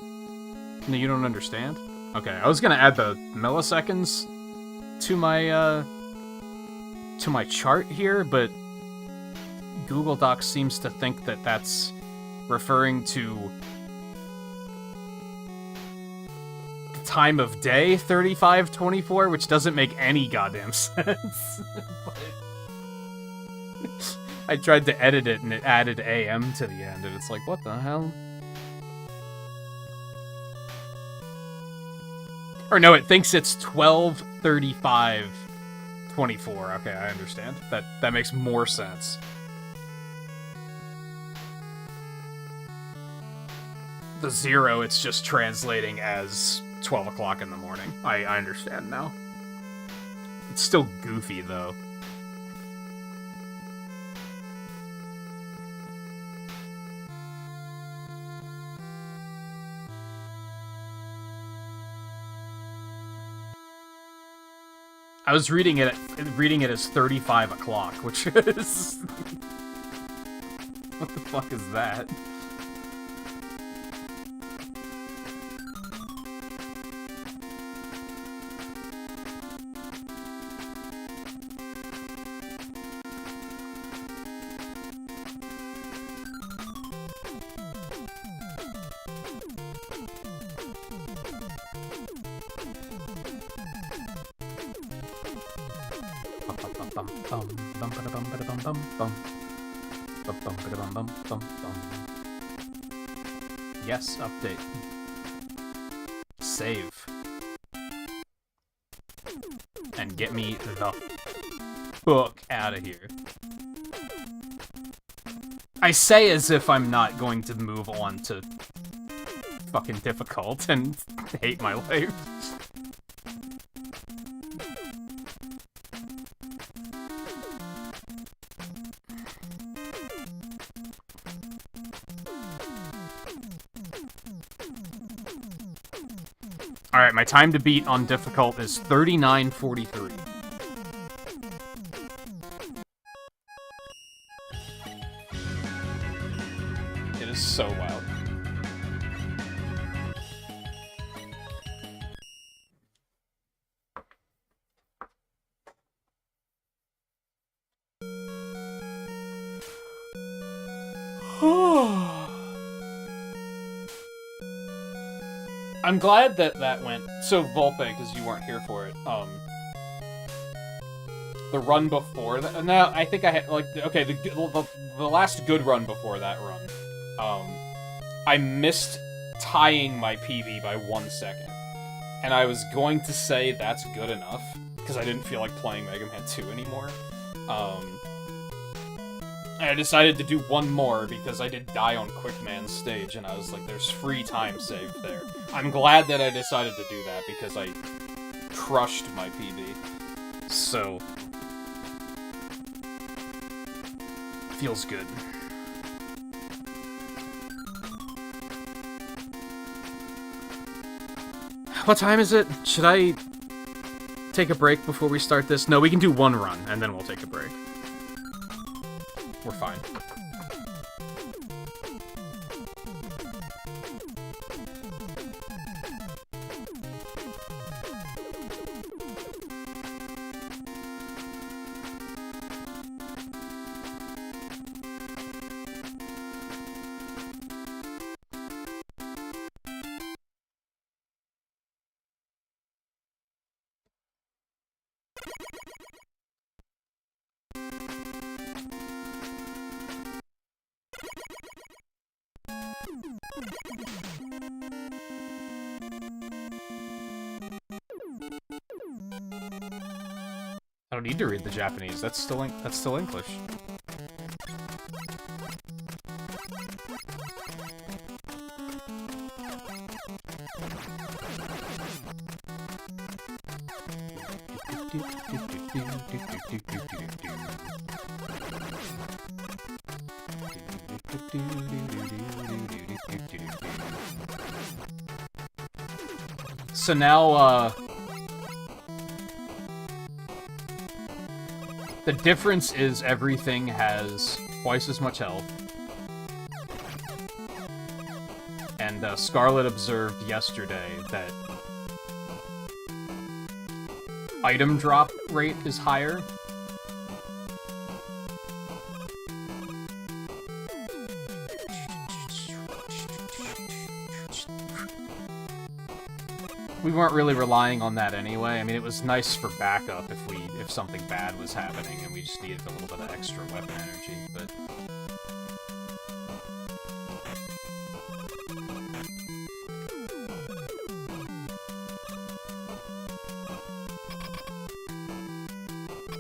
No, you don't understand? Okay, I was gonna add the milliseconds to my chart here, but Google Docs seems to think that that's referring to the time of day, 35:24, which doesn't make any goddamn sense. But I tried to edit it and it added AM to the end, and it's like, what the hell? Or no, it thinks it's 12:35:24. Okay, I understand. That makes more sense. The 0, it's just translating as 12 o'clock in the morning. I understand now. It's still goofy, though. I was reading it as 35 o'clock, which is... What the fuck is that? Yes, update. Save. And get me the fuck out of here. I say as if I'm not going to move on to fucking difficult and hate my life. Alright, my time to beat on difficult is 39:43. It is so wild. I'm glad that went so Volpe, because you weren't here for it. The run before that. No, I think I had like okay. The last good run before that run. I missed tying my PB by 1 second, and I was going to say that's good enough because I didn't feel like playing Mega Man 2 anymore. I decided to do one more because I did die on Quickman's stage, and I was like, there's free time saved there. I'm glad that I decided to do that because I crushed my PB. So, feels good. What time is it? Should I take a break before we start this? No, we can do one run, and then we'll take a break. We're fine. I don't need to read the Japanese. That's still English. So now, the difference is everything has twice as much health. And Scarlet observed yesterday that item drop rate is higher. We weren't really relying on that anyway. I mean, it was nice for backup if something bad was happening and we just needed a little bit of extra weapon energy, but...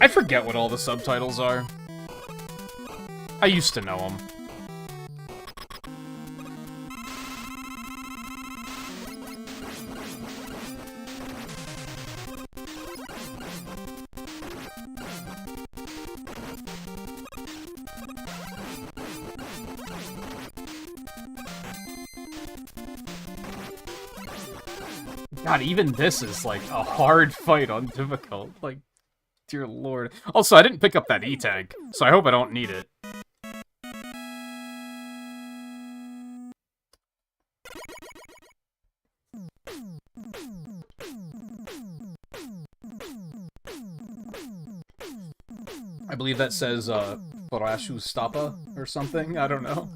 I forget what all the subtitles are. I used to know them. God, even this is, like, a hard fight on difficult. Like, dear lord. Also, I didn't pick up that E-tag, so I hope I don't need it. I believe that says, Foreshadowing or something? I don't know.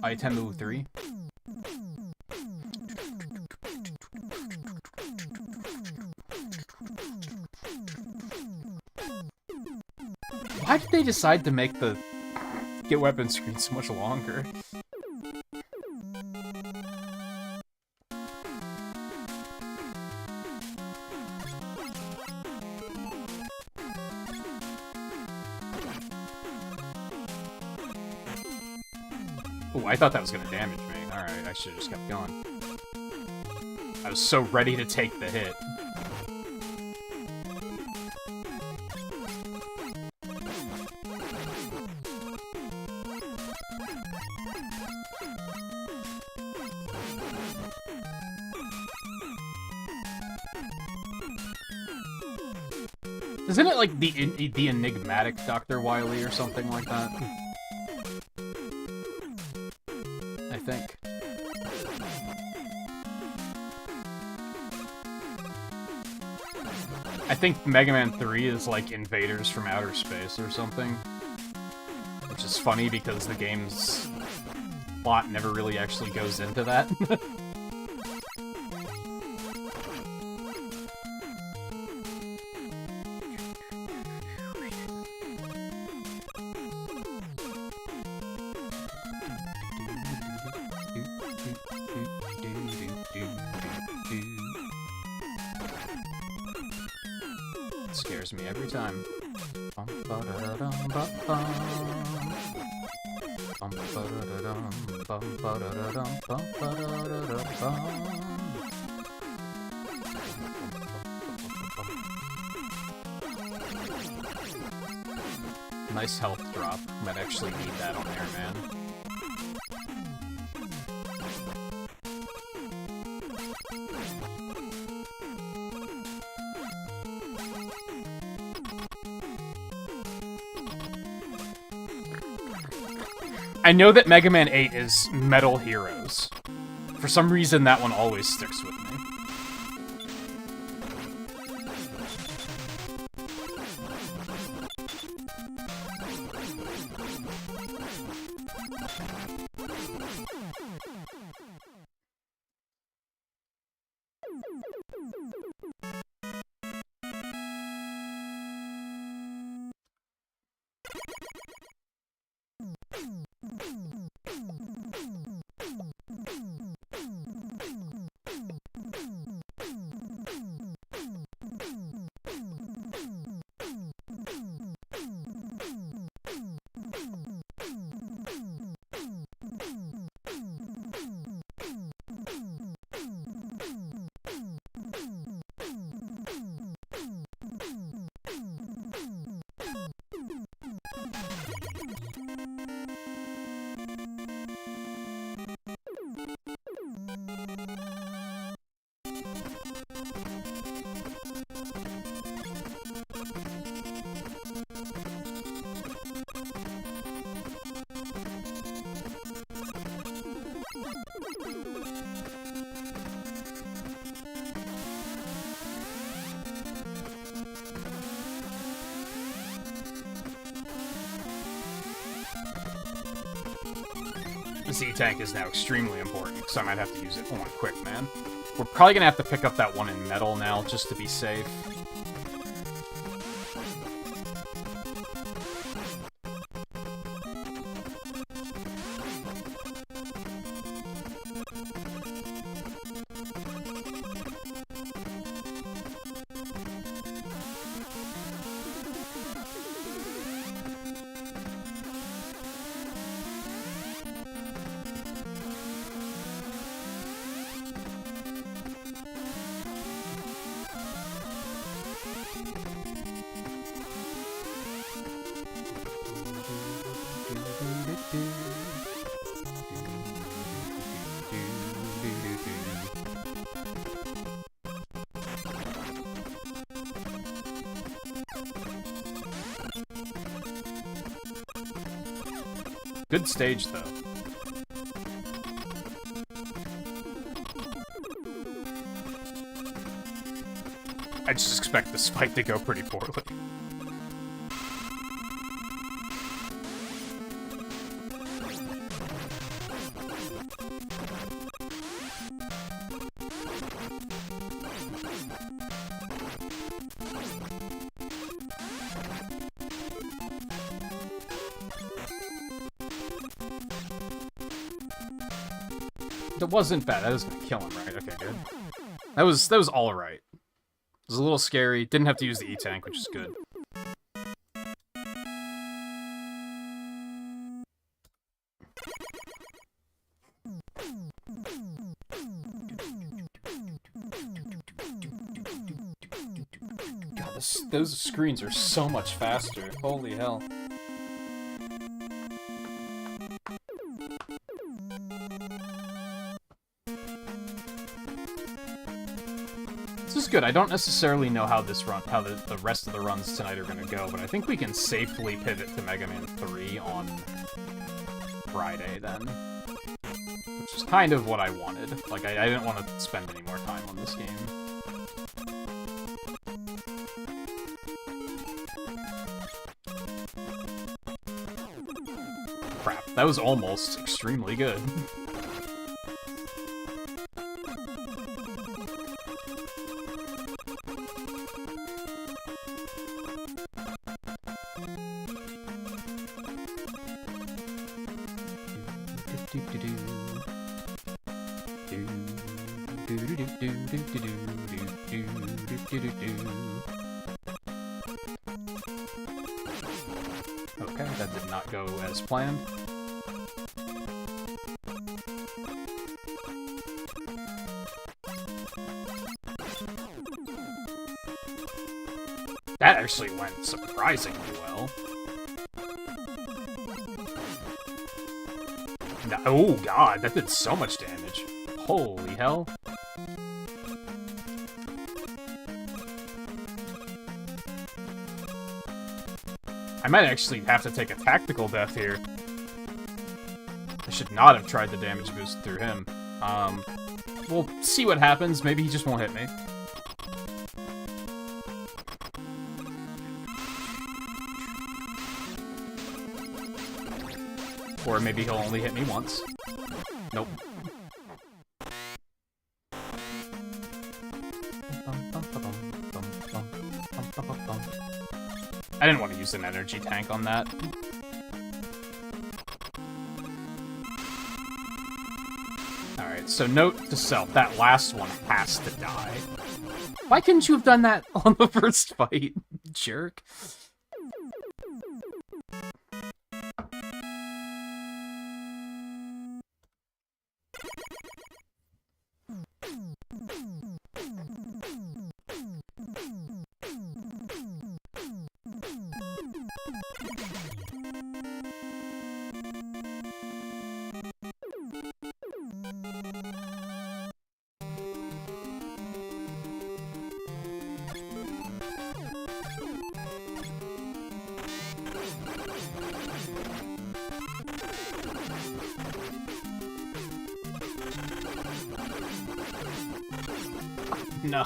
Itemu 3. Why did they decide to make the get weapon screen so much longer? Oh, I thought that was gonna damage me. Alright, I should've just kept going. I was so ready to take the hit. Isn't it like the enigmatic Dr. Wily or something like that? I think. I think Mega Man 3 is like Invaders from Outer Space or something. Which is funny because the game's plot never really actually goes into that. Scares me every time. Nice health drop. Might actually need that on there, man. I know that Mega Man 8 is Metal Heroes. For some reason, that one always sticks with me. this E-Tank is now extremely important, because I might have to use it on quick, man. We're probably gonna have to pick up that one in metal now, just to be safe. Good stage, though. I just expect this fight to go pretty poorly. It wasn't bad. That was gonna kill him, right? Okay, good. That was all right. It was a little scary. Didn't have to use the E-Tank, which is good. God, those screens are so much faster. Holy hell. This is good. I don't necessarily know how the rest of the runs tonight are gonna go, but I think we can safely pivot to Mega Man 3 on Friday then. Which is kind of what I wanted. Like, I didn't want to spend any more time on this game. Crap, that was almost extremely good. Okay, that did not go as planned. That actually went surprisingly well. Oh god, that did so much damage. Holy hell. I might actually have to take a tactical death here. I should not have tried the damage boost through him. We'll see what happens. Maybe he just won't hit me. Or maybe he'll only hit me once. Nope. I didn't want to use an energy tank on that. Alright, so note to self, that last one has to die. Why couldn't you have done that on the first fight, jerk? No.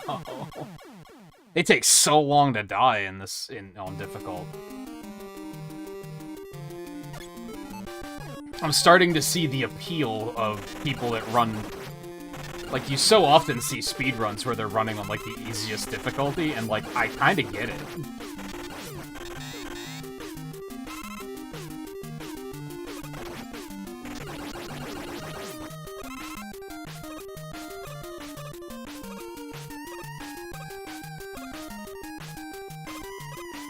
They take so long to die in on difficult. I'm starting to see the appeal of people that run... Like, you so often see speedruns where they're running on, like, the easiest difficulty, and, like, I kinda get it.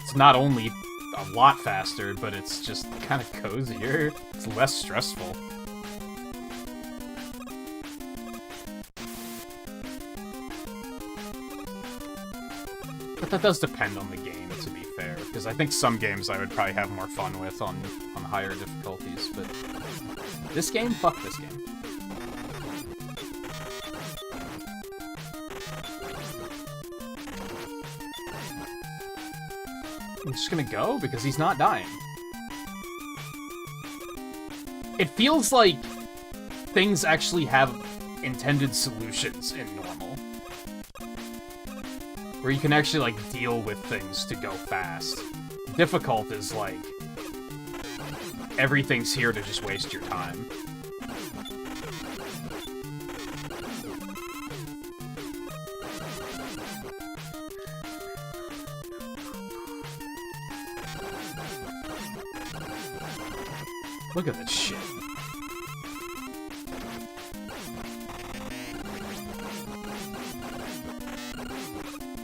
It's not only a lot faster, but it's just kind of cozier. It's less stressful. But that does depend on the game, to be fair, because I think some games I would probably have more fun with on higher difficulties, but this game? Fuck this game. I'm just gonna go, because he's not dying. It feels like things actually have intended solutions in normal. Where you can actually, like, deal with things to go fast. Difficult is, like, everything's here to just waste your time. Look at this shit.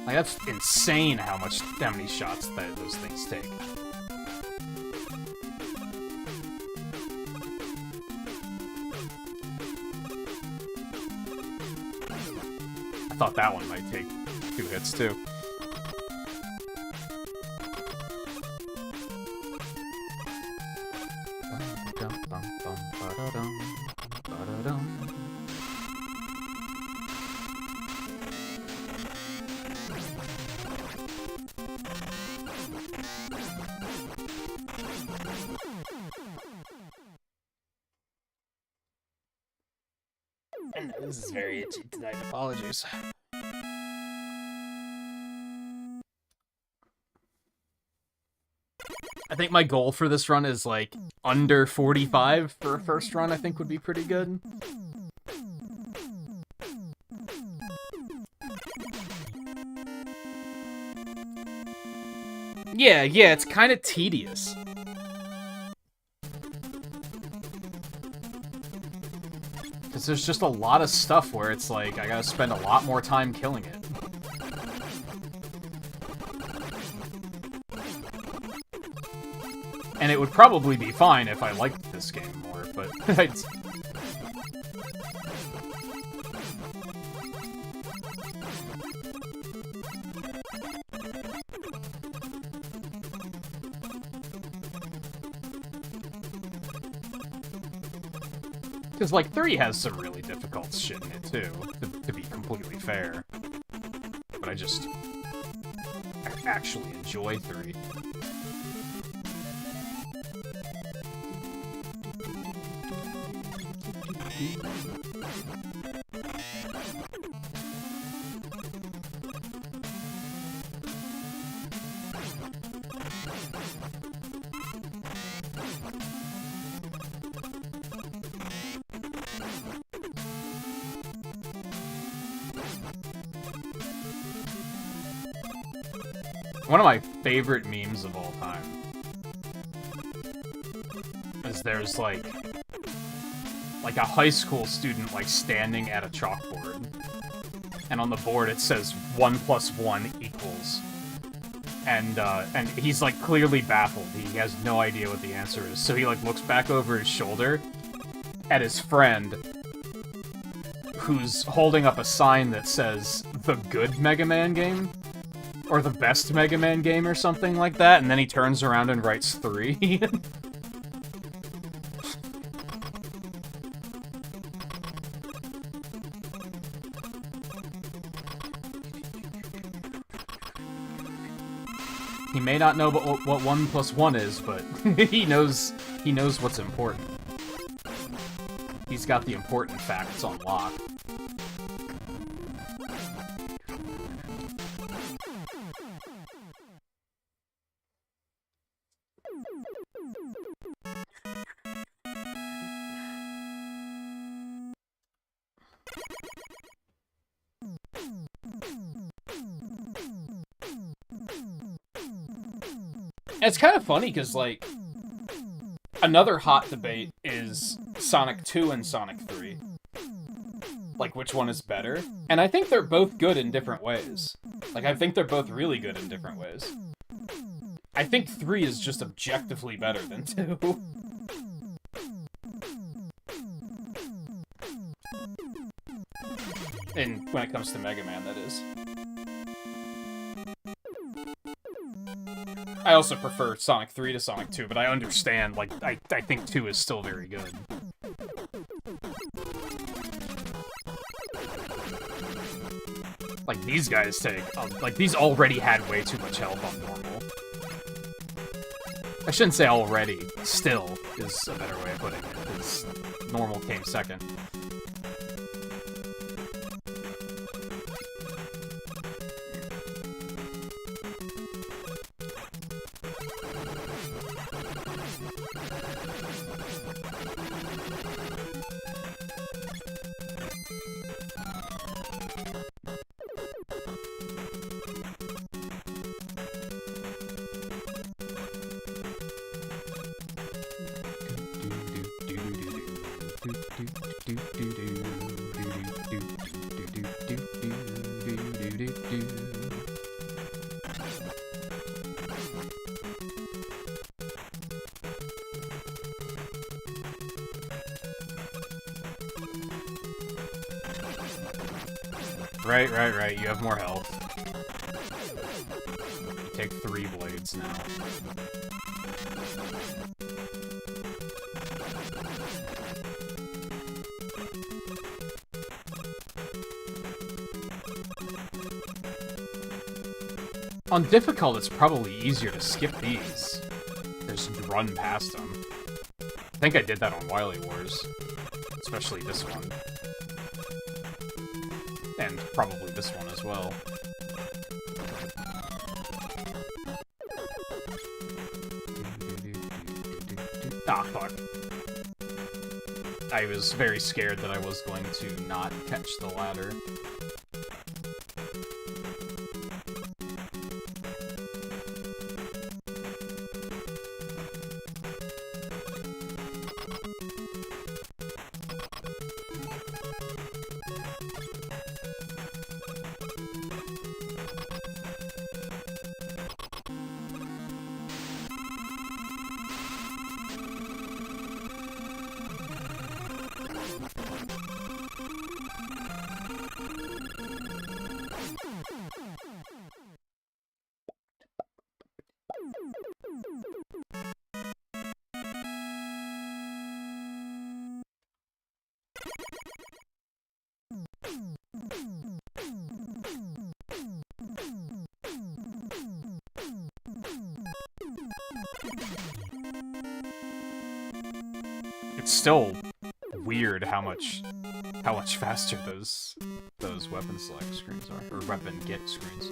Like, that's insane how many shots that those things take. I thought that one might take 2 hits, too. This is very itchy tonight. Apologies. I think my goal for this run is, like, under 45 for a first run, I think would be pretty good. Yeah, it's kind of tedious. Because there's just a lot of stuff where it's like, I gotta spend a lot more time killing it. And it would probably be fine if I liked this game more, but... Because, like, 3 has some really difficult shit in it, too, to be completely fair. But I actually enjoy 3. One of my favorite memes of all time is there's like a high school student like standing at a chalkboard, and on the board it says 1 + 1 equals, and he's like clearly baffled. He has no idea what the answer is, so he like looks back over his shoulder at his friend who's holding up a sign that says the good Mega Man game. Or the best Mega Man game or something like that, and then he turns around and writes 3. He may not know what 1 + 1 is, but he knows what's important. He's got the important facts on lock. It's kind of funny, because, like, another hot debate is Sonic 2 and Sonic 3. Like, which one is better? And I think they're both good in different ways. Like, I think they're both really good in different ways. I think 3 is just objectively better than 2. And when it comes to Mega Man, that is. I also prefer Sonic 3 to Sonic 2, but I understand, like, I think 2 is still very good. Like, these guys take, like, these already had way too much health on normal. I shouldn't say already, still is a better way of putting it, because normal came second. Right, you have more health. You take 3 blades now. On difficult, it's probably easier to skip these. Just run past them. I think I did that on Wily Wars. Especially this one. And probably this one as well. Ah, fuck. I was very scared that I was going to not catch the ladder. It's still weird how much faster those weapon select screens are, or weapon get screens.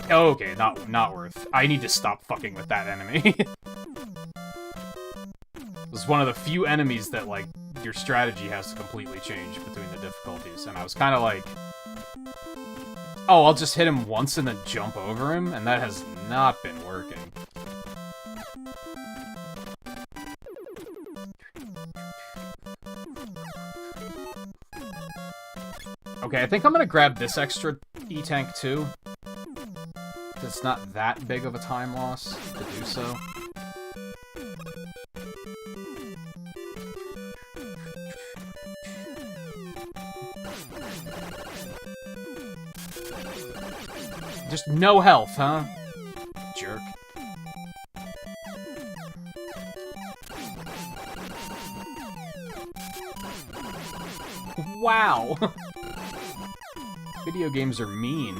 Okay, not worth. I need to stop fucking with that enemy. It was one of the few enemies that, like, your strategy has to completely change between the difficulties, and I was kind of like, oh, I'll just hit him once and then jump over him, and that has not been working. Okay, I think I'm gonna grab this extra E-Tank too. It's not that big of a time loss to do so. just no health, huh? Jerk. Wow! Video games are mean.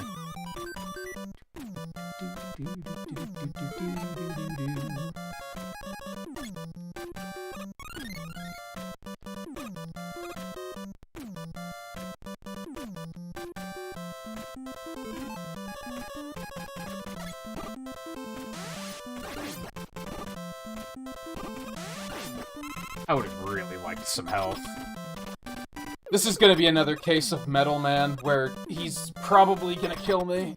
I would have really liked some health. This is gonna be another case of Metal Man, where he's probably gonna kill me.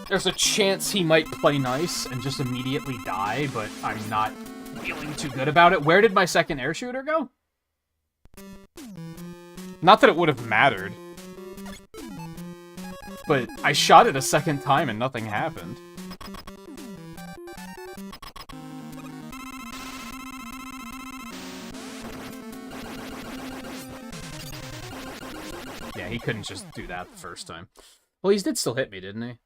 There's a chance he might play nice and just immediately die, but I'm not feeling too good about it. Where did my second air shooter go? Not that it would have mattered. But I shot it a second time and nothing happened. Yeah, he couldn't just do that the first time. Well, he did still hit me, didn't he?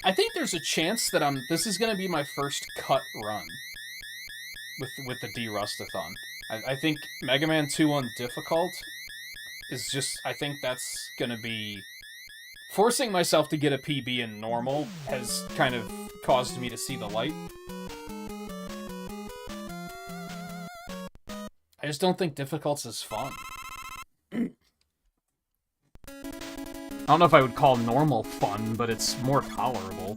I think there's a chance that this is gonna be my first cut run with the Derustathon. I think Mega Man 2 on difficult is just, I think that's gonna be... Forcing myself to get a PB in normal has kind of caused me to see the light. I just don't think difficult's as fun. I don't know if I would call normal fun, but it's more tolerable.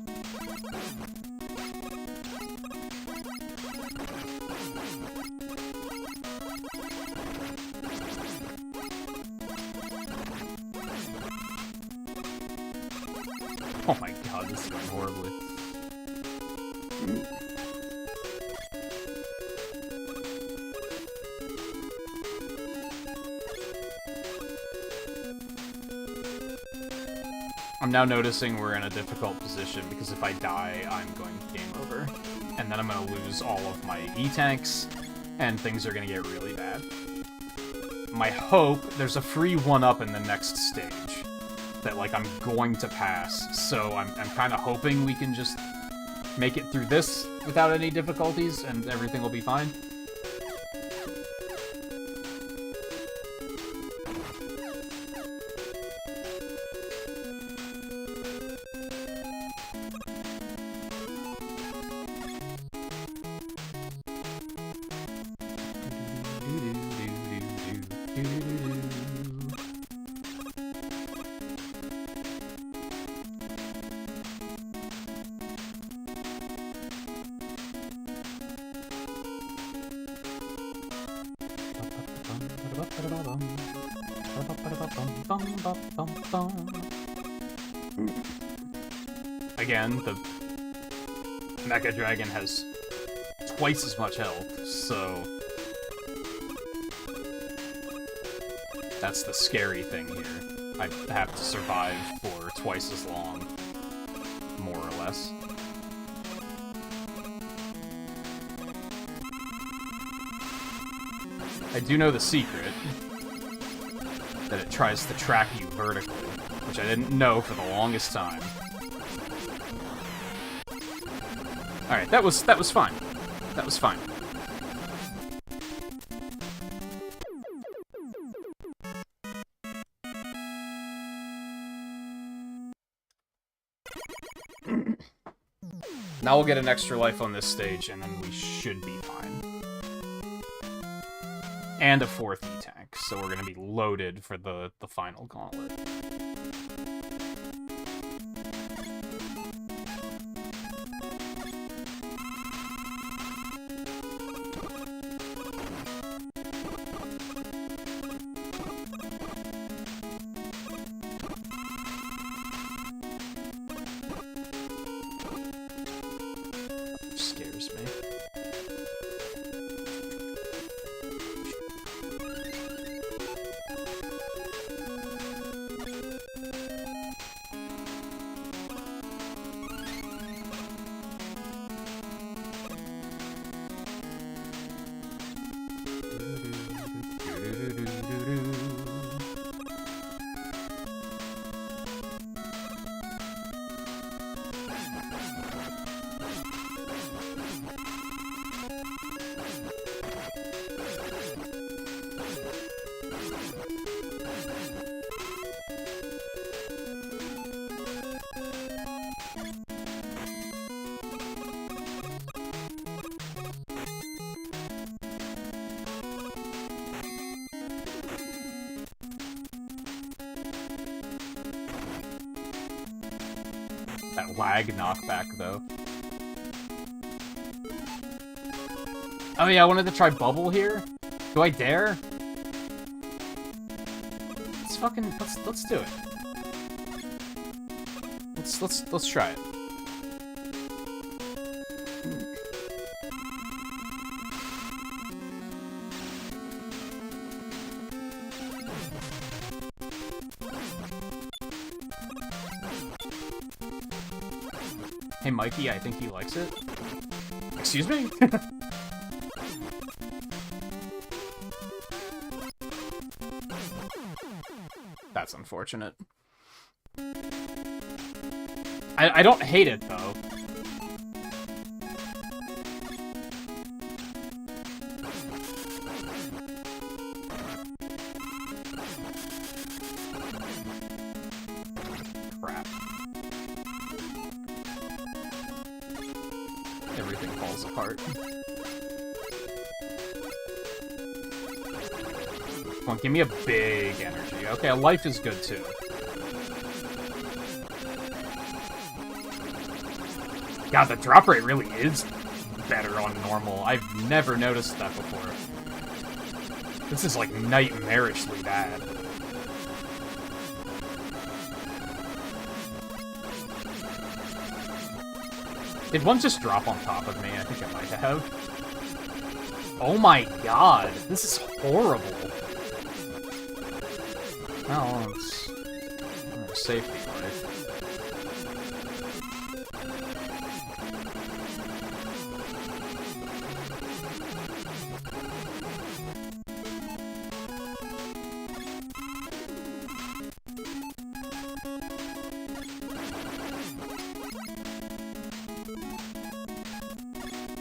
Oh my god, this is going horribly. I'm now noticing we're in a difficult position because if I die, I'm going game over. And then I'm going to lose all of my E-tanks, and things are going to get really bad. My hope, there's a free 1-up in the next stage that, like, I'm going to pass, so I'm kind of hoping we can just make it through this without any difficulties, and everything will be fine. Again, the Mecha Dragon has twice as much health, so that's the scary thing here. I have to survive for twice as long, more or less. I do know the secret, that it tries to track you vertically, which I didn't know for the longest time. Alright, that was fine. That was fine. Now we'll get an extra life on this stage, and then we should be fine. And a 4th E-tank, so we're gonna be loaded for the final gauntlet. Scares me. that lag knockback, though. Oh yeah, I wanted to try Bubble here. Do I dare? Let's fucking... Let's do it. Let's try it. Hey, Mikey, I think he likes it. Excuse me? That's unfortunate. I don't hate it, though. Crap. Everything falls apart. Come on, give me a big energy. Okay, a life is good, too. God, the drop rate really is better on normal. I've never noticed that before. This is, like, nightmarishly bad. Did one just drop on top of me? I think it might have. Oh my god, this is horrible. Oh, it's a safety life.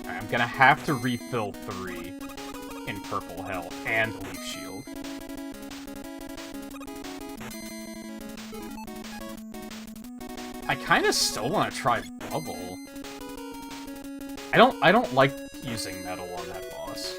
I'm gonna have to refill 3 in purple health and leaf shield. I kind of still want to try Bubble. I don't like using metal on that boss.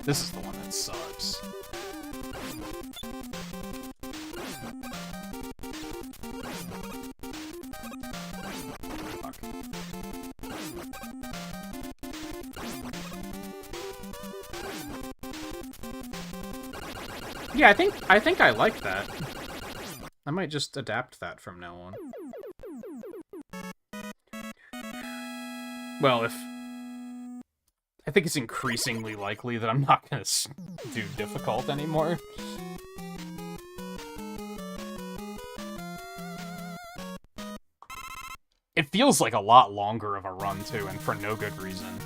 This is the one that sucks. Fuck. Yeah, I think I like that. I might just adapt that from now on. Well, I think it's increasingly likely that I'm not gonna do difficult anymore. It feels like a lot longer of a run, too, and for no good reason.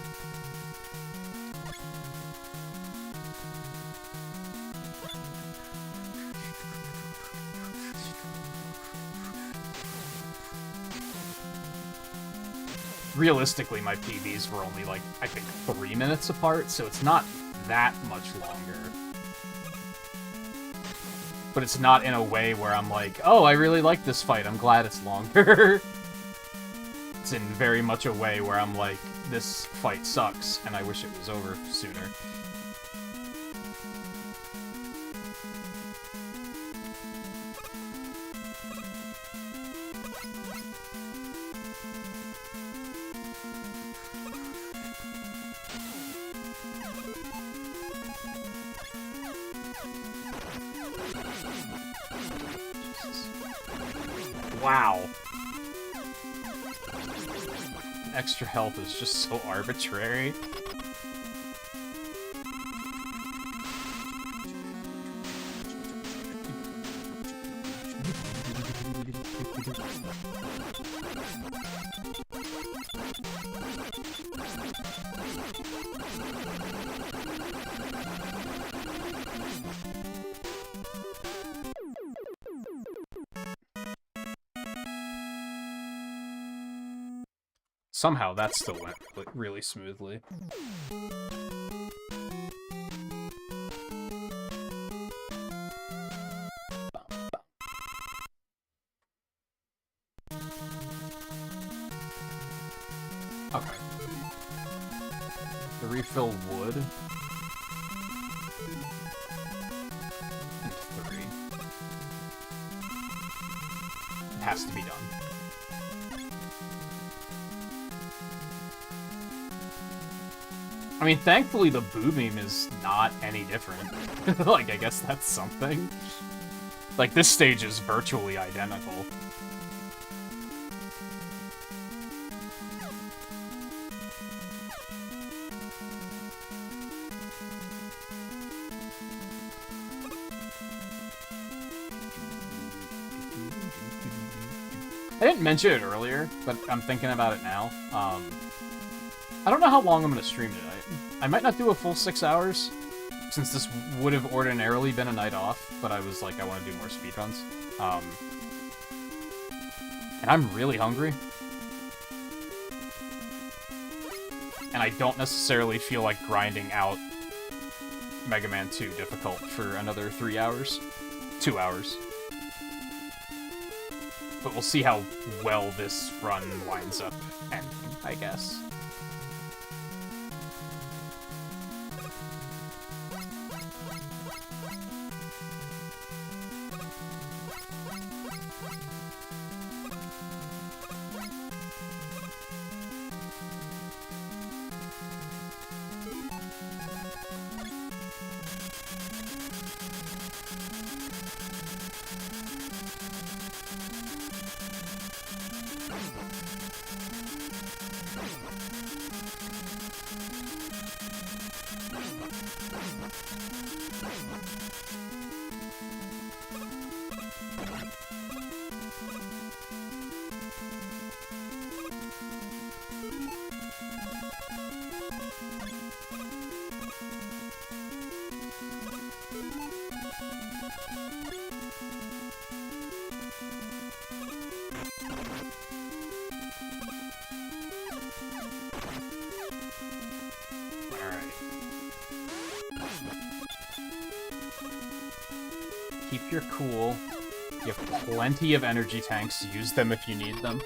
Realistically, my PBs were only, like, I think 3 minutes apart, so it's not that much longer. But it's not in a way where I'm like, oh, I really like this fight, I'm glad it's longer. It's in very much a way where I'm like, this fight sucks, and I wish it was over sooner. Wow. Extra health is just so arbitrary. Somehow that still went really smoothly. Okay. The refill wood. And 3. It has to be done. I mean, thankfully the boo beam is not any different. Like, I guess that's something. Like, this stage is virtually identical. I didn't mention it earlier, but I'm thinking about it now. I don't know how long I'm going to stream tonight. I might not do a full 6 hours, since this would have ordinarily been a night off, but I was like, I want to do more speedruns. And I'm really hungry. And I don't necessarily feel like grinding out Mega Man 2 difficult for another 3 hours. 2 hours. But we'll see how well this run winds up ending, I guess. Keep your cool. You have plenty of energy tanks. Use them if you need them.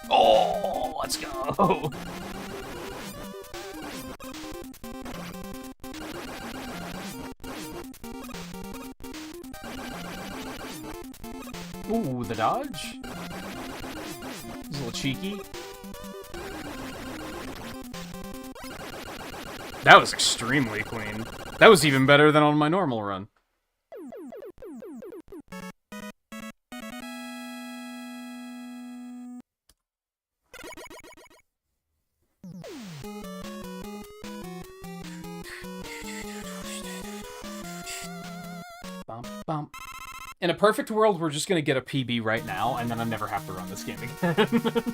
Oh, let's go! Ooh, the dodge? It's a little cheeky. That was extremely clean. That was even better than on my normal run. Bump, bump. In a perfect world, we're just gonna get a PB right now, and then I never have to run this game again.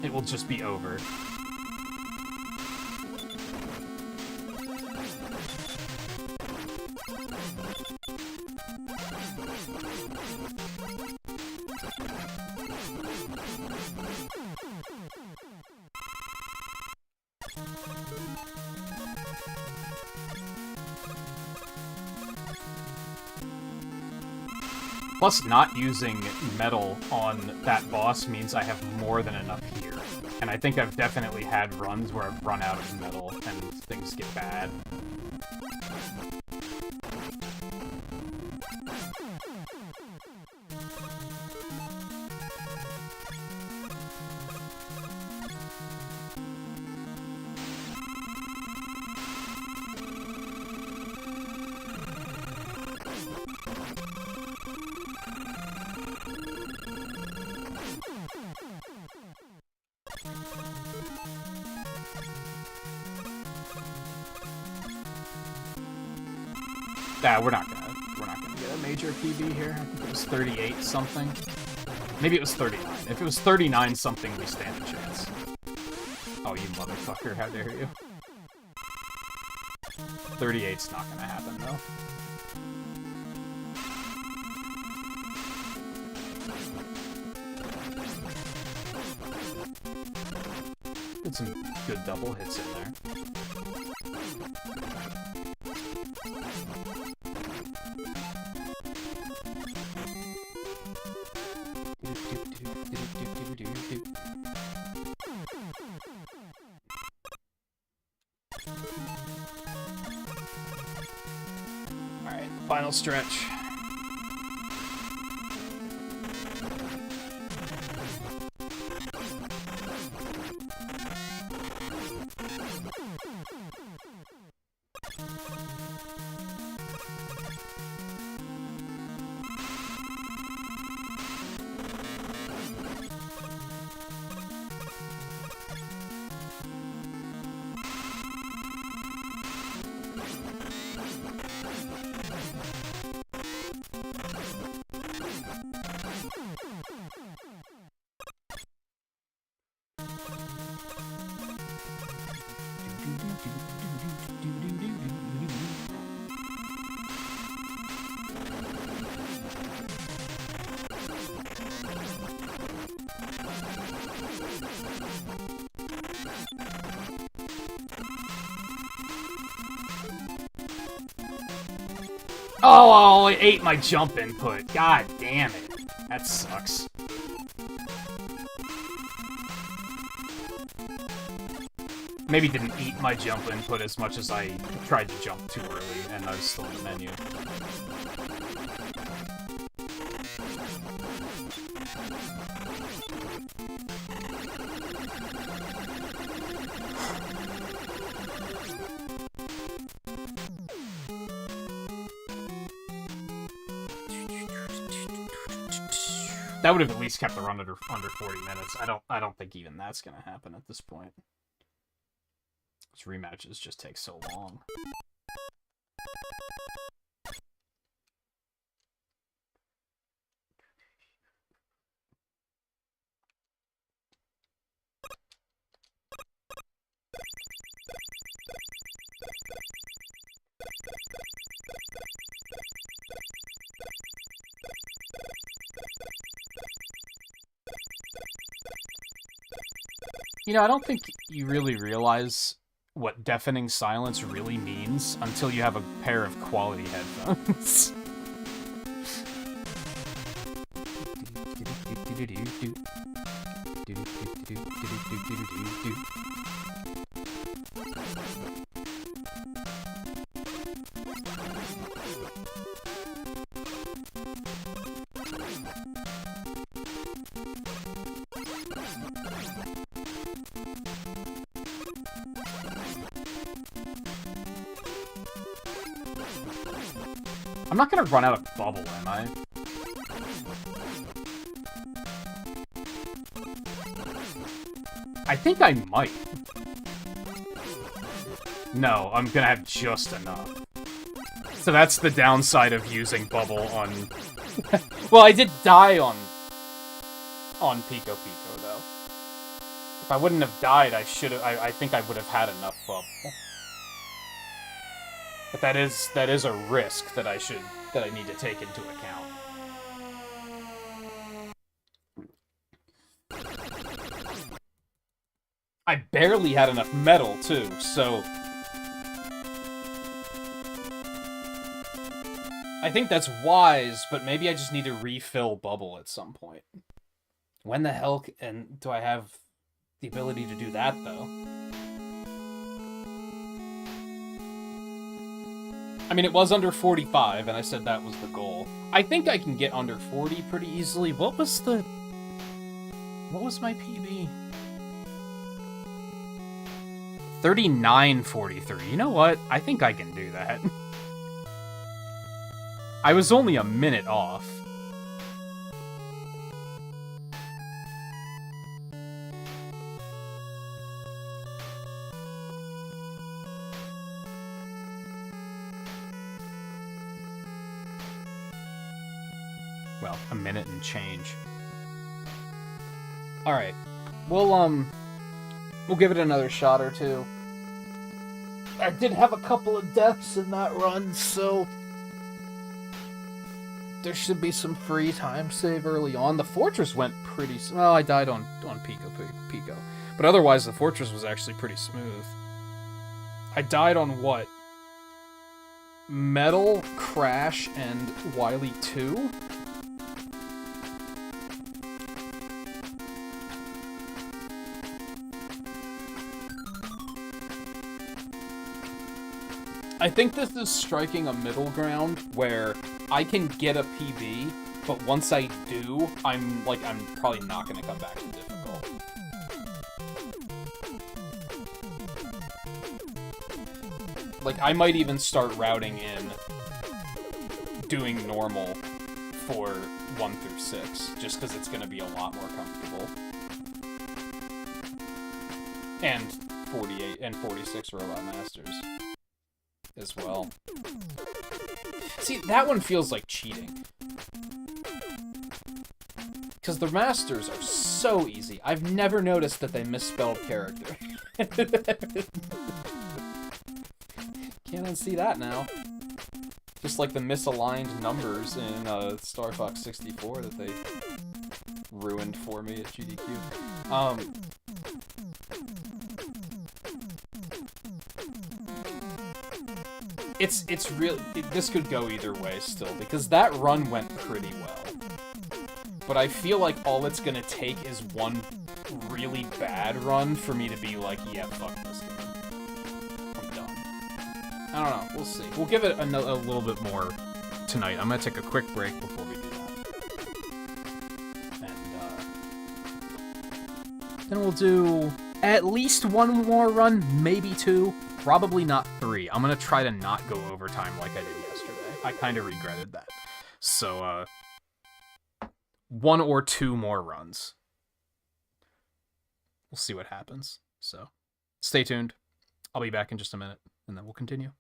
It will just be over. Plus, not using metal on that boss means I have more than enough here. And I think I've definitely had runs where I've run out of metal and things get bad. We're not gonna get a major PB here? I think it was 38 something. Maybe it was 39. If it was 39 something, we stand a chance. Oh, you motherfucker, how dare you. 38's not gonna happen, though. Did some good double hits in there. Alright, final stretch. Oh, I only ate my jump input. God damn it. That sucks. Maybe didn't eat my jump input as much as I tried to jump too early, and I was still in the menu. That would have at least kept the run under 40 minutes. I don't think even that's gonna happen at this point. These rematches just take so long. You know, I don't think you really realize what deafening silence really means until you have a pair of quality headphones. I'm not gonna run out of bubble, am I? I think I might. No, I'm gonna have just enough. So that's the downside of using bubble on... Well, I did die on Pico Pico, though. If I wouldn't have died, I should have... I think I would have had enough bubble. But that is a risk that I need to take into account. I barely had enough metal, too, so... I think that's wise, but maybe I just need to refill bubble at some point. When the hell do I have the ability to do that, though? I mean, it was under 45, and I said that was the goal. I think I can get under 40 pretty easily. What was my PB? 39.43. You know what? I think I can do that. I was only a minute off. about a minute and change. All right, we'll give it another shot or two. I did have a couple of deaths in that run, so there should be some free time save early on. The fortress went pretty... Well, I died on Pico. But otherwise, the fortress was actually pretty smooth. I died on what? Metal, Crash, and Wily 2? I think this is striking a middle ground where I can get a PB, but once I do, I'm probably not going to come back to difficult. Like, I might even start routing in doing normal for 1 through 6, just because it's going to be a lot more comfortable. And 48 and 46 Robot Masters as well. See, that one feels like cheating. Because the Masters are so easy. I've never noticed that they misspelled character. Can't unsee that now. Just like the misaligned numbers in Star Fox 64 that they ruined for me at GDQ. It's really... This could go either way still, because that run went pretty well. But I feel like all it's gonna take is one really bad run for me to be like, yeah, fuck this game. I'm done. I don't know. We'll see. We'll give it a little bit more tonight. I'm gonna take a quick break before we do that. And, then we'll do at least one more run, maybe 2. Probably not 3. I'm gonna try to not go overtime like I did yesterday. I kind of regretted that. So, 1 or 2 more runs. We'll see what happens. So, stay tuned. I'll be back in just a minute, and then we'll continue.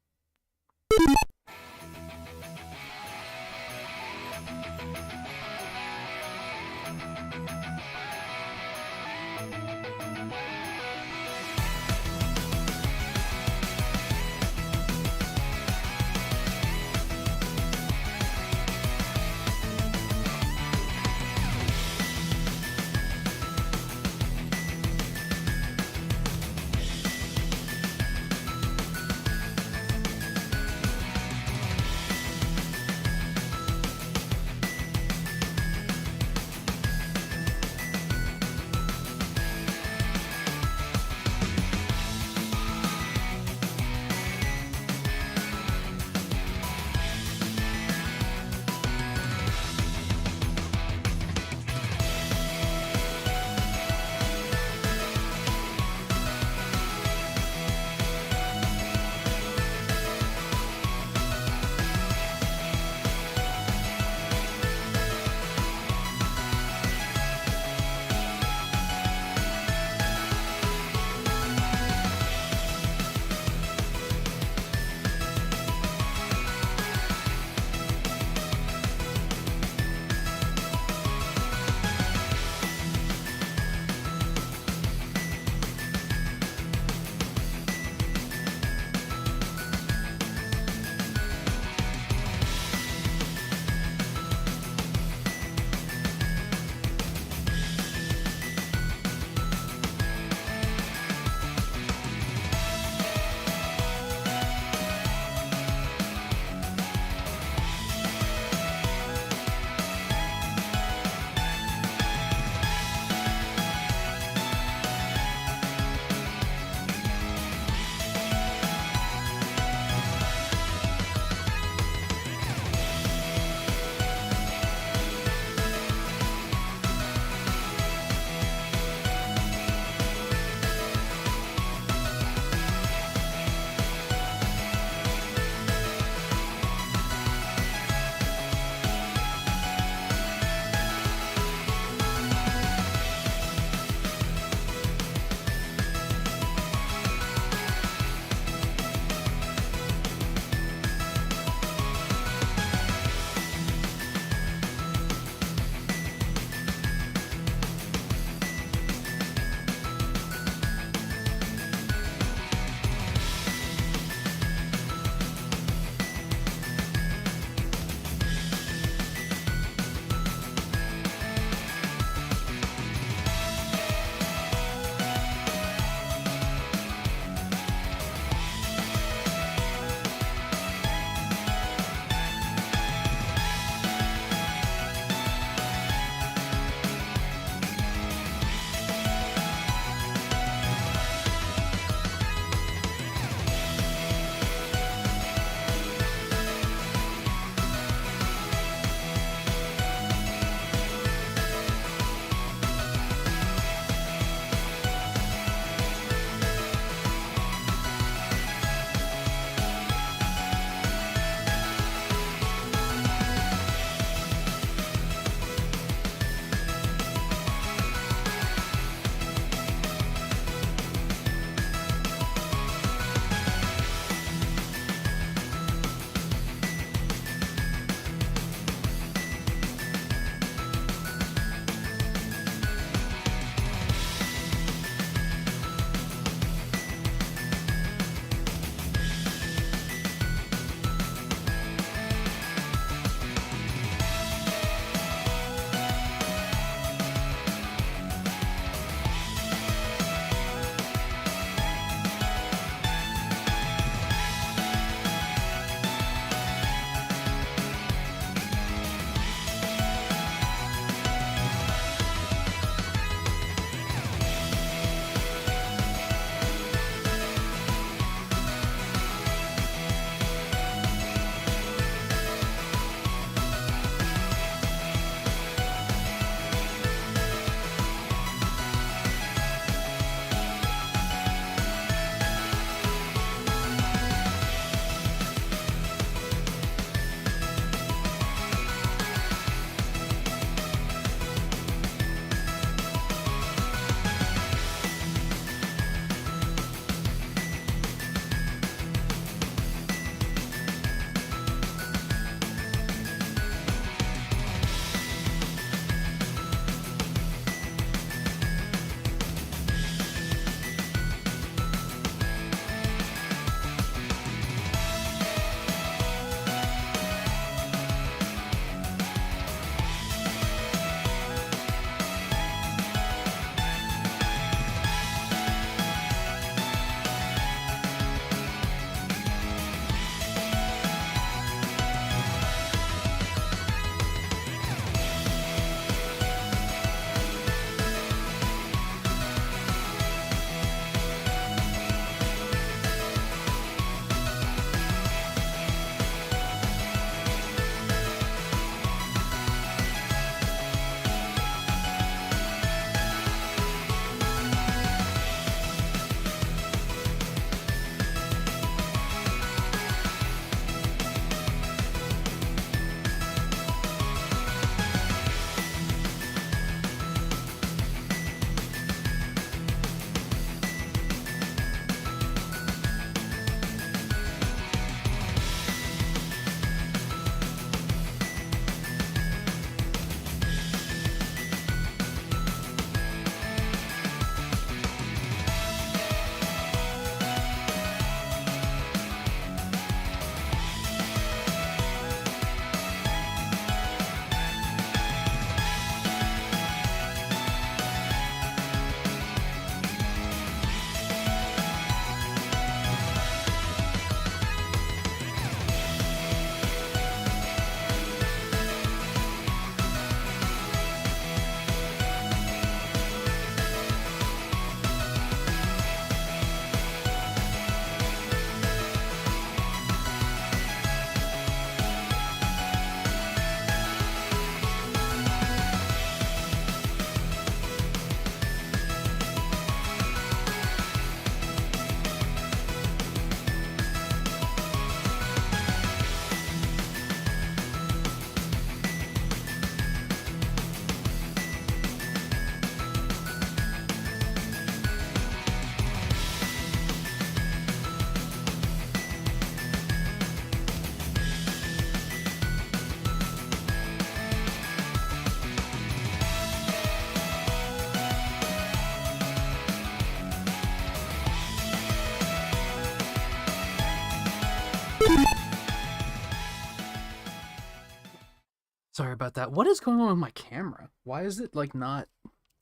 about that. What is going on with my camera? Why is it like not?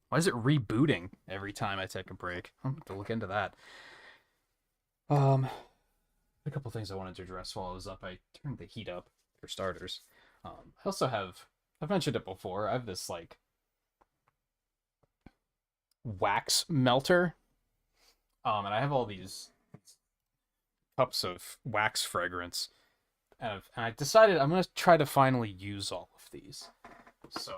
Why is it rebooting every time I take a break? I'll have to look into that. A couple things I wanted to address while I was up. I turned the heat up for starters. I also have, I've mentioned it before, I have this like wax melter. And I have all these cups of wax fragrance. And I decided I'm going to try to finally use all of these. So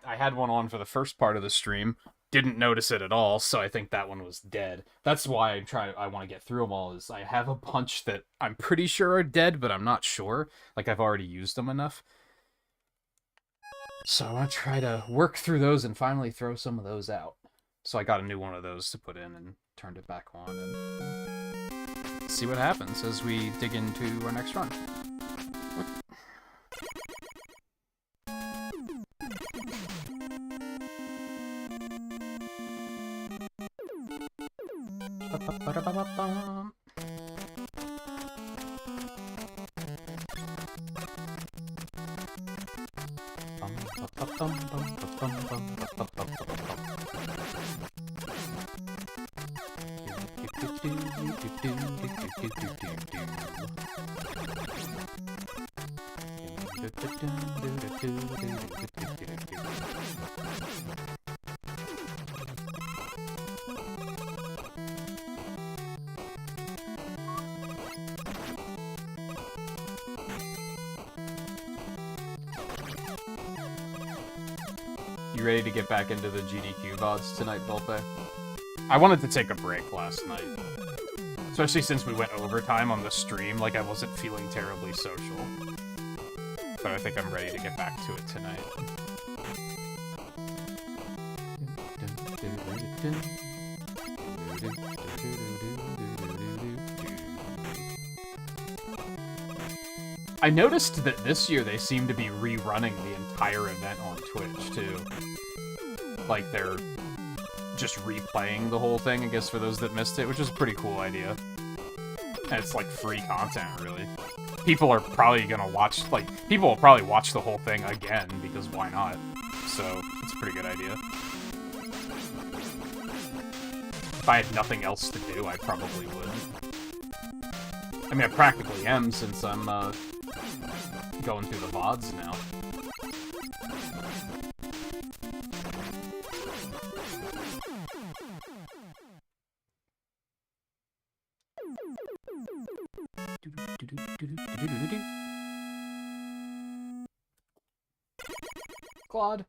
I had one on for the first part of the stream. Didn't notice it at all, so I think that one was dead. That's why I want to get through them all, is I have a bunch that I'm pretty sure are dead, but I'm not sure. Like, I've already used them enough. So I want to try to work through those and finally throw some of those out. So I got a new one of those to put in and turned it back on and see what happens as we dig into our next run. You ready to get back into the GDQ VODs tonight, Volpe? I wanted to take a break last night. Especially since we went overtime on the stream, like I wasn't feeling terribly social. But I think I'm ready to get back to it tonight. I noticed that this year they seem to be rerunning the entire event on Twitch, too. Like, they're just replaying the whole thing, I guess, for those that missed it, which is a pretty cool idea. And it's, like, free content, really. People are probably gonna watch, like, people will probably watch the whole thing again, because why not? So, it's a pretty good idea. If I had nothing else to do, I probably would. I mean, I practically am, since I'm, going through the VODs now. Claude.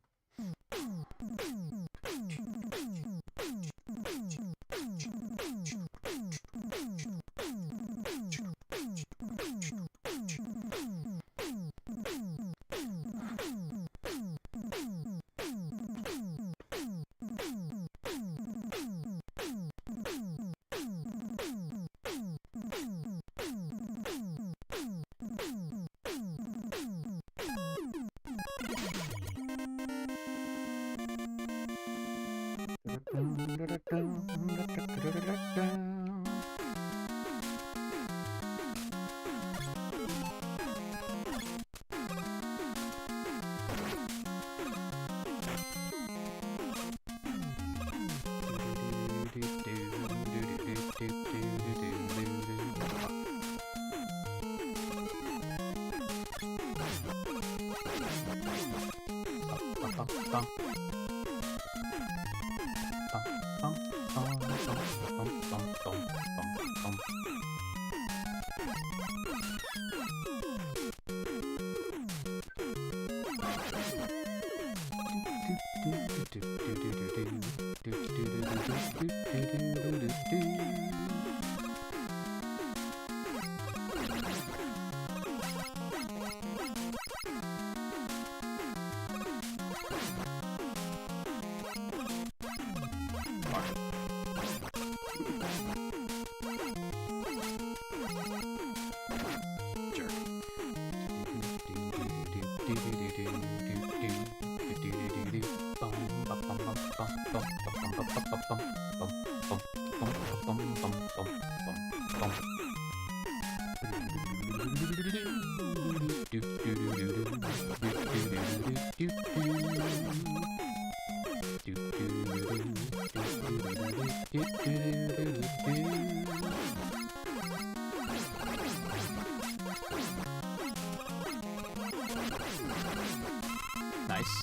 Nice.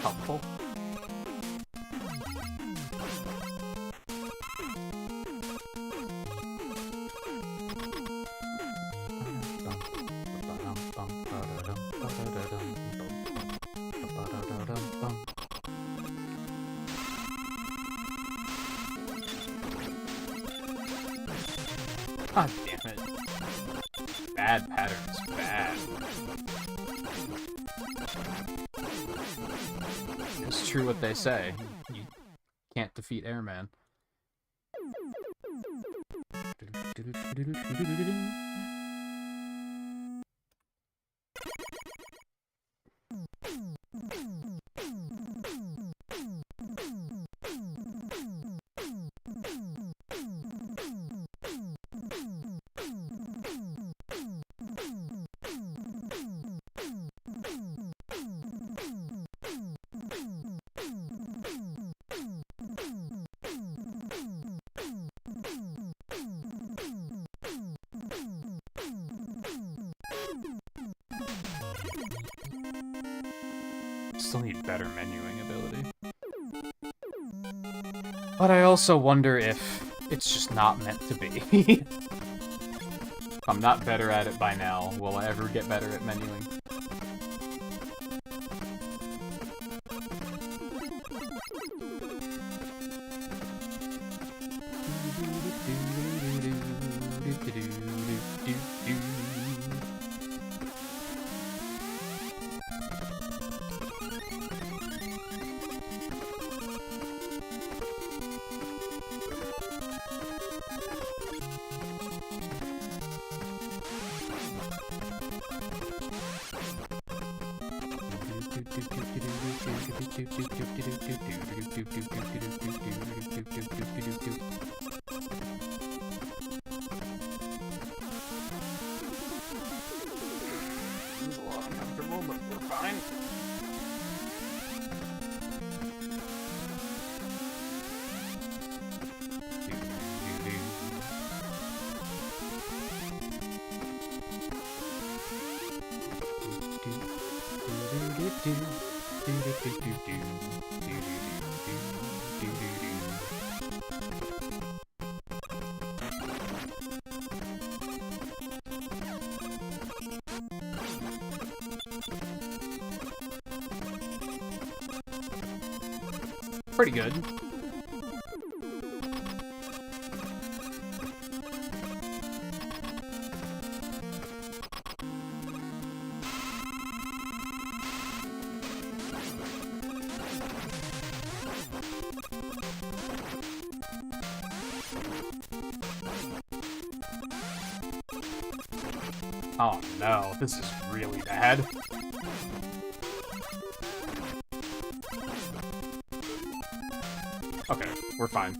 Helpful. God damn it. Bad patterns, bad. It's true what they say. You can't defeat Airman. Still need better menuing ability. But I also wonder if it's just not meant to be. If I'm not better at it by now, will I ever get better at menuing? It's a lot uncomfortable, but we're fine. Pretty good. Oh no, this is really bad. Okay, we're fine.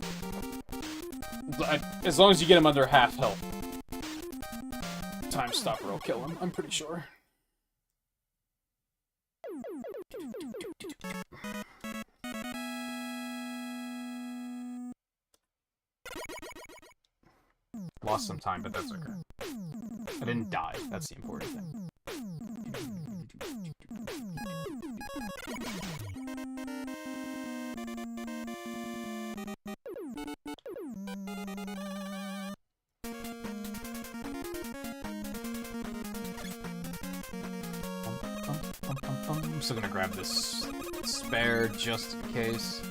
As long as you get him under half health. Time stopper will kill him, I'm pretty sure. Lost some time, but that's okay. I didn't die, that's the important thing. I'm still gonna grab this spare just in case.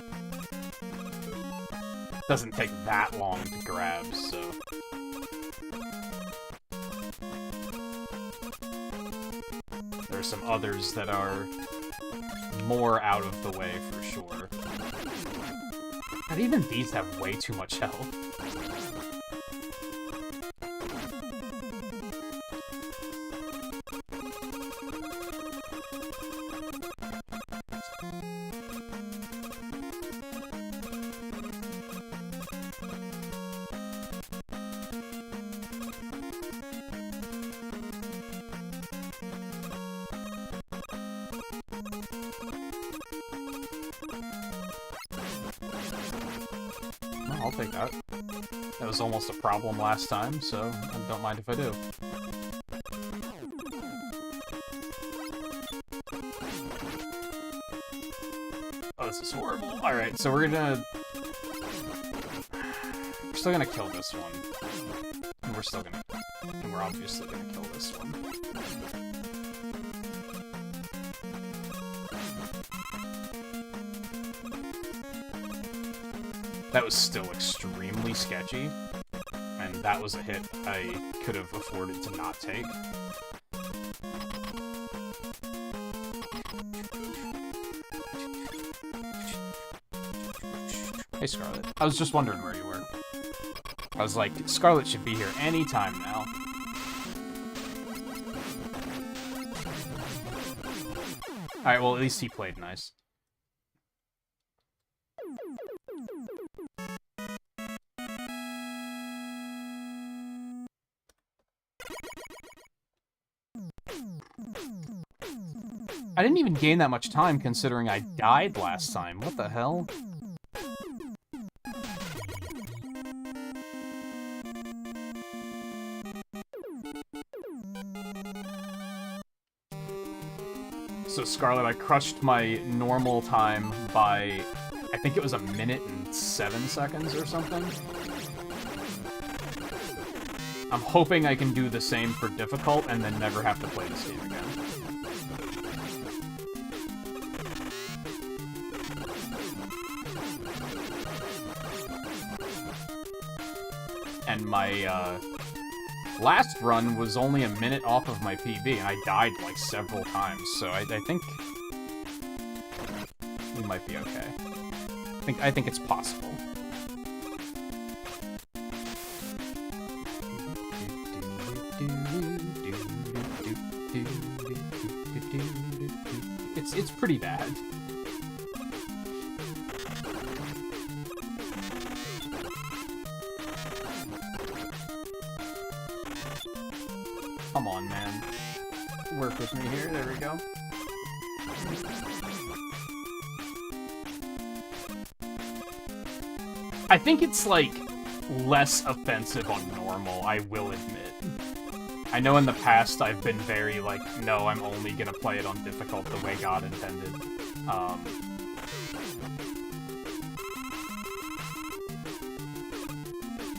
Doesn't take that long to grab, so... There are some others that are more out of the way for sure. And even these have way too much health. take that. That was almost a problem last time, so I don't mind if I do. Oh, this is horrible. Alright, so we're still gonna kill this one. And we're obviously gonna kill this one. That was still extremely sketchy, and that was a hit I could have afforded to not take. Hey, Scarlet. I was just wondering where you were. I was like, Scarlet should be here anytime now. Alright, well, at least he played nice. I didn't even gain that much time considering I died last time. What the hell? So Scarlet, I crushed my normal time by, I think it was 1 minute and 7 seconds or something. I'm hoping I can do the same for difficult and then never have to play this game again. And my, last run was only 1 minute off of my PB, and I died, like, several times, so I think we might be okay. I think it's possible. It's pretty bad. Come on, man. Work with me here. There we go. I think it's, like, less offensive on normal, I will admit. I know in the past I've been very, like, no, I'm only gonna play it on difficult the way God intended.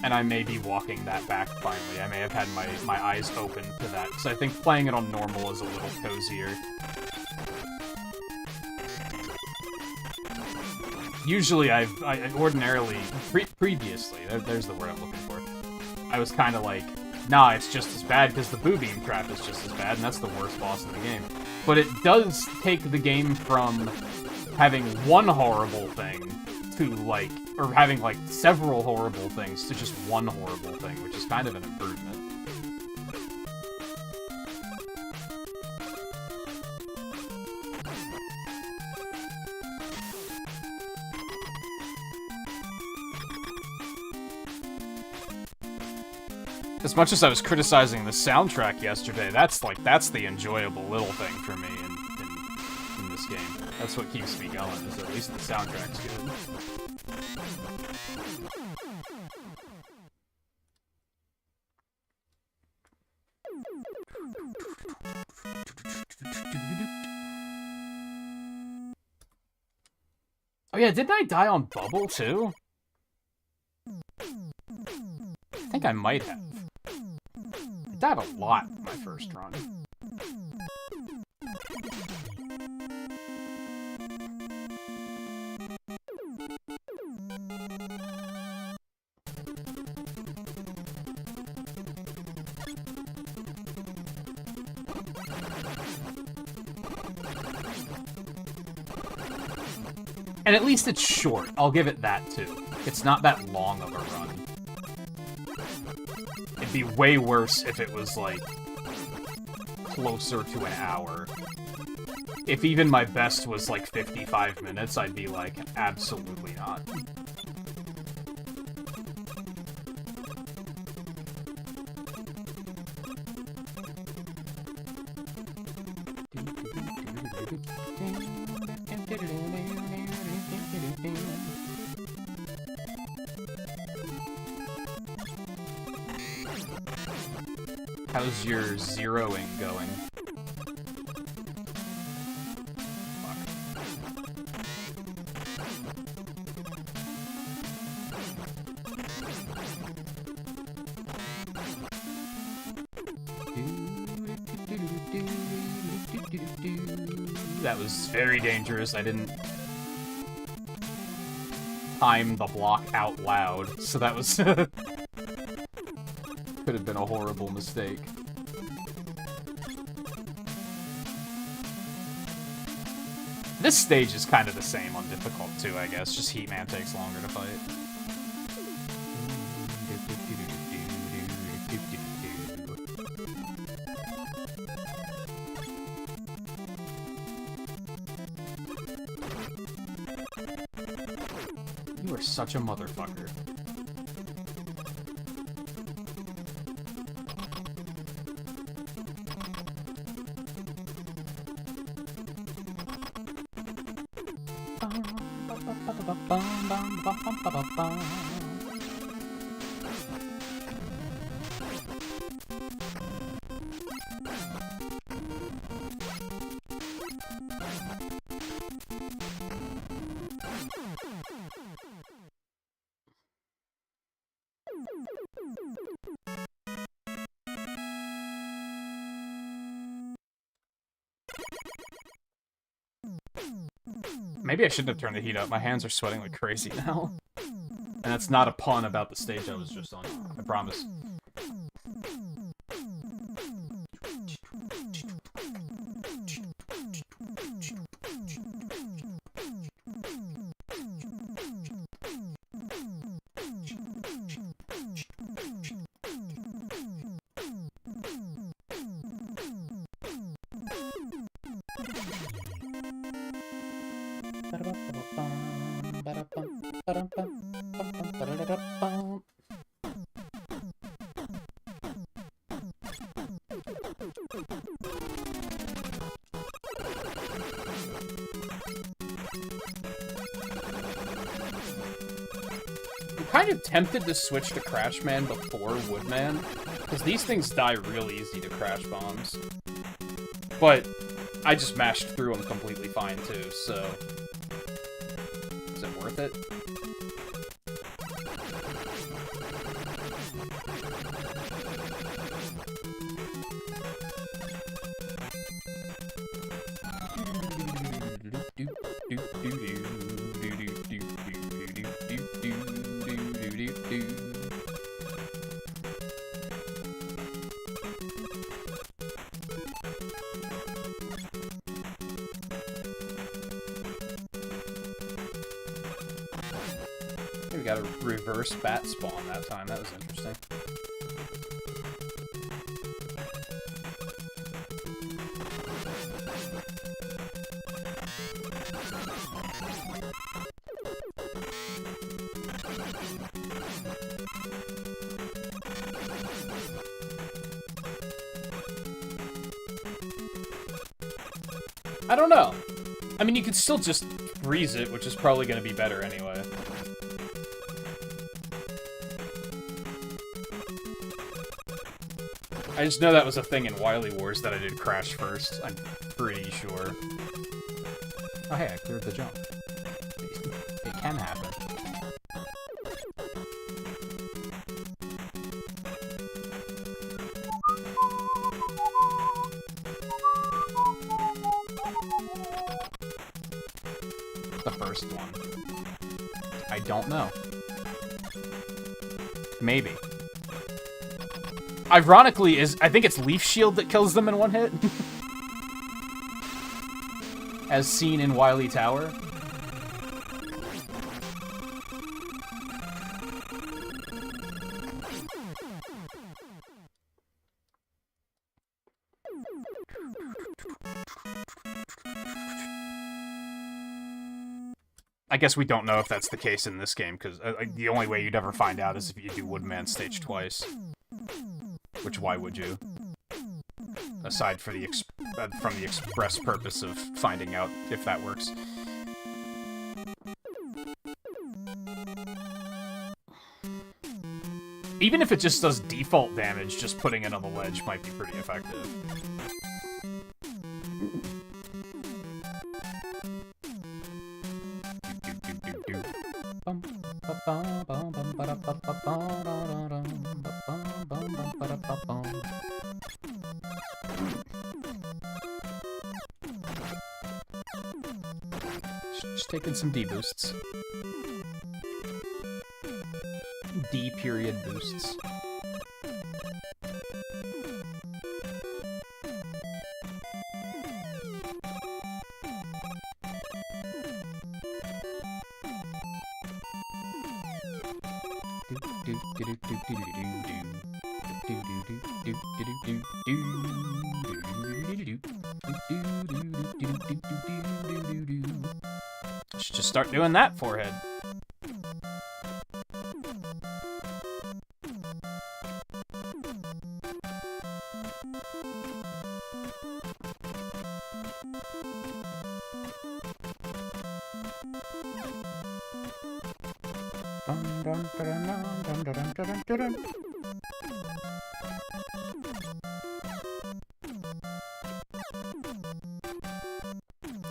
And I may be walking that back finally. I may have had my eyes open to that, because I think playing it on normal is a little cozier. Usually I ordinarily, previously, there's the word I'm looking for, I was kind of like, nah, it's just as bad because the boo beam trap is just as bad, and that's the worst boss in the game. But it does take the game from having one horrible thing to, like, or having, like, several horrible things to just one horrible thing, which is kind of an improvement. As much as I was criticizing the soundtrack yesterday, that's the enjoyable little thing for me in this game. That's what keeps me going, is at least the soundtrack's good. Oh yeah, didn't I die on Bubble too? I think I might have. I died a lot in my first run. And at least it's short. I'll give it that, too. It's not that long of a run. It'd be way worse if it was, like, closer to an hour. If even my best was, like, 55 minutes, I'd be like, absolutely not. How's your zeroing going? That was very dangerous. I didn't time the block out loud, so that was could have been a horrible mistake. This stage is kind of the same on difficult too, I guess. Just Heatman takes longer to fight. You are such a motherfucker. Maybe I shouldn't have turned the heat up. My hands are sweating like crazy now. And that's not a pun about the stage I was just on. I promise. I'm kind of tempted to switch to Crashman before Woodman, because these things die real easy to Crash Bombs. But I just mashed through them completely fine too, so is it worth it? We got a reverse bat spawn that time. That was interesting. I don't know. I mean, you could still just freeze it, which is probably going to be better anyway. I just know that was a thing in Wily Wars that I did Crash first. I'm pretty sure. Oh hey, I cleared the jump. It can happen. The first one. I don't know. Maybe. Ironically, I think it's Leaf Shield that kills them in one hit. As seen in Wily Tower. I guess we don't know if that's the case in this game, because the only way you'd ever find out is if you do Woodman stage twice. Which, why would you? Aside for the from the express purpose of finding out if that works. Even if it just does default damage, just putting it on the ledge might be pretty effective. Just taking some D boosts. D period boosts. Should just start doing that forehead.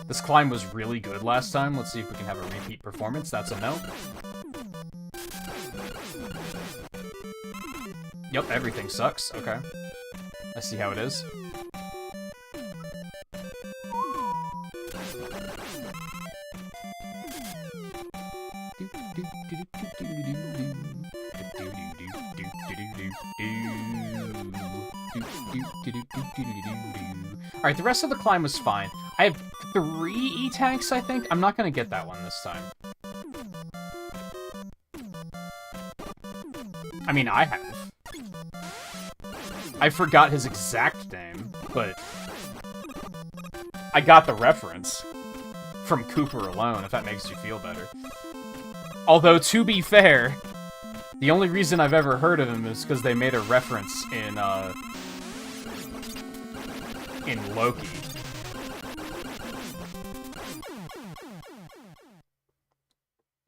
This climb was really good last time. Let's see if we can have a repeat performance. That's a no. Yep, everything sucks. Okay. I see how it is. Alright, the rest of the climb was fine. I have 3 E-tanks, I think. I'm not gonna get that one this time. I mean, I have. I forgot his exact name, but I got the reference from Cooper alone, if that makes you feel better. Although, to be fair, the only reason I've ever heard of him is because they made a reference in Loki.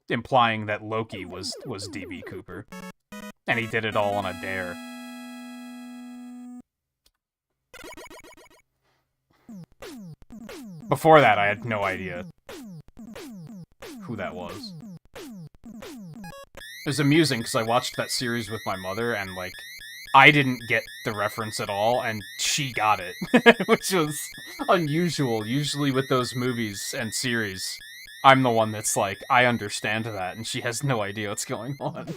Implying that Loki was DB Cooper. And he did it all on a dare. Before that, I had no idea who that was. It was amusing, because I watched that series with my mother, and, like, I didn't get the reference at all, and she got it. Which was unusual. Usually with those movies and series, I'm the one that's like, I understand that, and she has no idea what's going on.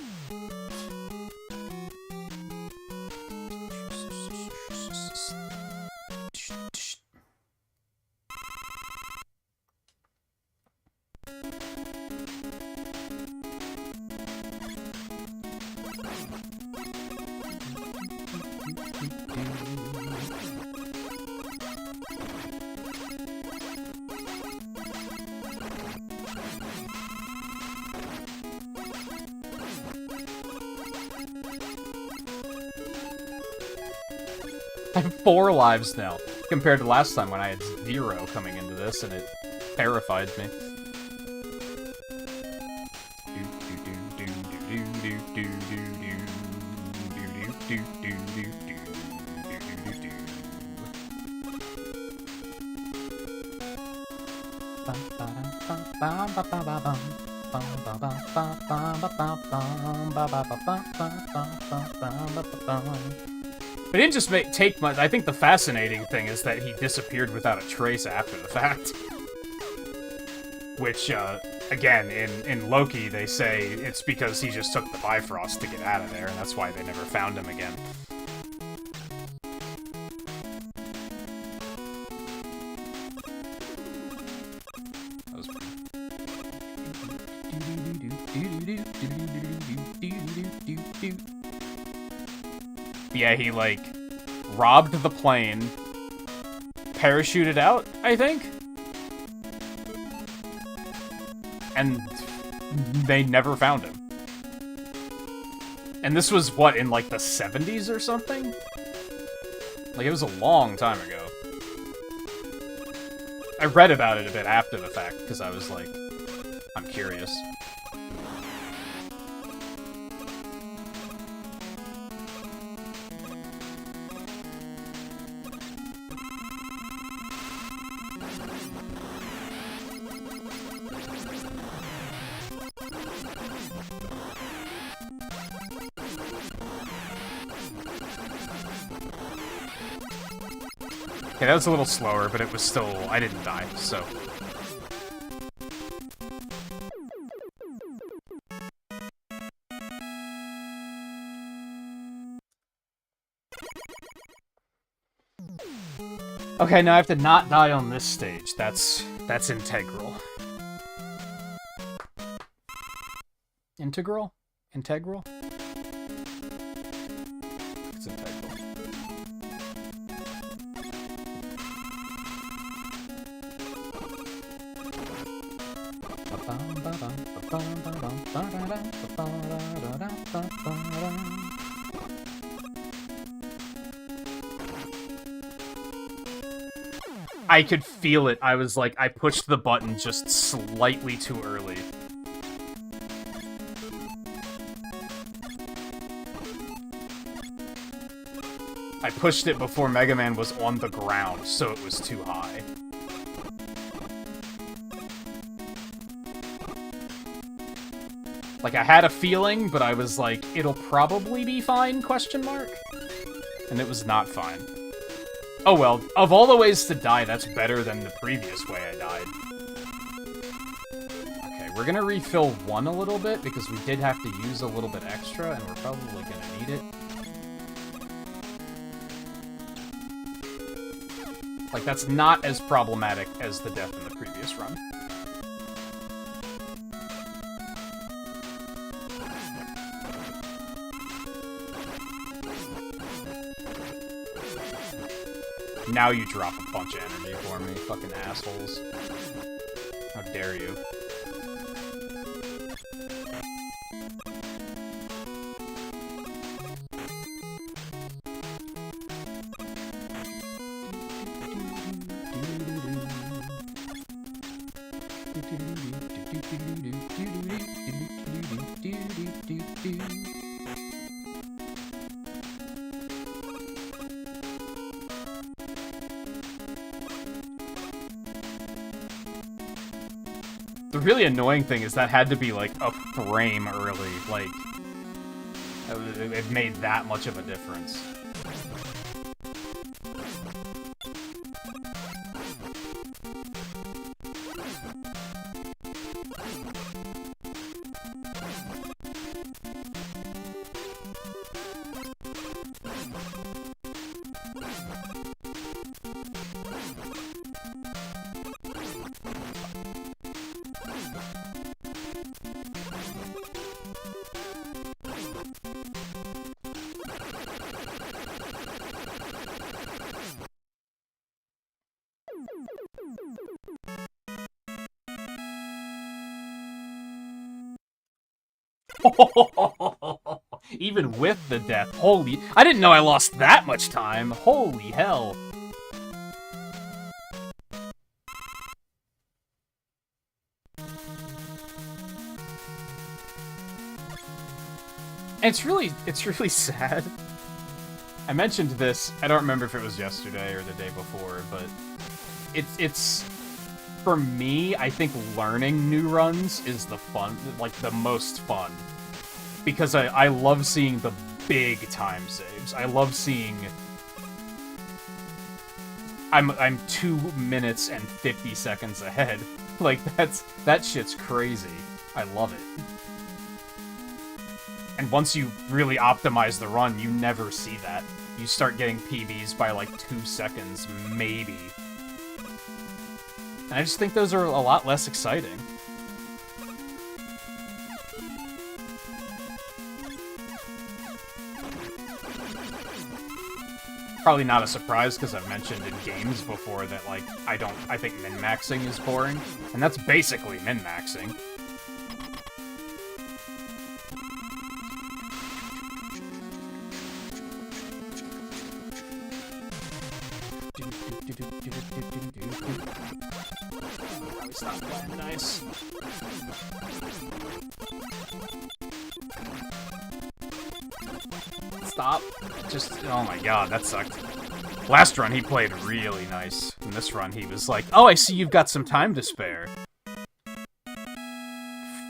I have 4 lives now, compared to last time when I had 0 coming into this, and it terrified me. It didn't just take much. I think the fascinating thing is that he disappeared without a trace after the fact. Which, again, in Loki, they say it's because he just took the Bifrost to get out of there, and that's why they never found him again. That was yeah, he, like, robbed the plane, parachuted out, I think? And they never found him. And this was, what, in, like, the 70s or something? Like, it was a long time ago. I read about it a bit after the fact, because I was like, I'm curious. Okay, that was a little slower, but it was still... I didn't die, so... Okay, now I have to not die on this stage. That's integral. Integral? Integral? It's integral. I could feel it. I was like, I pushed the button just slightly too early. I pushed it before Mega Man was on the ground, so it was too high. Like, I had a feeling, but I was like, it'll probably be fine, question mark? And it was not fine. Oh well, of all the ways to die, that's better than the previous way I died. Okay, we're gonna refill one a little bit, because we did have to use a little bit extra, and we're probably gonna need it. Like, that's not as problematic as the death in the previous run. Now you drop a bunch of energy for me, fucking assholes. How dare you. The really annoying thing is that had to be, like, a frame early. Like, it made that much of a difference. Even with the death, holy... I didn't know I lost that much time! Holy hell! And it's really sad. I mentioned this, I don't remember if it was yesterday or the day before, but... It's... For me, I think learning new runs is the fun, like, the most fun. Because I love seeing the big time saves. I love seeing... I'm 2 minutes and 50 seconds ahead. Like, that shit's crazy. I love it. And once you really optimize the run, you never see that. You start getting PBs by, like, 2 seconds, maybe. And I just think those are a lot less exciting. Probably not a surprise, because I've mentioned in games before that, like, I think min-maxing is boring. And that's basically min-maxing. Stop playing nice. Stop. Just, oh my god, that sucked. Last run, he played really nice. In this run, he was like, oh, I see you've got some time to spare.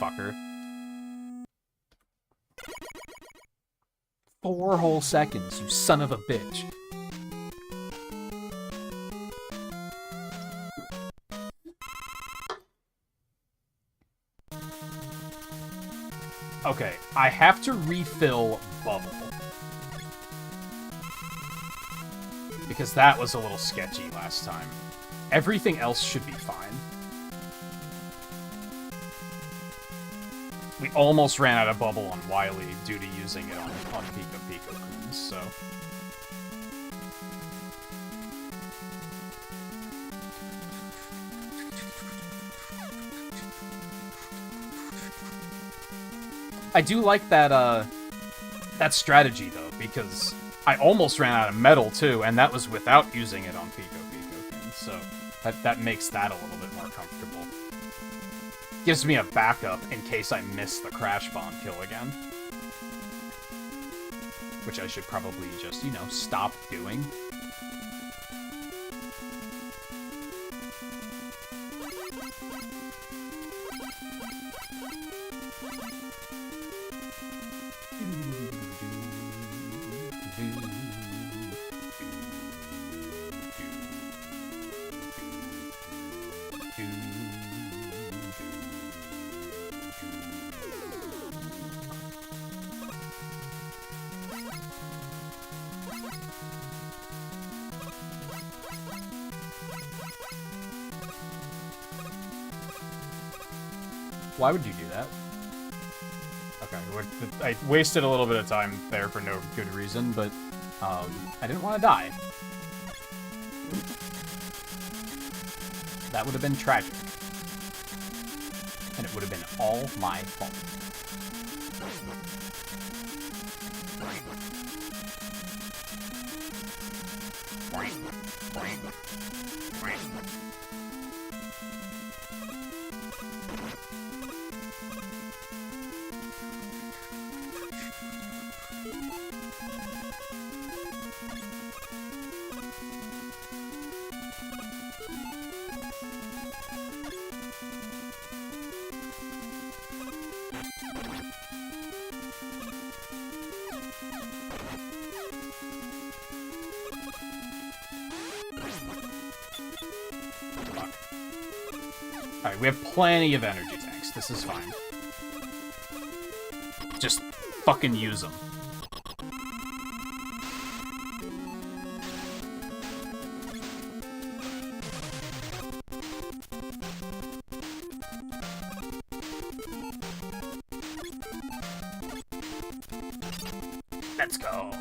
Fucker. 4 whole seconds, you son of a bitch. Okay, I have to refill Bubble. Because that was a little sketchy last time. Everything else should be fine. We almost ran out of Bubble on Wily due to using it on Pico Coons, so... I do like that, that strategy, though, because I almost ran out of metal, too, and that was without using it on Pico Coons, so that makes that a little bit more comfortable. Gives me a backup in case I miss the Crash Bomb kill again. Which I should probably just, you know, stop doing. Why would you do that? Okay, I wasted a little bit of time there for no good reason, but I didn't want to die. That would have been tragic. And it would have been all my fault. Alright, we have plenty of energy tanks. This is fine. Just fucking use them. Let's go.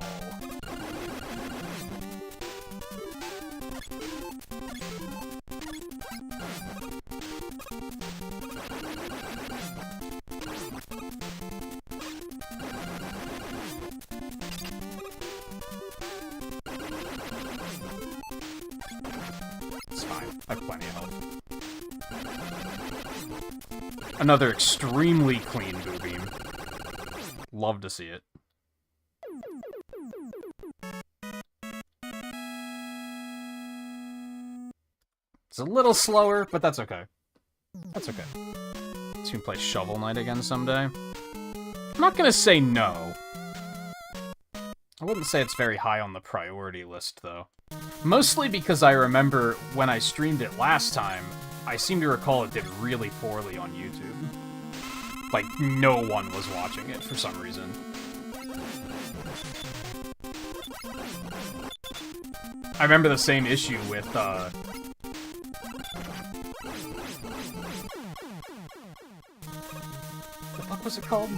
It's fine. I have plenty of health. Another extremely clean Boo Beam. Love to see it. It's a little slower, but that's okay. That's okay. So you can play Shovel Knight again someday. I'm not gonna say no. I wouldn't say it's very high on the priority list, though. Mostly because I remember when I streamed it last time, I seem to recall it did really poorly on YouTube. Like, no one was watching it for some reason. I remember the same issue with, what the fuck was it called?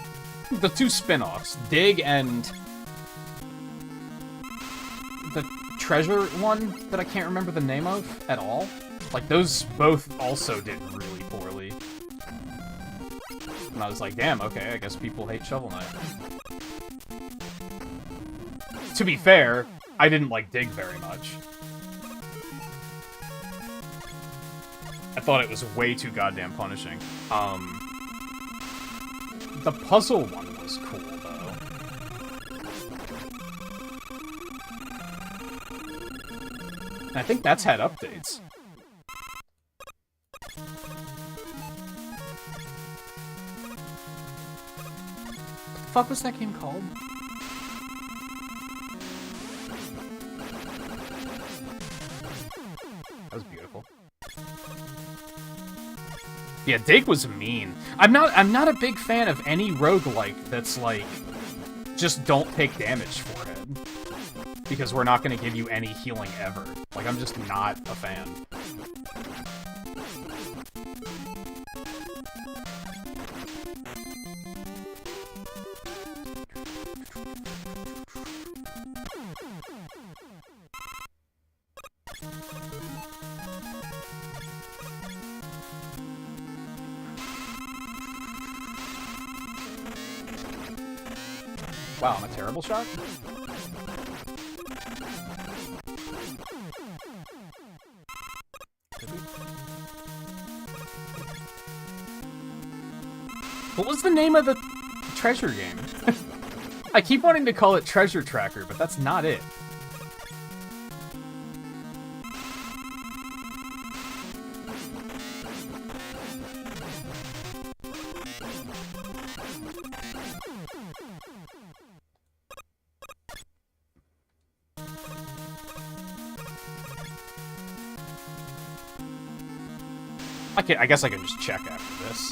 The two spin-offs, Dig and the treasure one that I can't remember the name of at all. Like, those both also did really poorly. And I was like, damn, okay, I guess people hate Shovel Knight. To be fair, I didn't like Dig very much. I thought it was way too goddamn punishing. The puzzle one was cool, though. And I think that's had updates. What the fuck was that game called? That was beautiful. Yeah, Dig was mean. I'm not a big fan of any roguelike that's like just don't take damage for it. Because we're not gonna give you any healing ever. Like, I'm just not a fan. Wow, I'm a terrible shot? What was the name of the treasure game? I keep wanting to call it Treasure Tracker, but that's not it. I guess I can just check after this.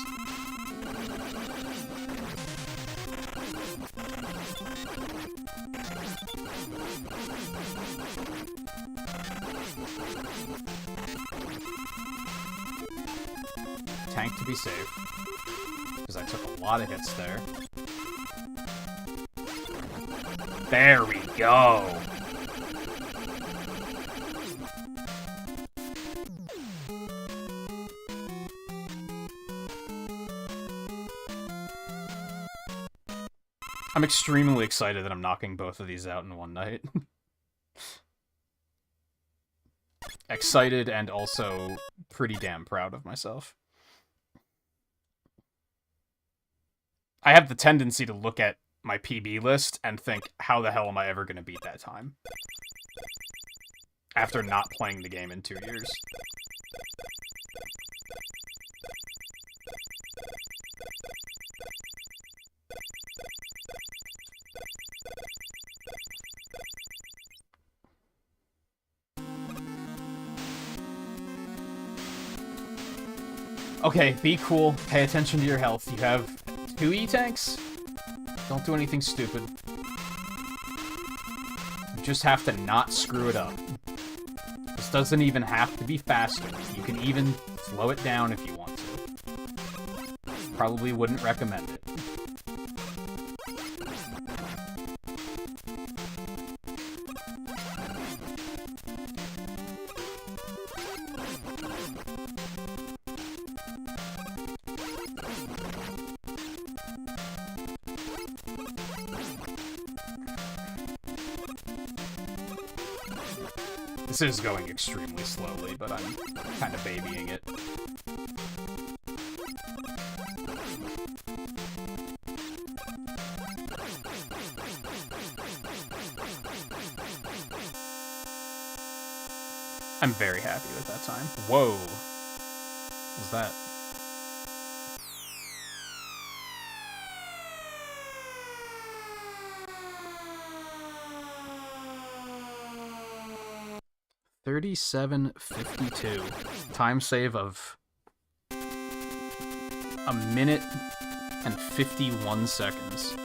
Tank to be safe, because I took a lot of hits there. There we go! I'm extremely excited that I'm knocking both of these out in one night. Excited and also pretty damn proud of myself. I have the tendency to look at my PB list and think, how the hell am I ever going to beat that time? After not playing the game in 2 years. Okay, be cool. Pay attention to your health. You have 2 E-tanks? Don't do anything stupid. You just have to not screw it up. This doesn't even have to be faster. You can even slow it down if you want to. Probably wouldn't recommend it. This is going extremely slowly, but I'm kind of babying it. I'm very happy with that time. Whoa. What was that? $37.52. Time save of 1 minute and 51 seconds.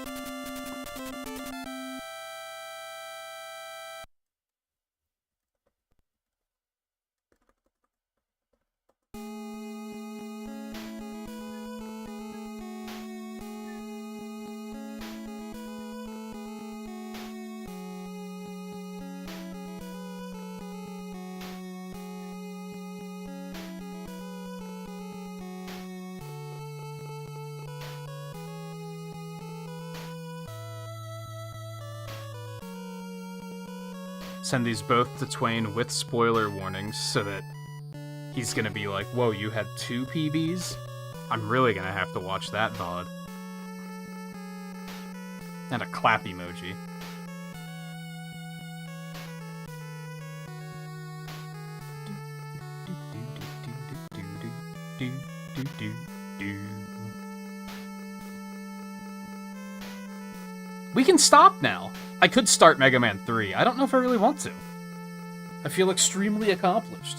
Send these both to Twain with spoiler warnings so that he's gonna be like, whoa, you had 2 PBs? I'm really gonna have to watch that VOD. And a clap emoji. We can stop now. I could start Mega Man 3. I don't know if I really want to. I feel extremely accomplished.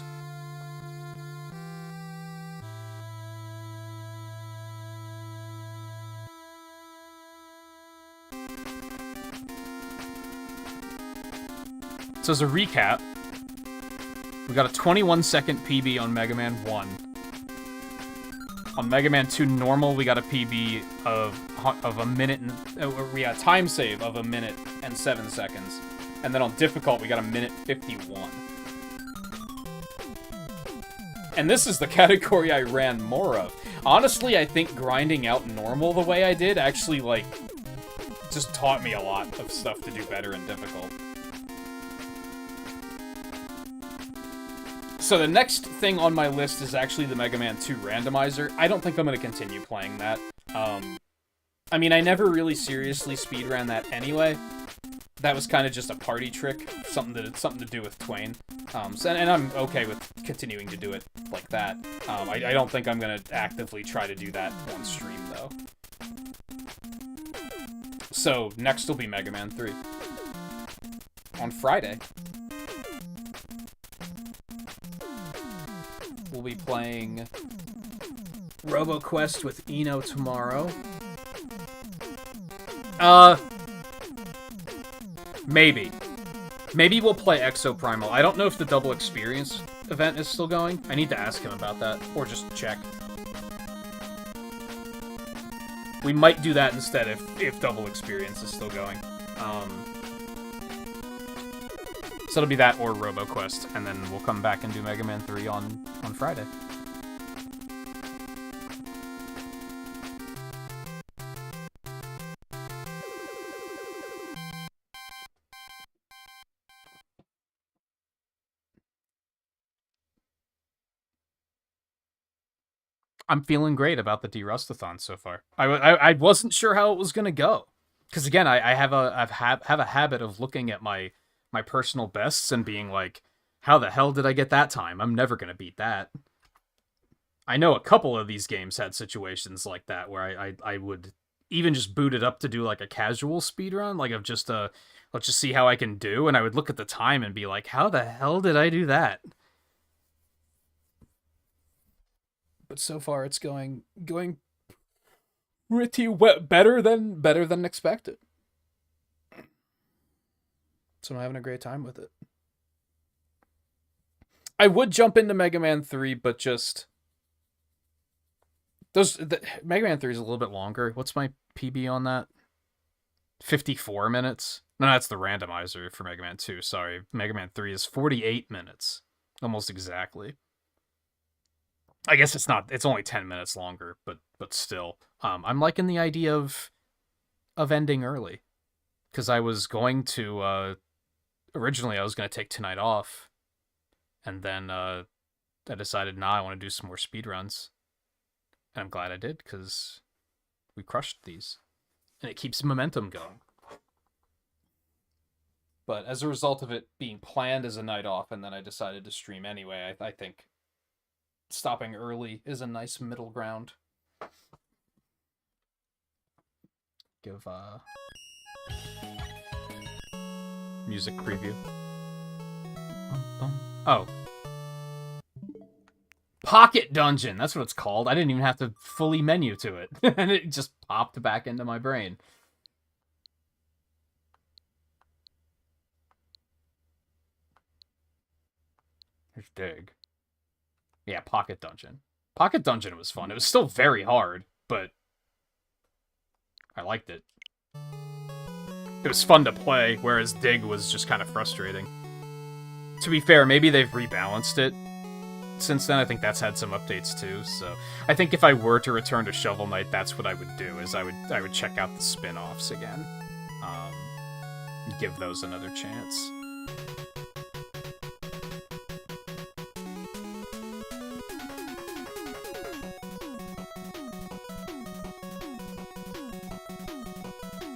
So as a recap, we got a 21-second PB on Mega Man 1. On Mega Man 2 normal, we got a PB of a minute and we got a time save of 1 minute and 7 seconds. And then on difficult, we got 1:51. And this is the category I ran more of. Honestly, I think grinding out normal the way I did actually, like, just taught me a lot of stuff to do better in difficult. So the next thing on my list is actually the Mega Man 2 randomizer. I don't think I'm going to continue playing that. I mean, I never really seriously speedran that anyway. That was kind of just a party trick, something to do with Twain. And I'm okay with continuing to do it like that. I don't think I'm going to actively try to do that on stream, though. So, next will be Mega Man 3. On Friday. We'll be playing RoboQuest with Eno tomorrow. Maybe. Maybe we'll play Exoprimal. I don't know if the Double Experience event is still going. I need to ask him about that, or just check. We might do that instead if Double Experience is still going. So it'll be that or RoboQuest, and then we'll come back and do Mega Man 3 on Friday. I'm feeling great about the Derustathon so far. I wasn't sure how it was gonna go, because again, I have a habit of looking at my personal bests and being like, how the hell did I get that time? I'm never gonna beat that. I know a couple of these games had situations like that where I would even just boot it up to do like a casual speedrun, like of just let's just see how I can do, and I would look at the time and be like, how the hell did I do that? But so far it's going pretty better than expected. So I'm having a great time with it. I would jump into Mega Man 3, but just Mega Man 3 is a little bit longer. What's my PB on that? 54 minutes? No, that's the randomizer for Mega Man 2. Sorry. Mega Man 3 is 48 minutes. Almost exactly. I guess it's only 10 minutes longer, but still. I'm liking the idea of ending early. Because I was going to, originally I was going to take tonight off. And then I decided, I want to do some more speedruns. And I'm glad I did, because we crushed these. And it keeps momentum going. But as a result of it being planned as a night off, and then I decided to stream anyway, I think stopping early is a nice middle ground. Give music preview. Oh. Pocket Dungeon! That's what it's called. I didn't even have to fully menu to it. And it just popped back into my brain. Here's Dig. Yeah, Pocket Dungeon. Pocket Dungeon was fun. It was still very hard, but I liked it. It was fun to play, whereas Dig was just kind of frustrating. To be fair, maybe they've rebalanced it since then. I think that's had some updates too, so I think if I were to return to Shovel Knight, that's what I would do, is I would check out the spin-offs again. Give those another chance.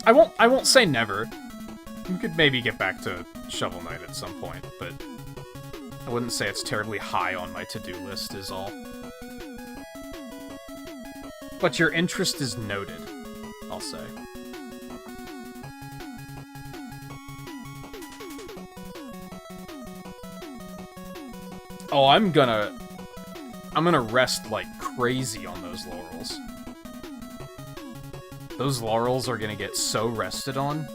I won't say never. You could maybe get back to Shovel Knight at some point, but I wouldn't say it's terribly high on my to-do list is all. But your interest is noted, I'll say. Oh, I'm gonna rest like crazy on those laurels. Those laurels are gonna get so rested on.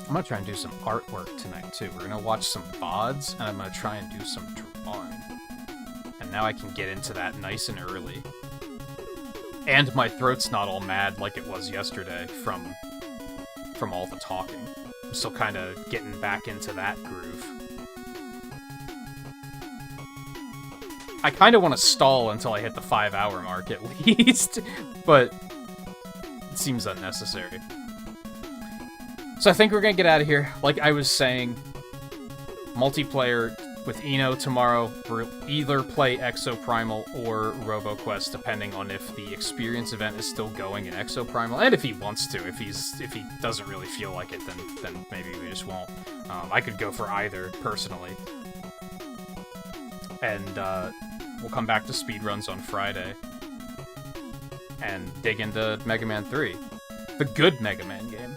I'm gonna try and do some artwork tonight, too. We're gonna watch some VODs, and I'm gonna try and do some drawing. And now I can get into that nice and early. And my throat's not all mad like it was yesterday from all the talking. I'm still kind of getting back into that groove. I kind of want to stall until I hit the 5-hour mark at least, but it seems unnecessary. So I think we're gonna get out of here. Like I was saying, multiplayer with Eno tomorrow. We'll either play Exoprimal or RoboQuest, depending on if the experience event is still going in Exoprimal, and if he wants to. If he doesn't really feel like it, then maybe we just won't. I could go for either personally, and we'll come back to speedruns on Friday and dig into Mega Man 3, the good Mega Man game.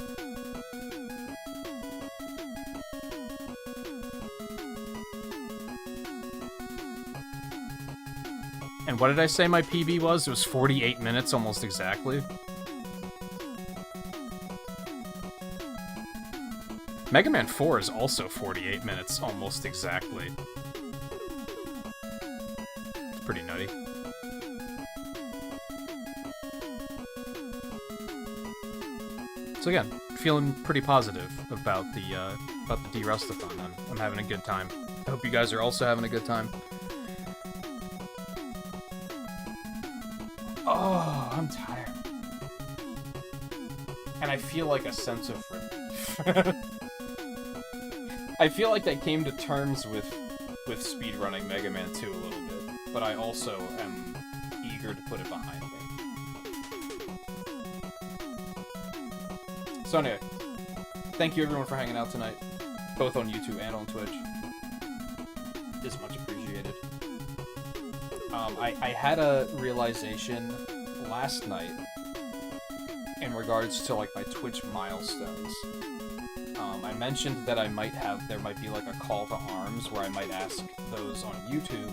And what did I say my PB was? It was 48 minutes, almost exactly. Mega Man 4 is also 48 minutes, almost exactly. It's pretty nutty. So again, feeling pretty positive about the Derustathon. I'm having a good time. I hope you guys are also having a good time. Oh, I'm tired. And I feel like a sense of relief. I feel like I came to terms with speedrunning Mega Man 2 a little bit, but I also am eager to put it behind me. So anyway, thank you everyone for hanging out tonight, both on YouTube and on Twitch. It's much appreciated. I had a realization last night in regards to like my Twitch milestones. I mentioned that there might be like a call to arms where I might ask those on YouTube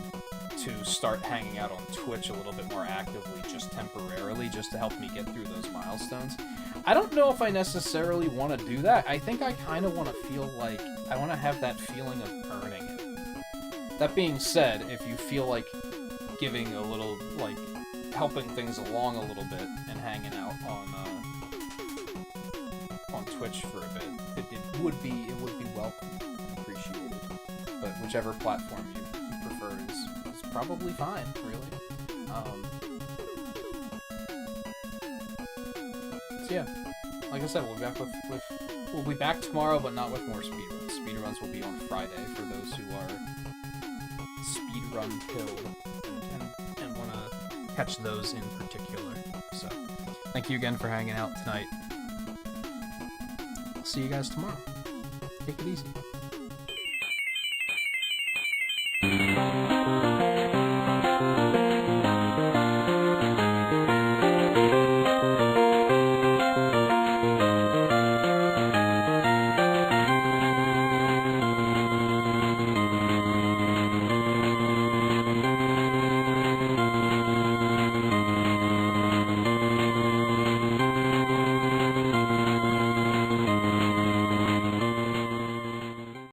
to start hanging out on Twitch a little bit more actively, just temporarily, just to help me get through those milestones. I don't know if I necessarily want to do that. I think I kind of want to feel like I want to have that feeling of earning it. That being said, if you feel like giving a little, like, helping things along a little bit and hanging out on Twitch for a bit, it would be welcome, appreciated. But whichever platform you prefer is probably fine, really. So yeah, like I said, we'll be back tomorrow, but not with more speedruns. Speedruns will be on Friday for those who are speedrun pilled and want to catch those in particular. So, thank you again for hanging out tonight. I'll see you guys tomorrow. Take it easy.